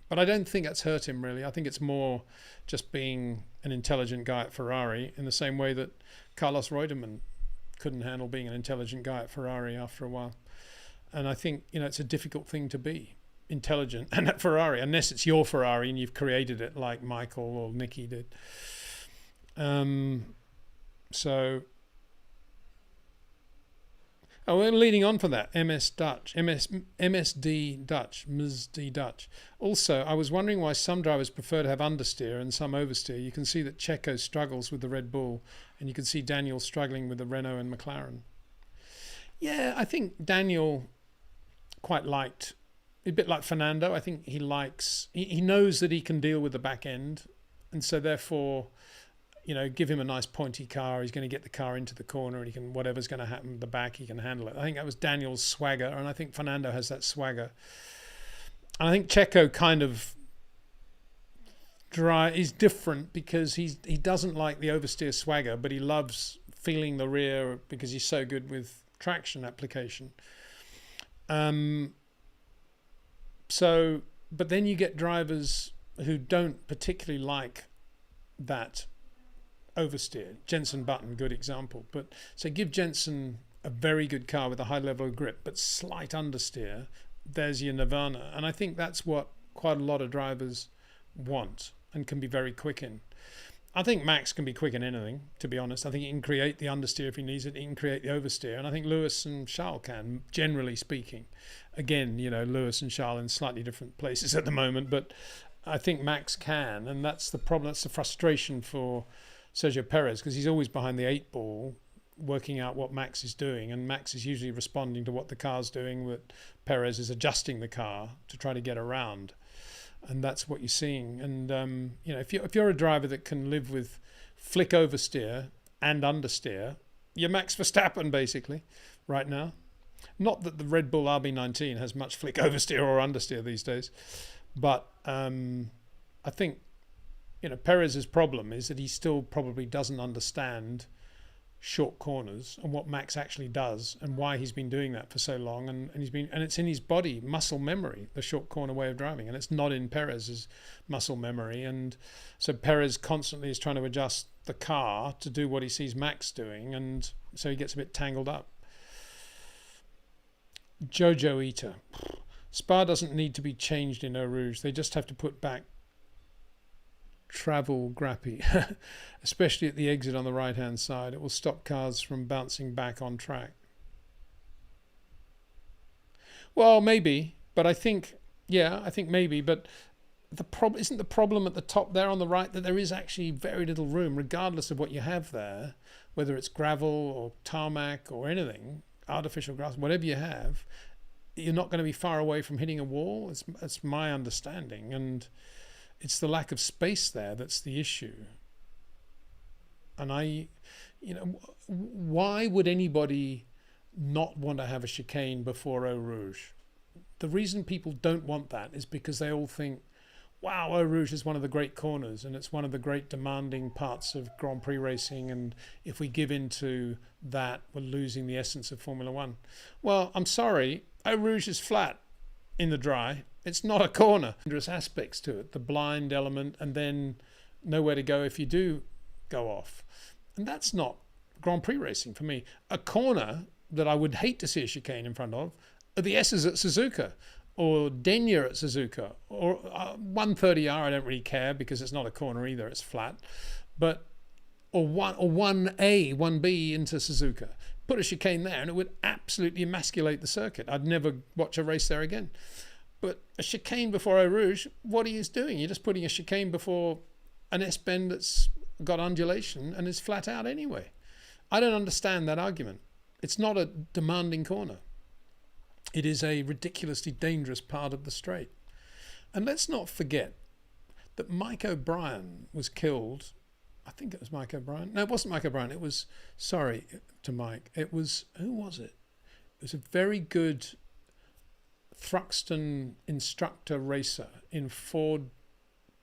but I don't think that's hurt him really. I think it's more just being an intelligent guy at Ferrari, in the same way that Carlos Reutemann couldn't handle being an intelligent guy at Ferrari after a while. And I think, it's a difficult thing to be intelligent and at Ferrari, unless it's your Ferrari and you've created it like Michael or Nicky did. We're leading on for that. MSD Dutch. Also, I was wondering why some drivers prefer to have understeer and some oversteer. You can see that Checo struggles with the Red Bull, and you can see Daniel struggling with the Renault and McLaren. Yeah, I think Daniel quite liked, a bit like Fernando. I think he knows that he can deal with the back end, and so therefore, give him a nice pointy car. He's going to get the car into the corner, and he can, whatever's going to happen at the back, he can handle it. I think that was Daniel's swagger, and I think Fernando has that swagger. And I think Checo kind of is different because he doesn't like the oversteer swagger, but he loves feeling the rear because he's so good with traction application. But then you get drivers who don't particularly like that oversteer. Jenson Button, good example. But so give Jenson a very good car with a high level of grip, but slight understeer. There's your nirvana. And I think that's what quite a lot of drivers want and can be very quick in. I think Max can be quick in anything, to be honest. I think he can create the understeer if he needs it. He can create the oversteer. And I think Lewis and Charles can, generally speaking. Again, Lewis and Charles in slightly different places at the moment, but I think Max can. And that's the problem. That's the frustration for Sergio Perez, because he's always behind the 8 ball working out what Max is doing, and Max is usually responding to what the car's doing, but Perez is adjusting the car to try to get around, and that's what you're seeing. And if you're a driver that can live with flick oversteer and understeer, you're Max Verstappen basically right now. Not that the Red Bull RB19 has much flick oversteer or understeer these days, but I think Perez's problem is that he still probably doesn't understand short corners and what Max actually does and why he's been doing that for so long. And it's in his body, muscle memory, the short corner way of driving, and it's not in Perez's muscle memory. And so Perez constantly is trying to adjust the car to do what he sees Max doing, and so he gets a bit tangled up. Jojo Eater. Spa doesn't need to be changed in Eau Rouge. They just have to put back travel grappy, especially at the exit on the right hand side. It will stop cars from bouncing back on track. Well, maybe, but I think maybe, but isn't the problem at the top there on the right that there is actually very little room, regardless of what you have there, whether it's gravel or tarmac or anything, artificial grass, whatever you have, you're not going to be far away from hitting a wall. That's my understanding, and it's the lack of space there that's the issue. And why would anybody not want to have a chicane before Eau Rouge? The reason people don't want that is because they all think, wow, Eau Rouge is one of the great corners and it's one of the great demanding parts of Grand Prix racing, and if we give into that, we're losing the essence of Formula One. Well, I'm sorry, Eau Rouge is flat in the dry. It's not a corner. Dangerous aspects to it, the blind element, and then nowhere to go if you do go off. And that's not Grand Prix racing for me. A corner that I would hate to see a chicane in front of are the S's at Suzuka, or Denia at Suzuka, or 130R. I don't really care because it's not a corner either, it's flat. But or 1A, 1B into Suzuka. Put a chicane there and it would absolutely emasculate the circuit. I'd never watch a race there again. But a chicane before Eau Rouge, what are you doing? You're just putting a chicane before an S-bend that's got undulation and is flat out anyway. I don't understand that argument. It's not a demanding corner. It is a ridiculously dangerous part of the straight. And let's not forget that Mike O'Brien was killed. I think it was Mike O'Brien. No, it wasn't Mike O'Brien. It was, sorry to Mike. It was, who was it? It was a very good Thruxton instructor racer in Ford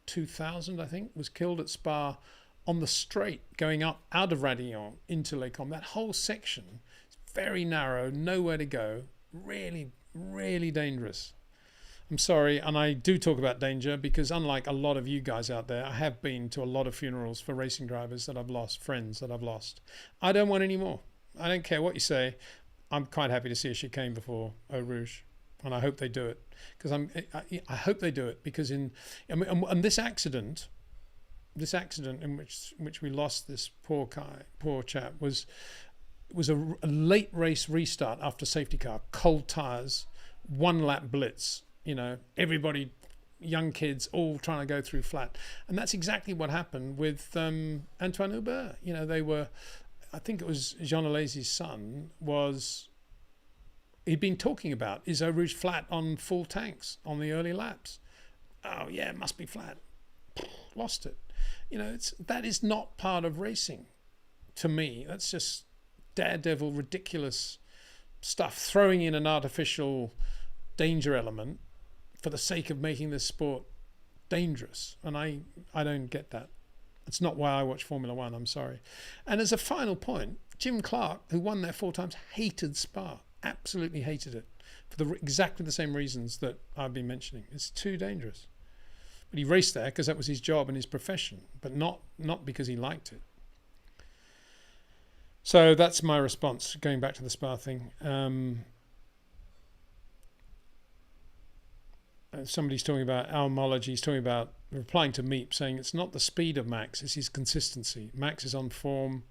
2000, I think, was killed at Spa on the straight going up out of Radillon into Les Combes. That whole section is very narrow, nowhere to go, really, really dangerous. I'm sorry, and I do talk about danger because unlike a lot of you guys out there, I have been to a lot of funerals for racing drivers that I've lost, friends that I've lost. I don't want any more. I don't care what you say. I'm quite happy to see a chicane before Eau Rouge. And I hope they do it, because I hope they do it, because and this accident in which we lost this poor chap was a late race restart after safety car, cold tires, 1 lap blitz. You know, everybody, young kids, all trying to go through flat, and that's exactly what happened with Antoine Hubert. You know, they were, I think it was Jean Alesi's son was. He'd been talking about, is Eau Rouge flat on full tanks on the early laps? Oh yeah, it must be flat. Lost it. You know, that is not part of racing to me. That's just daredevil, ridiculous stuff, throwing in an artificial danger element for the sake of making this sport dangerous. And I don't get that. It's not why I watch Formula One, I'm sorry. And as a final point, Jim Clark, who won there 4 times, hated Spa. Absolutely hated it for exactly the same reasons that I've been mentioning. It's too dangerous. But he raced there because that was his job and his profession, but not because he liked it. So that's my response, going back to the Spa thing. Somebody's talking about Almology. He's talking about, replying to Meep, saying it's not the speed of Max, it's his consistency. Max is on form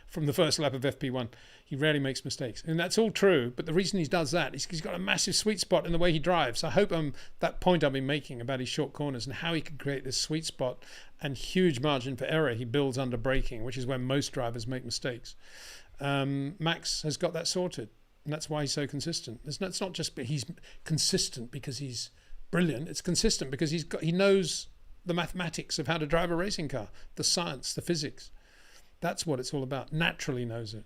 from the first lap of FP1. He rarely makes mistakes, and that's all true, but the reason he does that is he's got a massive sweet spot in the way he drives. I hope that point I've been making about his short corners and how he can create this sweet spot and huge margin for error he builds under braking, which is where most drivers make mistakes. Max has got that sorted, and that's why he's so consistent. It's not just he's consistent because he's brilliant. It's consistent because he knows the mathematics of how to drive a racing car, the science, the physics. That's what it's all about. Naturally knows it.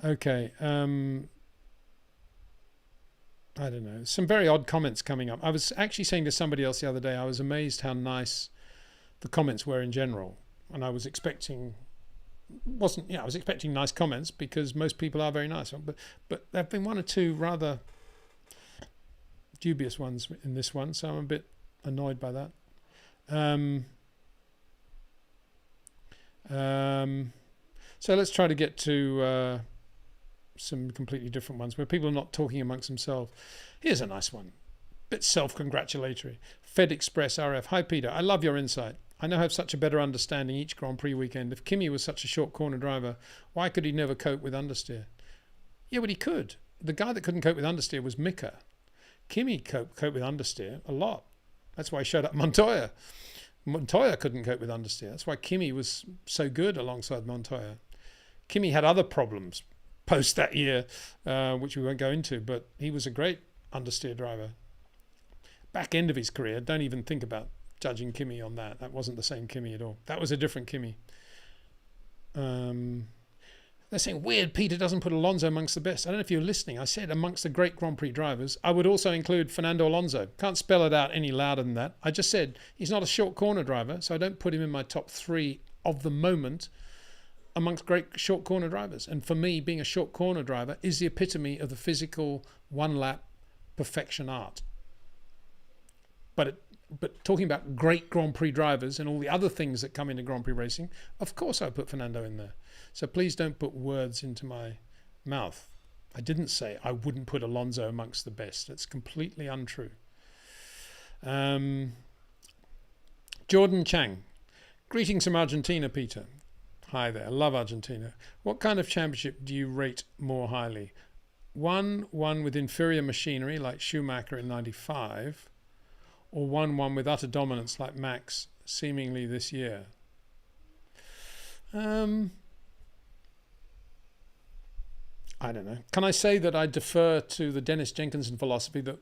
Okay. I don't know. Some very odd comments coming up. I was actually saying to somebody else the other day, I was amazed how nice the comments were in general. And I was expecting, I was expecting nice comments because most people are very nice. But there have been 1 or 2 rather dubious ones in this one, so I'm a bit annoyed by that. So let's try to get to some completely different ones where people are not talking amongst themselves. Here's a nice one, bit self-congratulatory. Fed Express RF. Hi Peter, I love your insight. I now have such a better understanding each Grand Prix weekend. If Kimi was such a short corner driver, why could he never cope with understeer? Yeah, but he could. The guy that couldn't cope with understeer was Mika. Kimi coped with understeer a lot. That's why he showed up Montoya. Montoya couldn't cope with understeer. That's why Kimi was so good alongside Montoya. Kimi had other problems post that year, which we won't go into, but he was a great understeer driver. Back end of his career, don't even think about judging Kimi on that. That wasn't the same Kimi at all. That was a different Kimi. They're saying, weird, Peter doesn't put Alonso amongst the best. I don't know if you're listening. I said amongst the great Grand Prix drivers. I would also include Fernando Alonso. Can't spell it out any louder than that. I just said he's not a short corner driver, so I don't put him in my top 3 of the moment amongst great short corner drivers. And for me, being a short corner driver is the epitome of the physical one-lap perfection art. But talking about great Grand Prix drivers and all the other things that come into Grand Prix racing, of course I put Fernando in there. So please don't put words into my mouth. I didn't say I wouldn't put Alonso amongst the best. It's completely untrue. Jordan Chang. Greetings from Argentina, Peter. Hi there. I love Argentina. What kind of championship do you rate more highly? One with inferior machinery like Schumacher in 95, or one with utter dominance like Max seemingly this year? I don't know. Can I say that I defer to the Dennis Jenkinson philosophy that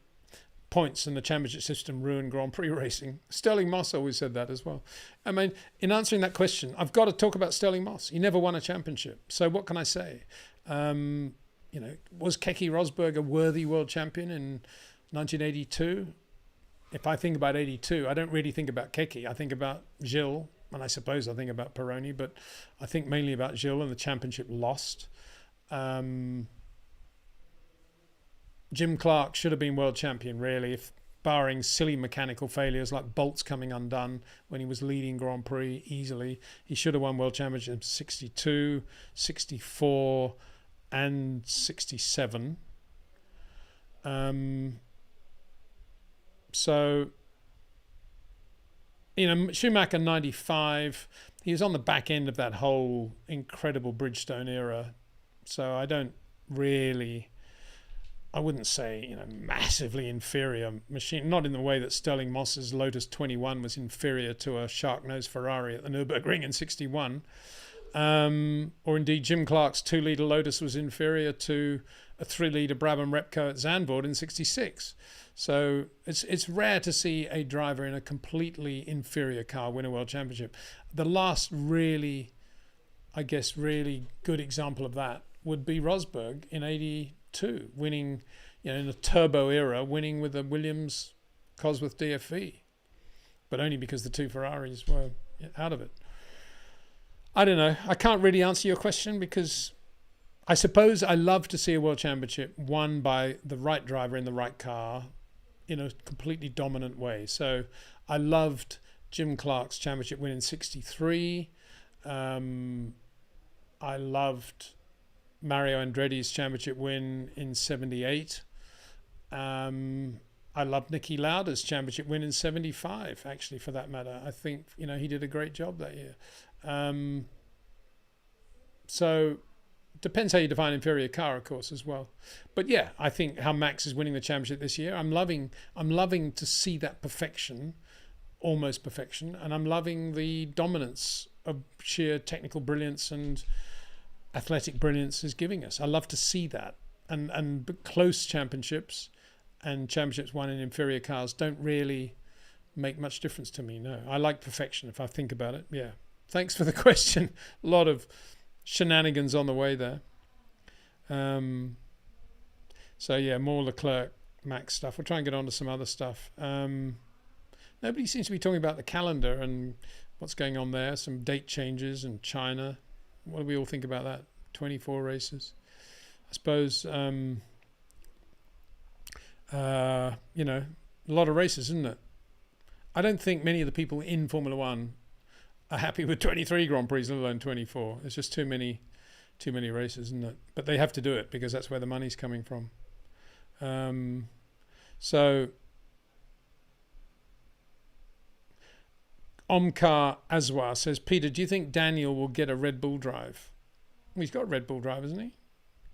points in the championship system ruin Grand Prix racing? Sterling Moss always said that as well. I mean, in answering that question, I've got to talk about Sterling Moss. He never won a championship. So what can I say? Was Keke Rosberg a worthy world champion in 1982? If I think about 82, I don't really think about Keke. I think about Gilles, and I suppose I think about Pironi, but I think mainly about Gilles and the championship lost. Jim Clark should have been world champion, really, if barring silly mechanical failures like bolts coming undone when he was leading Grand Prix easily. He should have won world championships 62, 64 and 67. So, Schumacher 95, he was on the back end of that whole incredible Bridgestone era. So I wouldn't say, massively inferior machine, not in the way that Sterling Moss's Lotus 21 was inferior to a shark-nosed Ferrari at the Nürburgring in 61. Or indeed Jim Clark's 2-litre Lotus was inferior to a 3-litre Brabham Repco at Zandvoort in 66. So it's rare to see a driver in a completely inferior car win a world championship. The last really good example of that would be Rosberg in 82, winning, in the turbo era, winning with a Williams Cosworth DFV, but only because the 2 Ferraris were out of it. I don't know. I can't really answer your question because I suppose I love to see a world championship won by the right driver in the right car in a completely dominant way. So I loved Jim Clark's championship win in 63. I loved Mario Andretti's championship win in 78. I loved Niki Lauda's championship win in 75, actually, for that matter. I think, he did a great job that year. So depends how you define inferior car, of course, as well. But yeah, I think how Max is winning the championship this year, I'm loving to see that perfection, almost perfection, and I'm loving the dominance of sheer technical brilliance and athletic brilliance is giving us. I love to see that, and close championships and championships won in inferior cars don't really make much difference to me. No, I like perfection if I think about it. Yeah, thanks for the question. A lot of shenanigans on the way there. So yeah, more Leclerc, Max stuff. We'll try and get on to some other stuff. Nobody seems to be talking about the calendar and what's going on there. Some date changes in China. What do we all think about that? 24 races. I suppose, a lot of races, isn't it? I don't think many of the people in Formula One are happy with 23 Grand Prix, let alone 24. It's just too many races, isn't it? But they have to do it because that's where the money's coming from. So Omkar Azwar says, Peter, do you think Daniel will get a Red Bull drive? Well, he's got a Red Bull drive, hasn't he?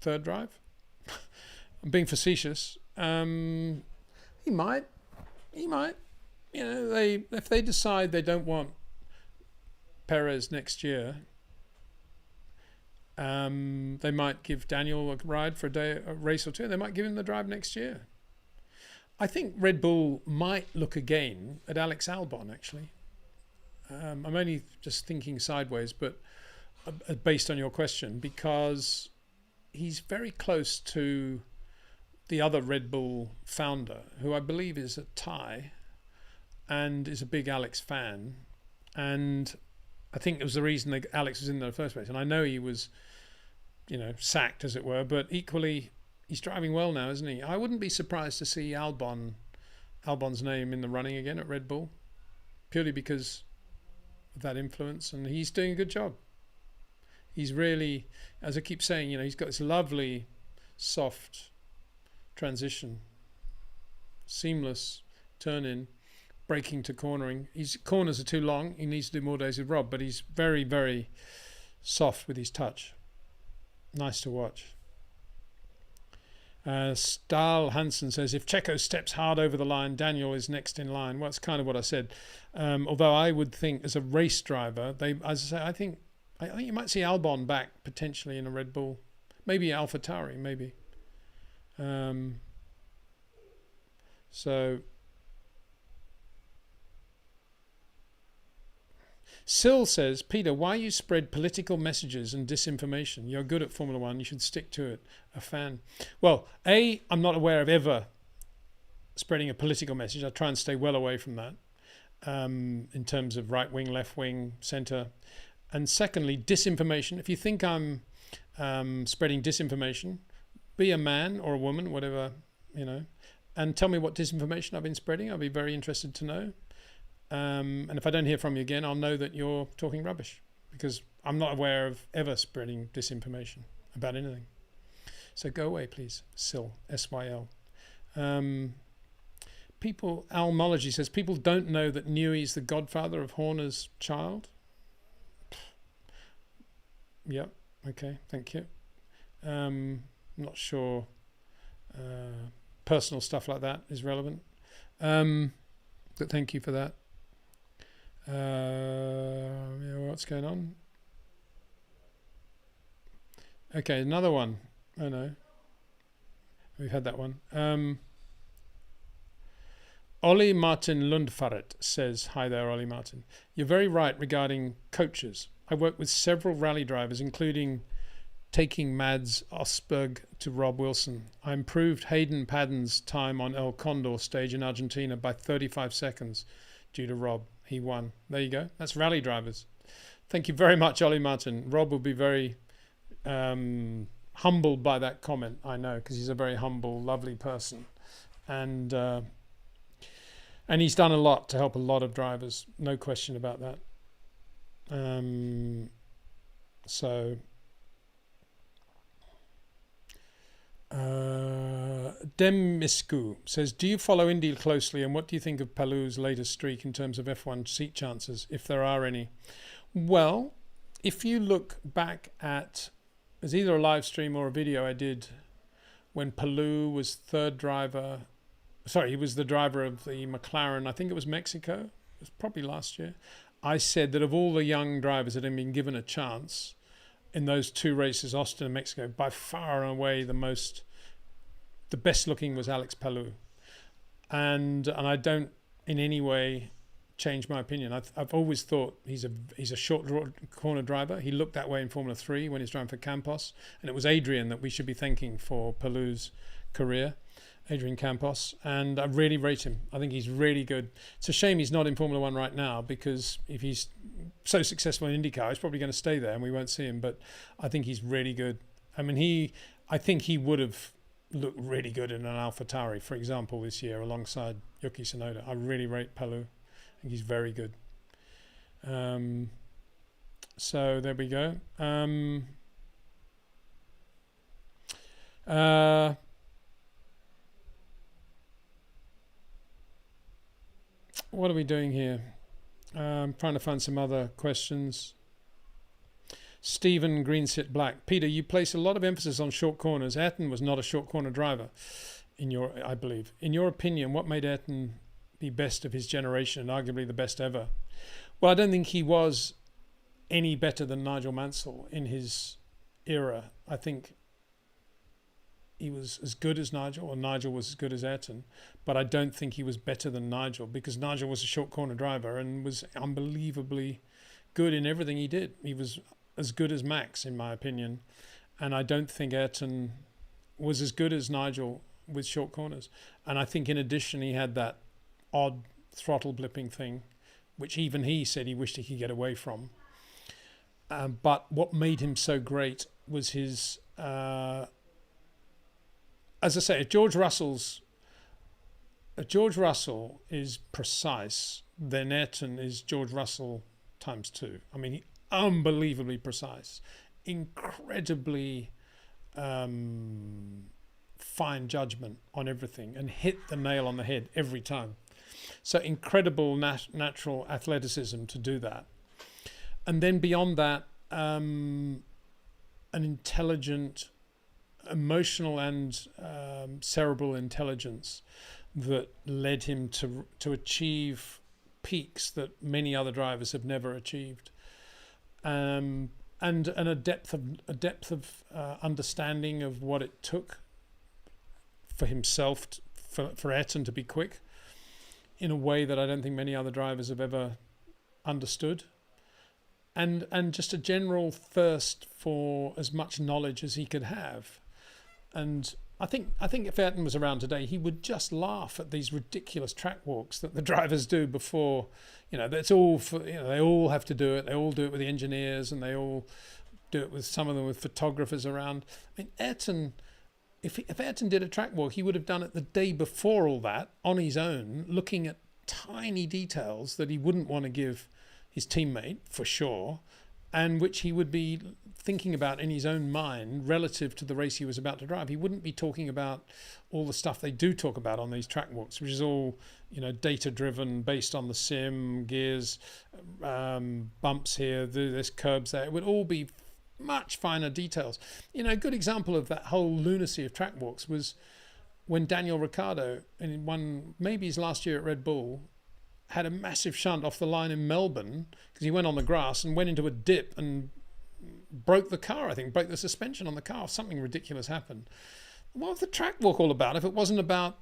Third drive? I'm being facetious. He might. If they decide they don't want Perez next year, they might give Daniel a ride for a race or two. They might give him the drive next year. I think Red Bull might look again at Alex Albon, actually. I'm only just thinking sideways, but based on your question, because he's very close to the other Red Bull founder, who I believe is a Thai and is a big Alex fan. And I think it was the reason that Alex was in there in the first place. And I know he was, sacked, as it were, but equally, he's driving well now, isn't he? I wouldn't be surprised to see Albon's name in the running again at Red Bull, purely because of that influence. And he's doing a good job. He's really, as I keep saying, he's got this lovely, soft transition, seamless turn in, braking to cornering. His corners are too long. He needs to do more days with Rob, but he's very, very soft with his touch. Nice to watch. Stahl Hansen says, if Checo steps hard over the line, Daniel is next in line. Well, that's kind of what I said. Although I would think as a race driver, as I say, I think you might see Albon back potentially in a Red Bull, maybe AlphaTauri, maybe. So Sil says, Peter, why you spread political messages and disinformation? You're good at Formula One. You should stick to it. A fan. Well, I'm not aware of ever spreading a political message. I try and stay well away from that in terms of right wing, left wing, centre. And secondly, disinformation. If you think I'm spreading disinformation, be a man or a woman, whatever, and tell me what disinformation I've been spreading. I'll be very interested to know. And if I don't hear from you again, I'll know that you're talking rubbish, because I'm not aware of ever spreading disinformation about anything. So go away, please. Sil, S-Y-L. Almology says, people don't know that Newey's the godfather of Horner's child. Yep. Okay. Thank you. Not sure personal stuff like that is relevant. But thank you for that. What's going on? Okay, another one. Oh no. We've had that one. Ollie Martin Lundfaret says, hi there, Ollie Martin. You're very right regarding coaches. I work with several rally drivers, including taking Mads Osberg to Rob Wilson. I improved Hayden Padden's time on El Condor stage in Argentina by 35 seconds due to Rob. He won. There you go. That's rally drivers. Thank you very much, Ollie Martin. Rob will be very humbled by that comment, I know, because he's a very humble, lovely person. And he's done a lot to help a lot of drivers. No question about that. Demiscu says, do you follow Indy closely, and what do you think of Palou's latest streak in terms of F1 seat chances, if there are any? Well, if you look back at, there's either a live stream or a video I did when Palou was he was the driver of the McLaren, I think it was Mexico, it was probably last year. I said that of all the young drivers that had been given a chance in those two races, Austin and Mexico, by far and away the best looking was Alex Palou. And I don't in any way change my opinion. I've always thought he's a short corner driver. He looked that way in Formula 3 when he's driving for Campos, and it was Adrian that we should be thanking for Palou's career, Adrian Campos, and I really rate him. I think he's really good. It's a shame he's not in Formula 1 right now, because if he's so successful in IndyCar, he's probably going to stay there and we won't see him, but I think he's really good. I mean, I think he would have looked really good in an AlphaTauri, for example, this year alongside Yuki Tsunoda. I really rate Palou. I think he's very good. So there we go. What are we doing here? I'm trying to find some other questions. Stephen Greensit Black. Peter, you place a lot of emphasis on short corners. Ayrton was not a short corner driver, I believe. In your opinion, what made Ayrton the best of his generation and arguably the best ever? Well, I don't think he was any better than Nigel Mansell in his era. I think he was as good as Nigel, or Nigel was as good as Ayrton, but I don't think he was better than Nigel, because Nigel was a short corner driver and was unbelievably good in everything he did. He was as good as Max, in my opinion. And I don't think Ayrton was as good as Nigel with short corners. And I think in addition, he had that odd throttle blipping thing, which even he said he wished he could get away from. But what made him so great was his, as I say, if George Russell is precise, then Ayrton is George Russell times 2. I mean, unbelievably precise, incredibly fine judgment on everything, and hit the nail on the head every time. So incredible natural athleticism to do that. And then beyond that, an intelligent, emotional and cerebral intelligence that led him to achieve peaks that many other drivers have never achieved, and a depth of understanding of what it took for himself for Ayrton to be quick in a way that I don't think many other drivers have ever understood, and just a general thirst for as much knowledge as he could have. And I think if Ayrton was around today, he would just laugh at these ridiculous track walks that the drivers do before. That's all for, they all have to do it. They all do it with the engineers, and they all do it with, some of them with photographers around. I mean, Ayrton, if Ayrton did a track walk, he would have done it the day before all that on his own, looking at tiny details that he wouldn't want to give his teammate for sure, and which he would be thinking about in his own mind relative to the race he was about to drive. He wouldn't be talking about all the stuff they do talk about on these track walks, which is all, data driven, based on the sim, gears, bumps here, there's curbs there. It would all be much finer details. A good example of that whole lunacy of track walks was when Daniel Ricciardo, in maybe his last year at Red Bull, had a massive shunt off the line in Melbourne because he went on the grass and went into a dip and broke the car, broke the suspension on the car. Something ridiculous happened. What was the track walk all about if it wasn't about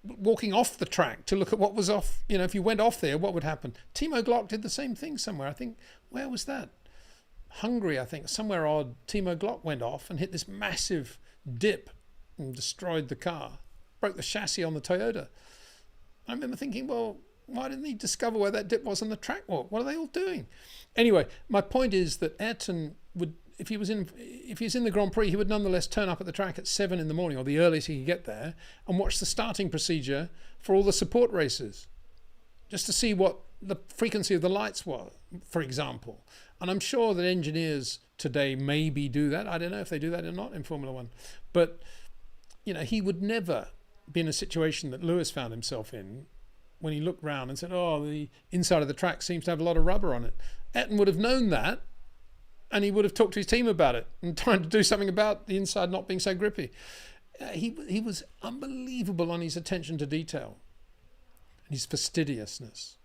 walking off the track to look at what was off? If you went off there, what would happen? Timo Glock did the same thing somewhere. Where was that? Hungary, somewhere odd. Timo Glock went off and hit this massive dip and destroyed the car, broke the chassis on the Toyota. I remember thinking, well, why didn't he discover where that dip was on the track walk? What are they all doing? Anyway, my point is that Ayrton would, if he was in the Grand Prix, he would nonetheless turn up at the track at 7 a.m, or the earliest he could get there, and watch the starting procedure for all the support races, just to see what the frequency of the lights was, for example. And I'm sure that engineers today maybe do that. I don't know if they do that or not in Formula One, but he would never be in a situation that Lewis found himself in when he looked round and said, oh, the inside of the track seems to have a lot of rubber on it. Ayrton would have known that, and he would have talked to his team about it and trying to do something about the inside not being so grippy. He was unbelievable on his attention to detail and his fastidiousness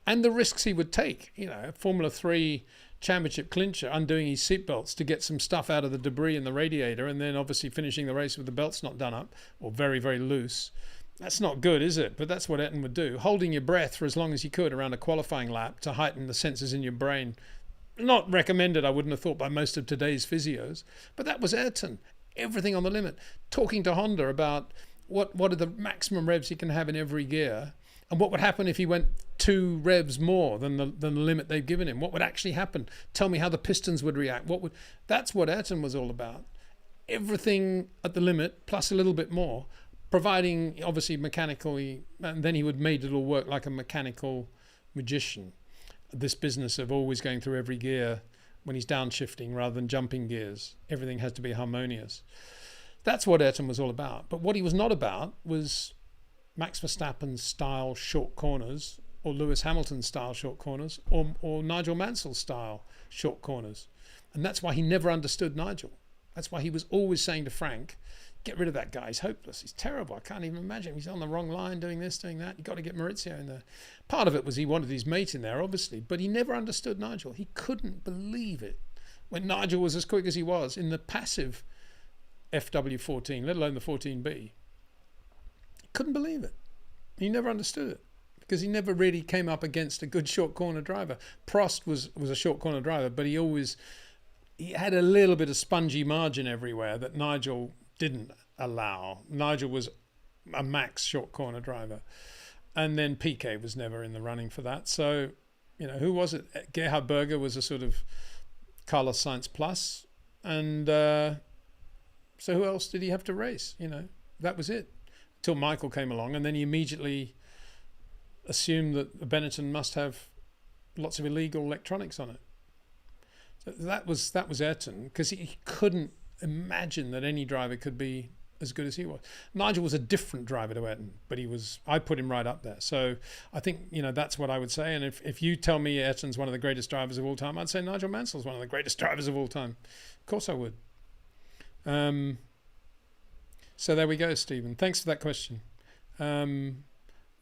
and the risks he would take. Formula 3 championship clincher, undoing his seatbelts to get some stuff out of the debris in the radiator, and then obviously finishing the race with the belts not done up or very, very loose. That's not good, is it? But that's what Ayrton would do. Holding your breath for as long as you could around a qualifying lap to heighten the sensors in your brain. Not recommended, I wouldn't have thought, by most of today's physios. But that was Ayrton. Everything on the limit. Talking to Honda about what are the maximum revs he can have in every gear, and what would happen if he went 2 revs more than the limit they've given him. What would actually happen? Tell me how the pistons would react. That's what Ayrton was all about. Everything at the limit, plus a little bit more, providing obviously mechanically, and then he would made it all work like a mechanical magician. This business of always going through every gear when he's downshifting rather than jumping gears. Everything has to be harmonious. That's what Ayrton was all about. But what he was not about was Max Verstappen style short corners, or Lewis Hamilton style short corners, or Nigel Mansell style short corners. And that's why he never understood Nigel. That's why he was always saying to Frank, get rid of that guy, he's hopeless, he's terrible, I can't even imagine him. He's on the wrong line, doing this, doing that. You've got to get Maurizio in there. Part of it was he wanted his mate in there, obviously, but he never understood Nigel. He couldn't believe it when Nigel was as quick as he was in the passive FW14, let alone the 14B. He couldn't believe it. He never understood it. because he never really came up against a good short corner driver. Prost was a short corner driver, but he had a little bit of spongy margin everywhere that Nigel didn't allow. Nigel was a max short corner driver. And then Piquet was never in the running for that. So, who was it? Gerhard Berger was a sort of Carlos Sainz plus. And so who else did he have to race? That was it. Till Michael came along, and then he immediately assumed that the Benetton must have lots of illegal electronics on it. So that was Ayrton, because he couldn't imagine that any driver could be as good as he was. Nigel was a different driver to Ayrton, but I put him right up there. So I think, that's what I would say. And if you tell me Ayrton's one of the greatest drivers of all time, I'd say Nigel Mansell's one of the greatest drivers of all time. Of course I would. So there we go, Stephen. Thanks for that question.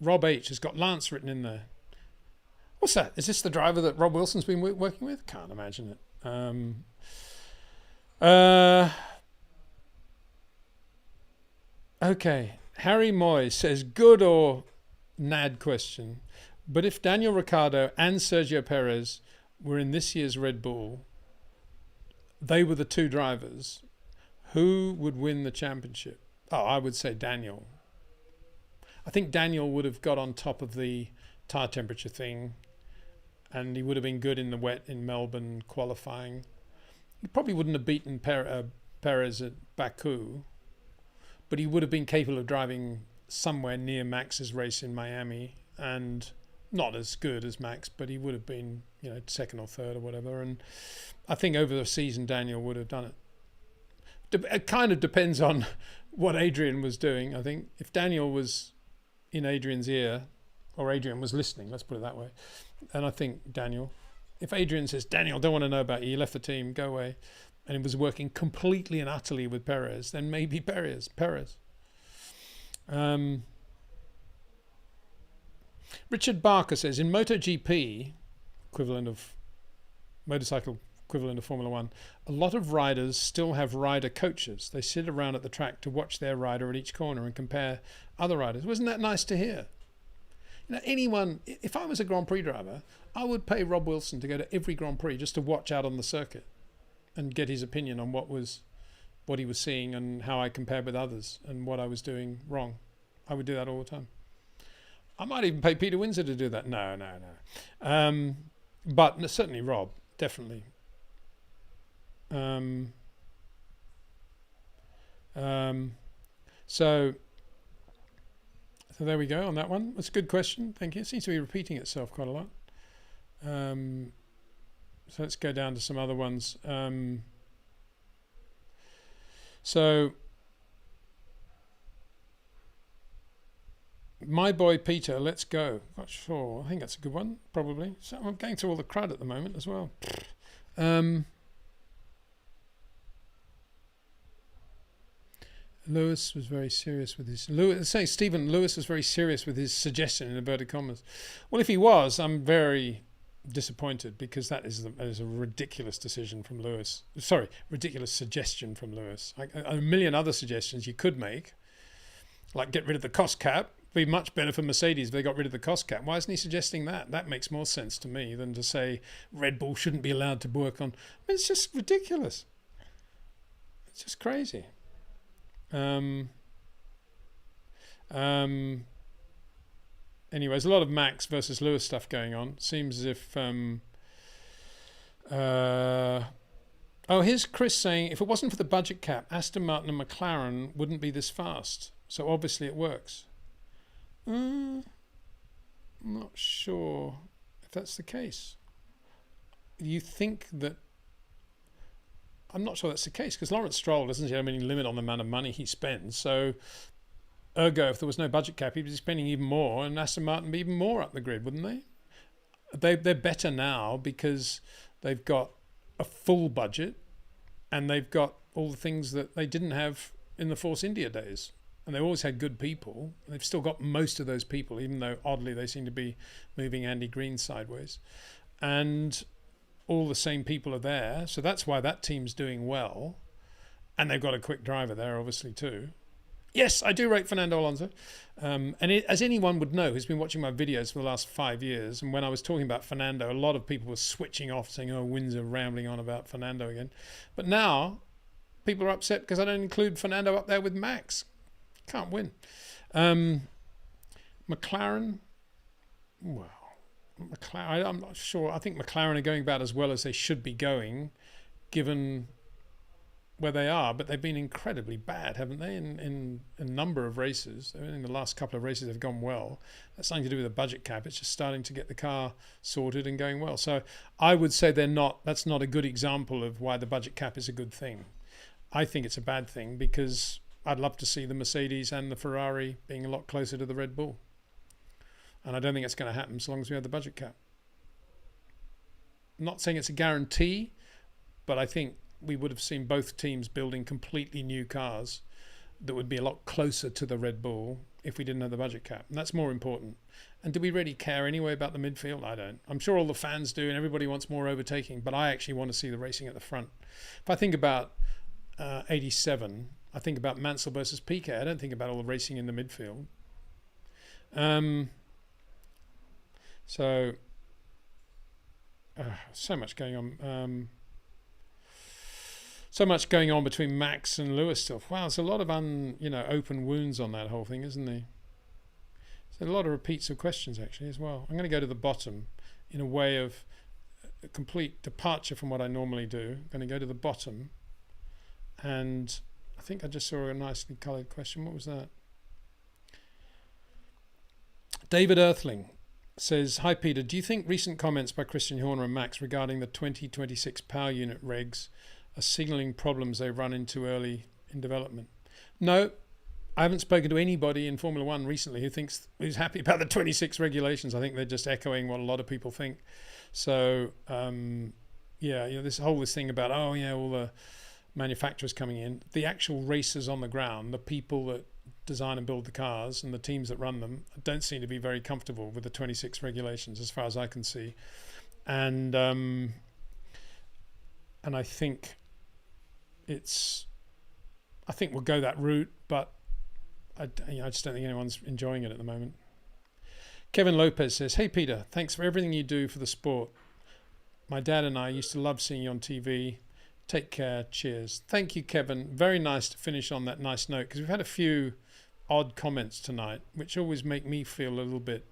Rob H has got Lance written in there. What's that? Is this the driver that Rob Wilson's been working with? Can't imagine it. Okay. Harry Moy says, good or nad question, but if Daniel Ricciardo and Sergio Perez were in this year's Red Bull, they were the two drivers, who would win the championship? Oh, I would say Daniel. I think Daniel would have got on top of the tyre temperature thing, and he would have been good in the wet in Melbourne qualifying. He probably wouldn't have beaten Perez at Baku, but he would have been capable of driving somewhere near Max's race in Miami, and not as good as Max, but he would have been, second or third or whatever. And I think over the season, Daniel would have done it. It kind of depends on what Adrian was doing. I think if Daniel was in Adrian's ear, or Adrian was listening, let's put it that way, and I think Daniel, if Adrian says, Daniel, don't want to know about you, left the team, go away, and it was working completely and utterly with Perez, then maybe Perez. Richard Barker says, in MotoGP, motorcycle equivalent of Formula One, a lot of riders still have rider coaches. They sit around at the track to watch their rider at each corner and compare other riders. Wasn't that nice to hear? Anyone, if I was a Grand Prix driver, I would pay Rob Wilson to go to every Grand Prix just to watch out on the circuit and get his opinion on what he was seeing and how I compared with others and what I was doing wrong. I would do that all the time. I might even pay Peter Windsor to do that. No. But certainly Rob, definitely. So there we go on that one. That's a good question. Thank you. It seems to be repeating itself quite a lot. So let's go down to some other ones. So my boy Peter, let's go. Not sure. I think that's a good one, probably. So I'm going through all the crud at the moment as well. Lewis was very serious with his... Stephen Lewis was very serious with his suggestion in inverted commas. Well, if he was, I'm very disappointed, because that is a ridiculous decision from Lewis. Sorry, ridiculous suggestion from Lewis. A million other suggestions you could make, like get rid of the cost cap. Be much better for Mercedes if they got rid of the cost cap. Why isn't he suggesting that? That makes more sense to me than to say Red Bull shouldn't be allowed to work on... it's just ridiculous. It's just crazy. Anyways, a lot of Max versus Lewis stuff going on. Seems as if... here's Chris saying, if it wasn't for the budget cap, Aston Martin and McLaren wouldn't be this fast. So obviously it works. I'm not sure if that's the case. You think that... I'm not sure that's the case, because Lawrence Stroll doesn't have any limit on the amount of money he spends. So, ergo, if there was no budget cap, he'd be spending even more, and Aston Martin would be even more up the grid, wouldn't they? They're better now because they've got a full budget, and they've got all the things that they didn't have in the Force India days. And they always had good people. They've still got most of those people, even though oddly they seem to be moving Andy Green sideways. And all the same people are there. So that's why that team's doing well. And they've got a quick driver there, obviously, too. Yes, I do rate Fernando Alonso. As anyone would know who's been watching my videos for the last 5 years, and when I was talking about Fernando, a lot of people were switching off saying, oh, Windsor rambling on about Fernando again. But now people are upset because I don't include Fernando up there with Max. Can't win. McLaren, well, I'm not sure. I think McLaren are going about as well as they should be going, given where they are, but they've been incredibly bad, haven't they, in a number of races. I mean, in the last couple of races they've gone well. That's nothing to do with the budget cap. It's just starting to get the car sorted and going well. So I would say that's not a good example of why the budget cap is a good thing. I think it's a bad thing because I'd love to see the Mercedes and the Ferrari being a lot closer to the Red Bull. And I don't think it's going to happen so long as we have the budget cap. I'm not saying it's a guarantee, but I think we would have seen both teams building completely new cars that would be a lot closer to the Red Bull if we didn't have the budget cap. And that's more important. And do we really care anyway about the midfield? I don't. I'm sure all the fans do and everybody wants more overtaking, but I actually want to see the racing at the front. If I think about 87, I think about Mansell versus Piquet. I don't think about all the racing in the midfield. So much going on. So much going on between Max and Lewis still. Wow, there's a lot of open wounds on that whole thing, isn't there? There's a lot of repeats of questions actually as well. I'm going to go to the bottom in a way of a complete departure from what I normally do. I'm going to go to the bottom, and I think I just saw a nicely coloured question. What was that? David Earthling says, hi Peter, do you think recent comments by Christian Horner and Max regarding the 2026 power unit regs are signalling problems they run into early in development? No, I haven't spoken to anybody in Formula One recently who's happy about the 26 regulations. I think they're just echoing what a lot of people think. So this thing about all the manufacturers coming in, the actual racers on the ground, the people that design and build the cars and the teams that run them don't seem to be very comfortable with the 26 regulations as far as I can see. And I think we'll go that route, but I just don't think anyone's enjoying it at the moment. Kevin Lopez says, hey Peter, thanks for everything you do for the sport. My dad and I used to love seeing you on TV. Take care. Cheers. Thank you, Kevin. Very nice to finish on that nice note, because we've had a few odd comments tonight, which always make me feel a little bit,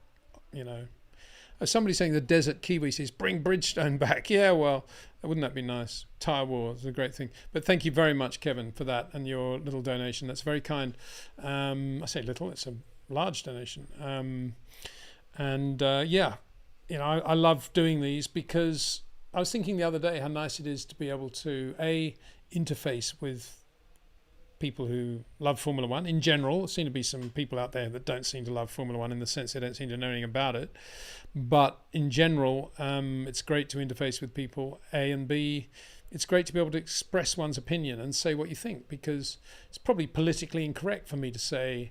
somebody saying the Desert Kiwi says, bring Bridgestone back. Yeah, well, wouldn't that be nice? Tyre war is a great thing. But thank you very much, Kevin, for that and your little donation. That's very kind. I say little, it's a large donation. I love doing these because I was thinking the other day how nice it is to be able to, interface with people who love Formula One in general. There seem to be some people out there that don't seem to love Formula One in the sense they don't seem to know anything about it. But in general, it's great to interface with people, A, and B, it's great to be able to express one's opinion and say what you think, because it's probably politically incorrect for me to say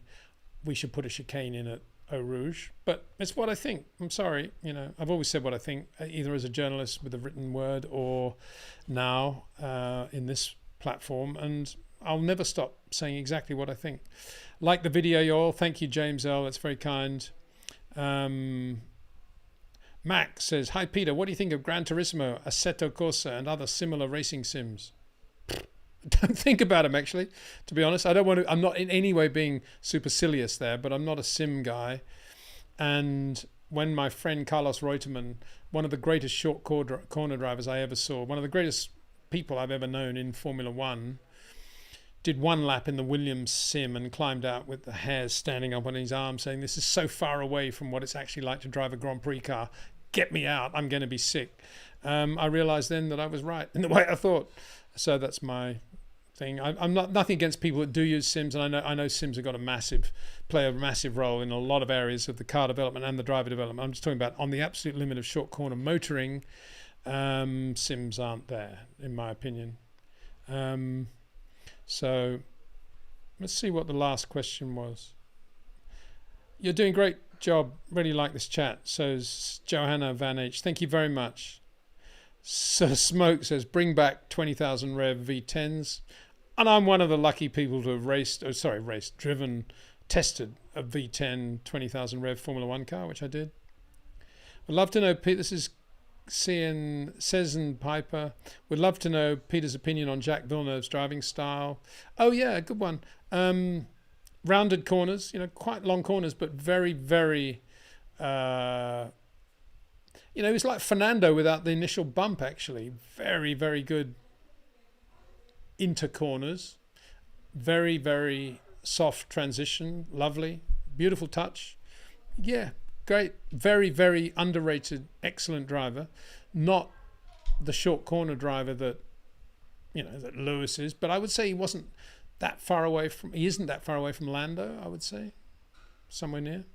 we should put a chicane in at Eau Rouge, but it's what I think. I'm sorry, I've always said what I think, either as a journalist with a written word or now in this platform, and I'll never stop saying exactly what I think. Like the video, y'all. Thank you, James L. That's very kind. Max says, hi, Peter. What do you think of Gran Turismo, Assetto Corsa, and other similar racing sims? Don't think about them, actually, to be honest. I'm not in any way being supercilious there, but I'm not a sim guy. And when my friend Carlos Reutemann, one of the greatest short corner drivers I ever saw, one of the greatest people I've ever known in Formula One, did one lap in the Williams sim and climbed out with the hairs standing up on his arm saying, this is so far away from what it's actually like to drive a Grand Prix car. Get me out. I'm going to be sick. I realized then that I was right in the way I thought. So that's my thing. I'm nothing against people that do use sims, and I know sims have got play a massive role in a lot of areas of the car development and the driver development. I'm just talking about on the absolute limit of short corner motoring, sims aren't there, in my opinion. So let's see what the last question was. You're doing a great job. Really like this chat. Says Johanna Van H. Thank you very much. Sir Smoke says, bring back 20,000 Rev V10s. And I'm one of the lucky people to have tested a V10 20,000 rev Formula One car, which I did. I'd love to know, Pete, this is Sezen Piper. Would love to know Peter's opinion on Jacques Villeneuve's driving style. Oh yeah, good one. Rounded corners, quite long corners, but very, very, it's like Fernando without the initial bump, actually. Very, very good into corners. Very, very soft transition. Lovely. Beautiful touch. Yeah, great. Very, very underrated, excellent driver. Not the short corner driver that Lewis is, but I would say he isn't that far away from Lando, I would say. Somewhere near.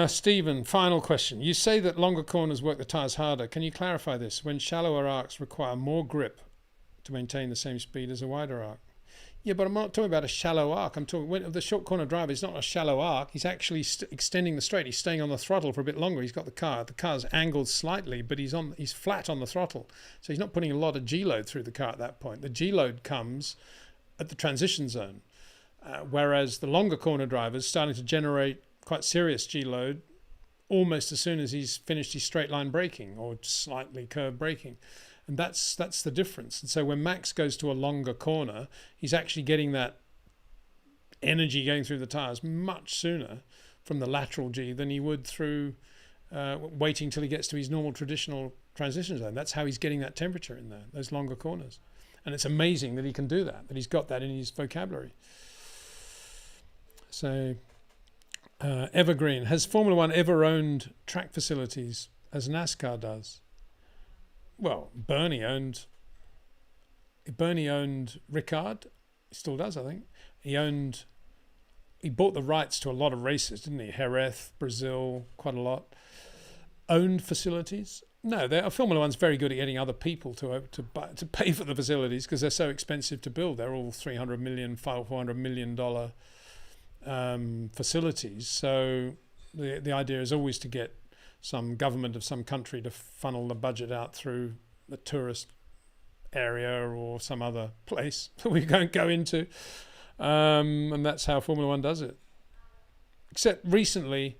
Stephen, final question. You say that longer corners work the tyres harder. Can you clarify this? When shallower arcs require more grip to maintain the same speed as a wider arc. Yeah, but I'm not talking about a shallow arc. I'm talking when the short corner driver is not a shallow arc. He's actually extending the straight. He's staying on the throttle for a bit longer. He's got the car. The car's angled slightly, but he's flat on the throttle. So he's not putting a lot of G-load through the car at that point. The G-load comes at the transition zone, whereas the longer corner driver is starting to generate quite serious G-load almost as soon as he's finished his straight line braking or slightly curved braking. And that's the difference. And so when Max goes to a longer corner, he's actually getting that energy going through the tyres much sooner from the lateral G than he would through waiting till he gets to his normal traditional transition zone. That's how he's getting that temperature in there, those longer corners. And it's amazing that he can do that he's got that in his vocabulary. So, Evergreen, has Formula One ever owned track facilities as NASCAR does? Well, Bernie owned Ricard. He still does, I think. He bought the rights to a lot of races, didn't he? Jerez, Brazil, quite a lot. Owned facilities? No, Formula One's very good at getting other people to pay for the facilities because they're so expensive to build. They're all $300 million, $400 million facilities. So the idea is always to get some government of some country to funnel the budget out through the tourist area or some other place that we don't go into. And that's how Formula One does it. Except recently,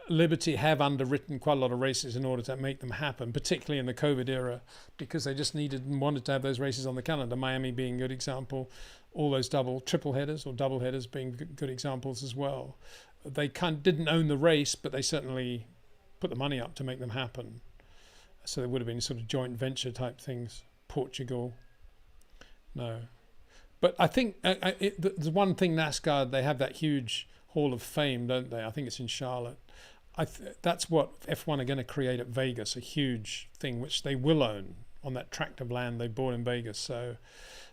Liberty have underwritten quite a lot of races in order to make them happen, particularly in the COVID era, because they just needed and wanted to have those races on the calendar. Miami being a good example, all those triple headers or double headers being good examples as well. They didn't own the race, but they certainly put the money up to make them happen. So there would have been sort of joint venture type things. Portugal, no. But I think the one thing NASCAR, they have that huge Hall of Fame, don't they? I think it's in Charlotte. That's what F1 are going to create at Vegas, a huge thing which they will own on that tract of land they bought in Vegas. So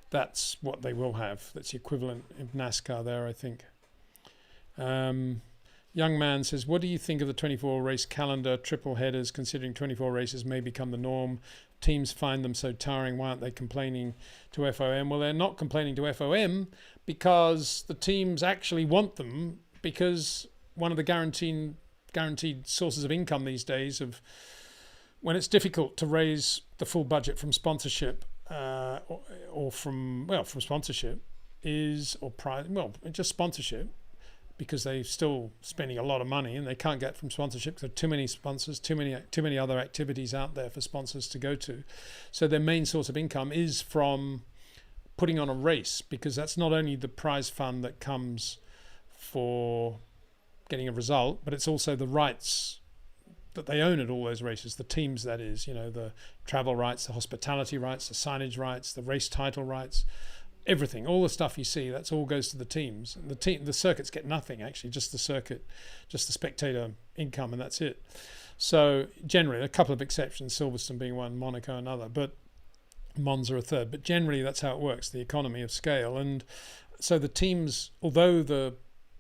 that's what they will have. That's the equivalent of NASCAR there, I think. Young man says, what do you think of the 24 race calendar, triple headers, considering 24 races may become the norm? Teams find them so tiring. Why aren't they complaining to FOM? Well, they're not complaining to FOM because the teams actually want them, because one of the guaranteed sources of income these days of when it's difficult to raise the full budget from sponsorship or from sponsorship just sponsorship, because they're still spending a lot of money and they can't get from sponsorship because there are too many sponsors, too many other activities out there for sponsors to go to. So their main source of income is from putting on a race, because that's not only the prize fund that comes for getting a result, but it's also the rights that they own at all those races, the teams, that is, the travel rights, the hospitality rights, the signage rights, the race title rights, everything, all the stuff you see, that's all goes to the teams. And the circuits get nothing, actually, just the circuit, just the spectator income, and that's it. So generally, a couple of exceptions, Silverstone being one, Monaco another, but Monza a third. But generally, that's how it works, the economy of scale. And so the teams, although the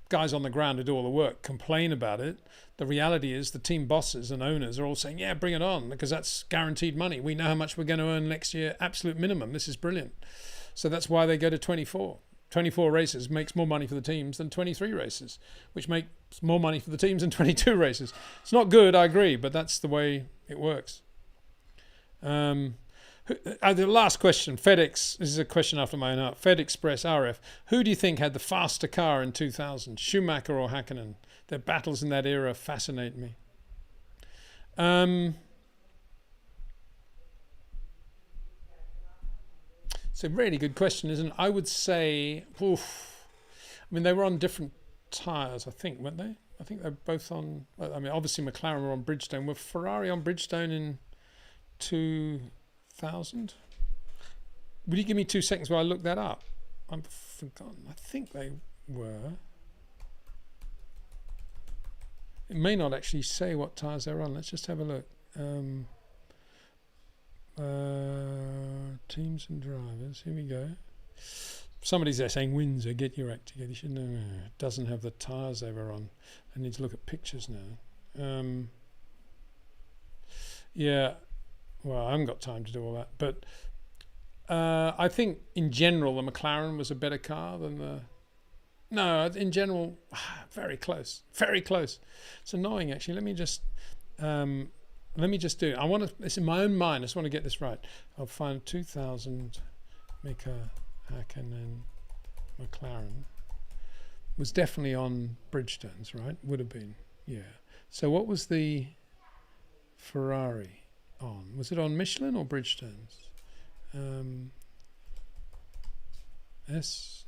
guys on the ground who do all the work complain about it, the reality is the team bosses and owners are all saying, yeah, bring it on, because that's guaranteed money. We know how much we're going to earn next year, absolute minimum. This is brilliant. So that's why they go to 24. 24 races makes more money for the teams than 23 races, which makes more money for the teams than 22 races. It's not good, I agree, but that's the way it works. The last question, FedEx, this is a question after my own heart. Fed Express RF, who do you think had the faster car in 2000, Schumacher or Hakkinen? Their battles in that era fascinate me. It's a really good question, isn't it? I would say, I mean, they were on different tyres, I think, weren't they? I think they're both on, well, I mean, obviously McLaren were on Bridgestone. Were Ferrari on Bridgestone in 2000? Would you give me 2 seconds while I look that up? I've forgotten. I think they were. It may not actually say what tyres they're on. Let's just have a look. Teams and drivers. Here we go. Somebody's there saying, Windsor, get your act together. You should know. It doesn't have the tyres they were on. I need to look at pictures now. Yeah. Well, I haven't got time to do all that. But I think in general, the McLaren was a better car than the... No, in general, very close. Very close. It's annoying, actually. Let me just do it. I want to... It's in my own mind. I just want to get this right. I'll find 2000 Mika Hakkinen McLaren. Was definitely on Bridgestones, right? Would have been. Yeah. So what was the Ferrari on? Was it on Michelin or Bridgestones? This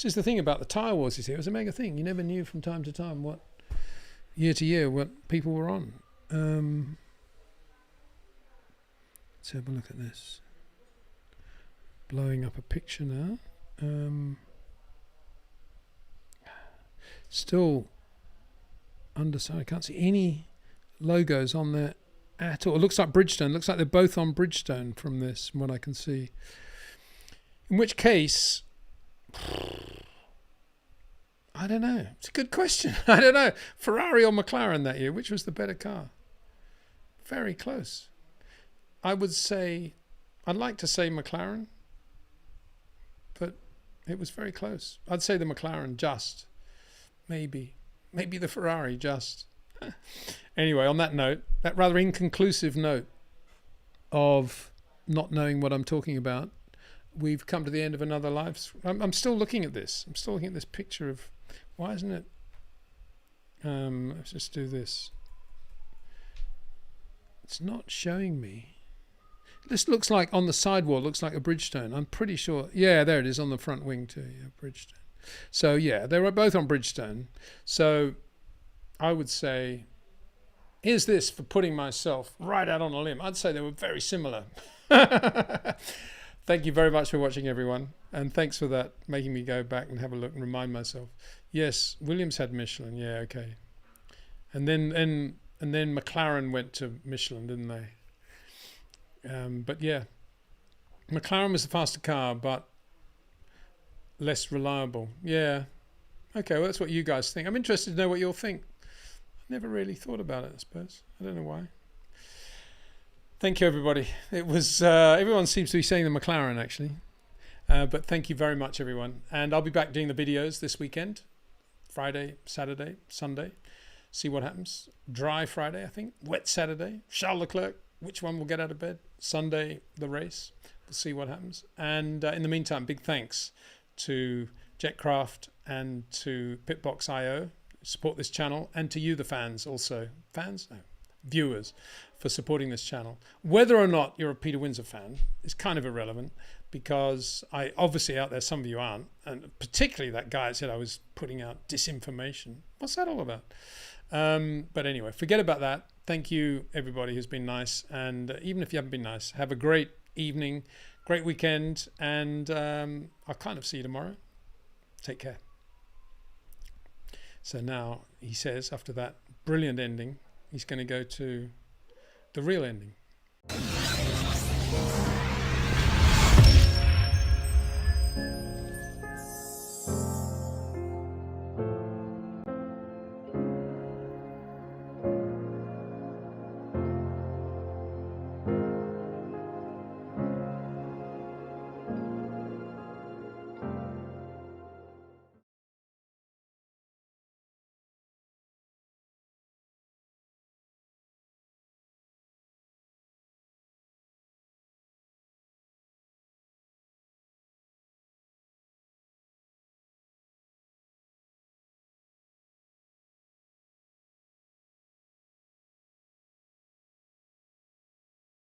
is the thing about the tyre wars, you see. It was a mega thing. You never knew from time to time what, year to year, what people were on. Let's have a look at this. Blowing up a picture now. Still undecided. I can't see any logos on there at all. It looks like Bridgestone. It looks like they're both on Bridgestone from this, from what I can see. In which case... I don't know. It's a good question. I don't know. Ferrari or McLaren that year, which was the better car? Very close. I would say, I'd like to say McLaren, but it was very close. I'd say the McLaren just, maybe the Ferrari just. Anyway, on that note, that rather inconclusive note of not knowing what I'm talking about, we've come to the end of another live. I'm still looking at this. I'm still looking at this picture of, why isn't it? Let's just do this. It's not showing me. This looks like on the sidewall, looks like a Bridgestone. I'm pretty sure. Yeah, there it is on the front wing too. Yeah, Bridgestone. So yeah, they were both on Bridgestone. So I would say, here's this for putting myself right out on a limb. I'd say they were very similar. Thank you very much for watching, everyone. And thanks for that, making me go back and have a look and remind myself. Yes, Williams had Michelin. Yeah, okay. And then McLaren went to Michelin, didn't they? But yeah, McLaren was the faster car, but less reliable. Yeah. Okay, well, that's what you guys think. I'm interested to know what you'll think. I never really thought about it, I suppose. I don't know why. Thank you, everybody. It was everyone seems to be saying the McLaren, actually. But thank you very much, everyone. And I'll be back doing the videos this weekend. Friday, Saturday, Sunday. See what happens. Dry Friday, I think. Wet Saturday. Charles Leclerc. Which one will get out of bed? Sunday, the race. We'll see what happens. And in the meantime, big thanks to Jetcraft and to Pitbox.io. Support this channel. And to you, the fans, also. Fans? No. Viewers, for supporting this channel. Whether or not you're a Peter Windsor fan is kind of irrelevant, because I obviously out there, some of you aren't, and particularly that guy that said I was putting out disinformation. What's that all about? But anyway, forget about that. Thank you, everybody who's been nice, and even if you haven't been nice, have a great evening, great weekend, and I'll kind of see you tomorrow. Take care. So now he says, after that brilliant ending, he's going to go to the real ending.